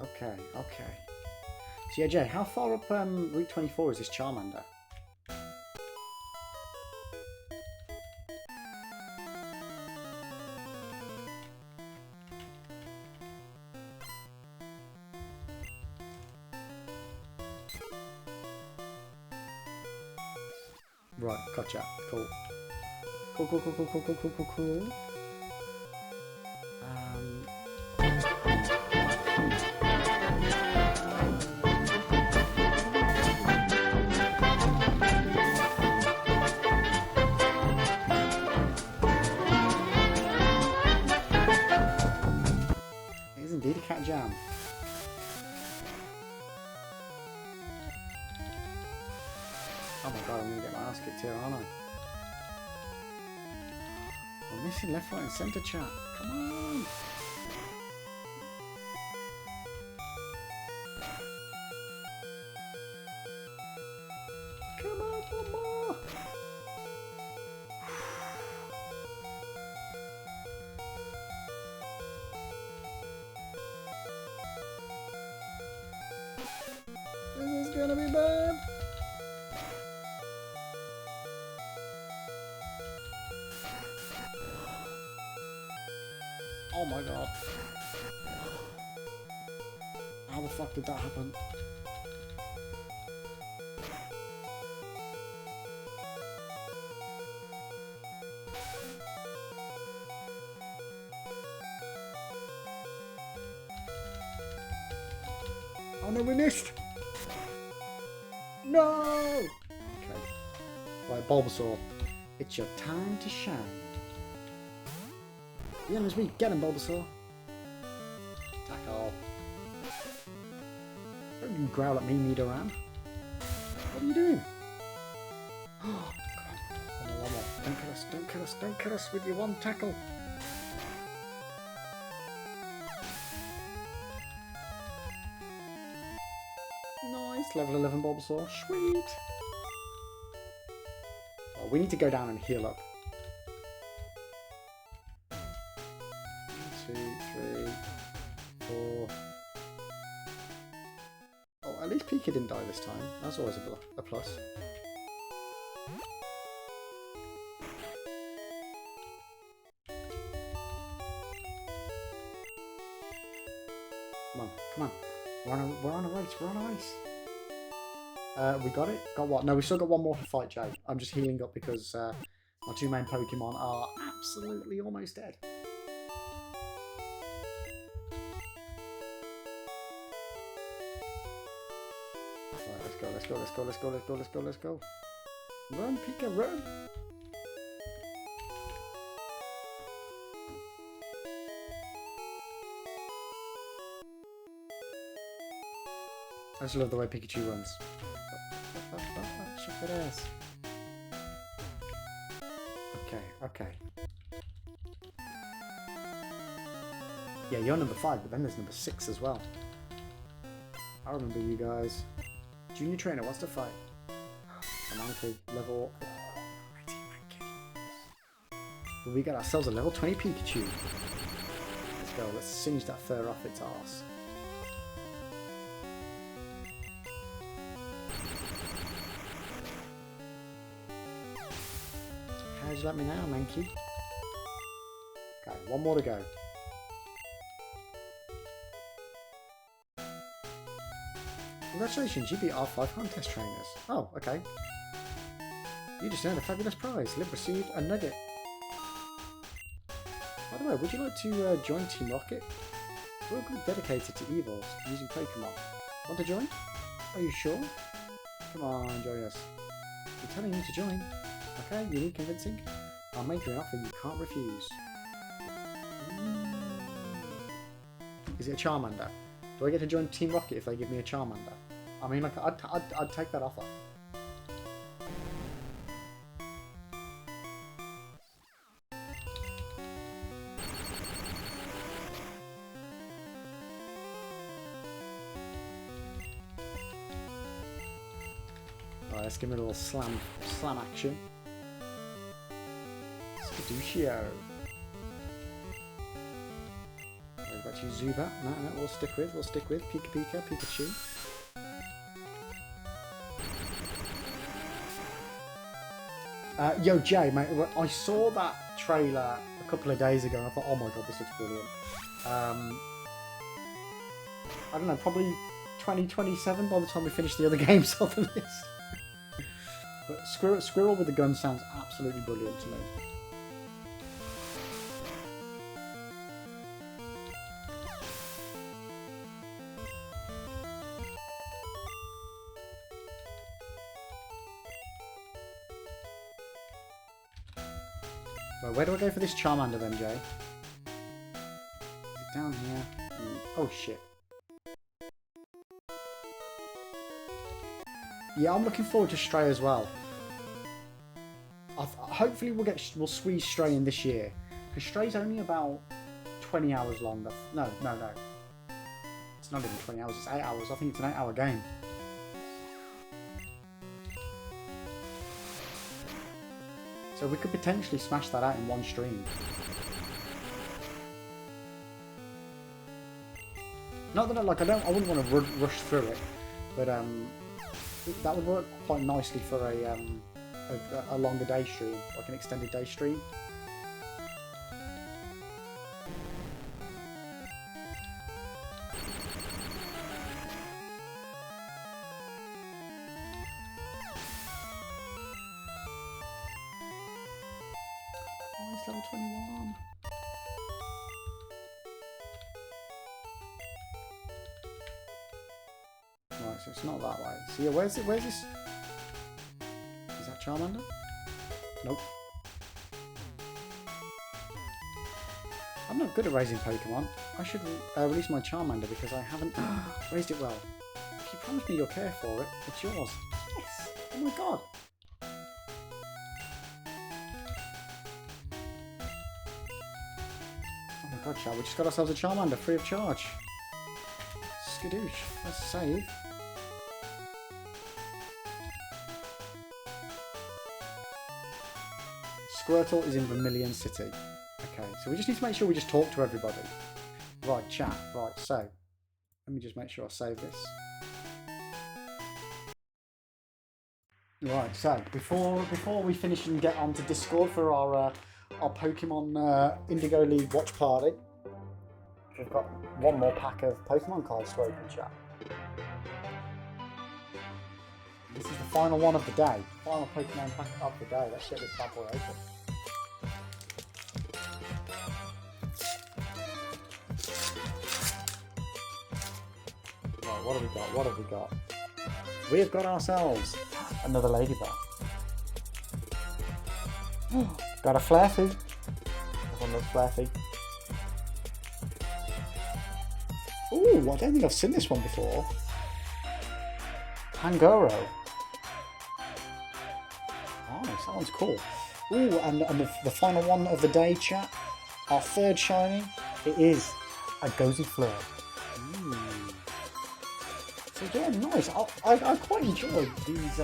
Okay, okay. So yeah, Jay, how far up Route 24 is this Charmander? Right, gotcha. Cool. Cool, cool, cool, cool, cool, cool, cool, cool, cool. It is indeed a cat jam. Oh my god, I'm gonna get my ass kicked here, aren't I? We're missing left, right, and centre, chat. Come on! man! Oh my god. How the fuck did that happen? Oh no, we missed! No! Okay. Right, Bulbasaur. It's your time to shine. The enemy's weak. Get him, Bulbasaur. Tackle. Don't you growl at me, Nidoran. What are you doing? Oh, God. One more. Don't kill us, don't kill us, don't kill us with your one tackle. Nice. Level 11 Bulbasaur. Sweet. Oh, we need to go down and heal up. 1, 2, 3, 4. Oh, at least Pika didn't die this time. That's always a plus. Come on, come on. We're on a race, we're on a race. We got it? Got what? No, we still got one more to fight, Jay. I'm just healing up because my two main Pokemon are absolutely almost dead. Right, let's go, let's go, let's go, let's go, let's go, let's go, let's go. Run, Pika, run! I just love the way Pikachu runs. Check that ass. Okay, okay. Yeah, you're number 5, but then there's number 6 as well. I remember you guys. Junior Trainer wants to fight. A monkey level. Well, we got ourselves a level 20 Pikachu. Let's go, let's singe that fur off its arse. How'd you let me know, Mankey? Okay, one more to go. Congratulations, you beat our 5 contest trainers. Oh, okay. You just earned a fabulous prize. Liv received a nugget. By the way, would you like to join Team Rocket? We're a group dedicated to Evolves using Pokemon. Want to join? Are you sure? Come on, join us. I'm telling you to join. Okay, you need convincing? I'll make you an offer you can't refuse. Is it a Charmander? Do I get to join Team Rocket if they give me a Charmander? I mean, like, I'd take that offer. Alright, let's give him a little slam action. Skadushio. We've got you, Zubat. No, we'll stick with Pika, Pikachu. Yo, Jay, mate, I saw that trailer a couple of days ago and I thought, oh my god, this looks brilliant. I don't know, probably 2027 by the time we finish the other games on the list. But Squirrel with the gun sounds absolutely brilliant to me. Well, where do I go for this Charmander then, Jay? Is it down here? Oh shit. Yeah, I'm looking forward to Stray as well. Hopefully we'll squeeze Stray in this year. Because Stray's only about 20 hours long. No. It's not even 20 hours, it's 8 hours. I think it's an 8-hour game. So we could potentially smash that out in one stream. Not that I wouldn't want to rush through it, but that would work quite nicely for a longer day stream, like an extended day stream. Oh, it's level 21. Right, so it's not that way. So yeah, where's this? Is that Charmander? Nope. I'm not good at raising Pokemon. I should release my Charmander because I haven't raised it well. If you promise me you'll care for it, it's yours. Yes! Oh my god! Oh my god, Char, we just got ourselves a Charmander free of charge. Skadoosh. Let's save. Squirtle is in Vermilion City. Okay, so we just need to make sure we just talk to everybody. Right, chat. Right, so let me just make sure I save this. Right, so before we finish and get onto Discord for our Pokemon Indigo League watch party, we've got one more pack of Pokemon cards to open, chat. This is the final one of the day. Final Pokemon pack of the day. Let's get this bad boy open. Right, what have we got? What have we got? We have got ourselves another Ladybug. Got a Flaaffy. Everyone loves Flaaffy. Ooh, I don't think I've seen this one before. Pangoro. Nice, that one's cool. Ooh, and the final one of the day, chat. Our third shiny. It is a Gozy-Fleur. So yeah, nice. I quite enjoyed these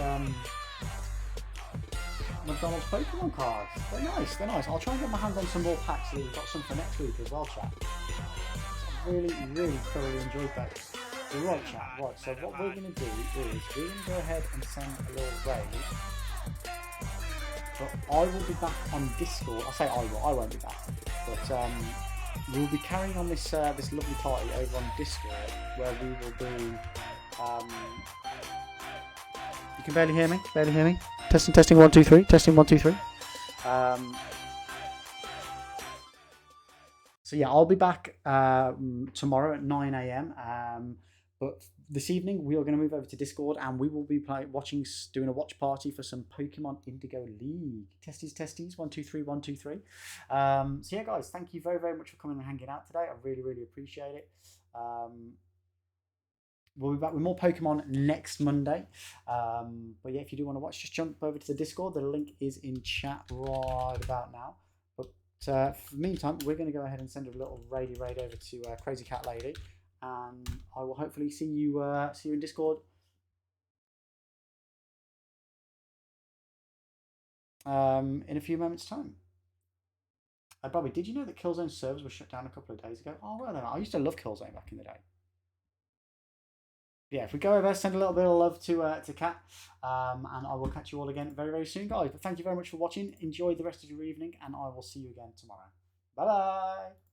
McDonald's Pokemon cards. They're nice, they're nice. I'll try and get my hands on some more packs so we've got some for next week as well, chat. I really, really thoroughly enjoyed those. Right, chat. Right, so what we're going to do is we're going to go ahead and send a little raid. But I will be back on Discord. I say I will, I won't be back. But we'll be carrying on this this lovely party over on Discord where we will be... you can barely hear me? Barely hear me? Testing, testing, 1, 2, 3. Testing, 1, 2, 3. So yeah, I'll be back tomorrow at 9 AM. But this evening we are going to move over to Discord and we will be doing a watch party for some Pokemon Indigo League. Testies, testies, 1, 2, 3, 1, 2, 3. So yeah, guys, thank you very, very much for coming and hanging out today. I really, really appreciate it. We'll be back with more Pokemon next Monday. But yeah, if you do want to watch, just jump over to the Discord. The link is in chat right about now. But for the meantime, we're going to go ahead and send a little raid over to Crazy Cat Lady. And I will hopefully see you in Discord in a few moments' time. Bobby, did you know that Killzone servers were shut down a couple of days ago? Oh, well, I used to love Killzone back in the day. Yeah, if we go over, send a little bit of love to Kat, and I will catch you all again very, very soon, guys. But thank you very much for watching. Enjoy the rest of your evening, and I will see you again tomorrow. Bye-bye.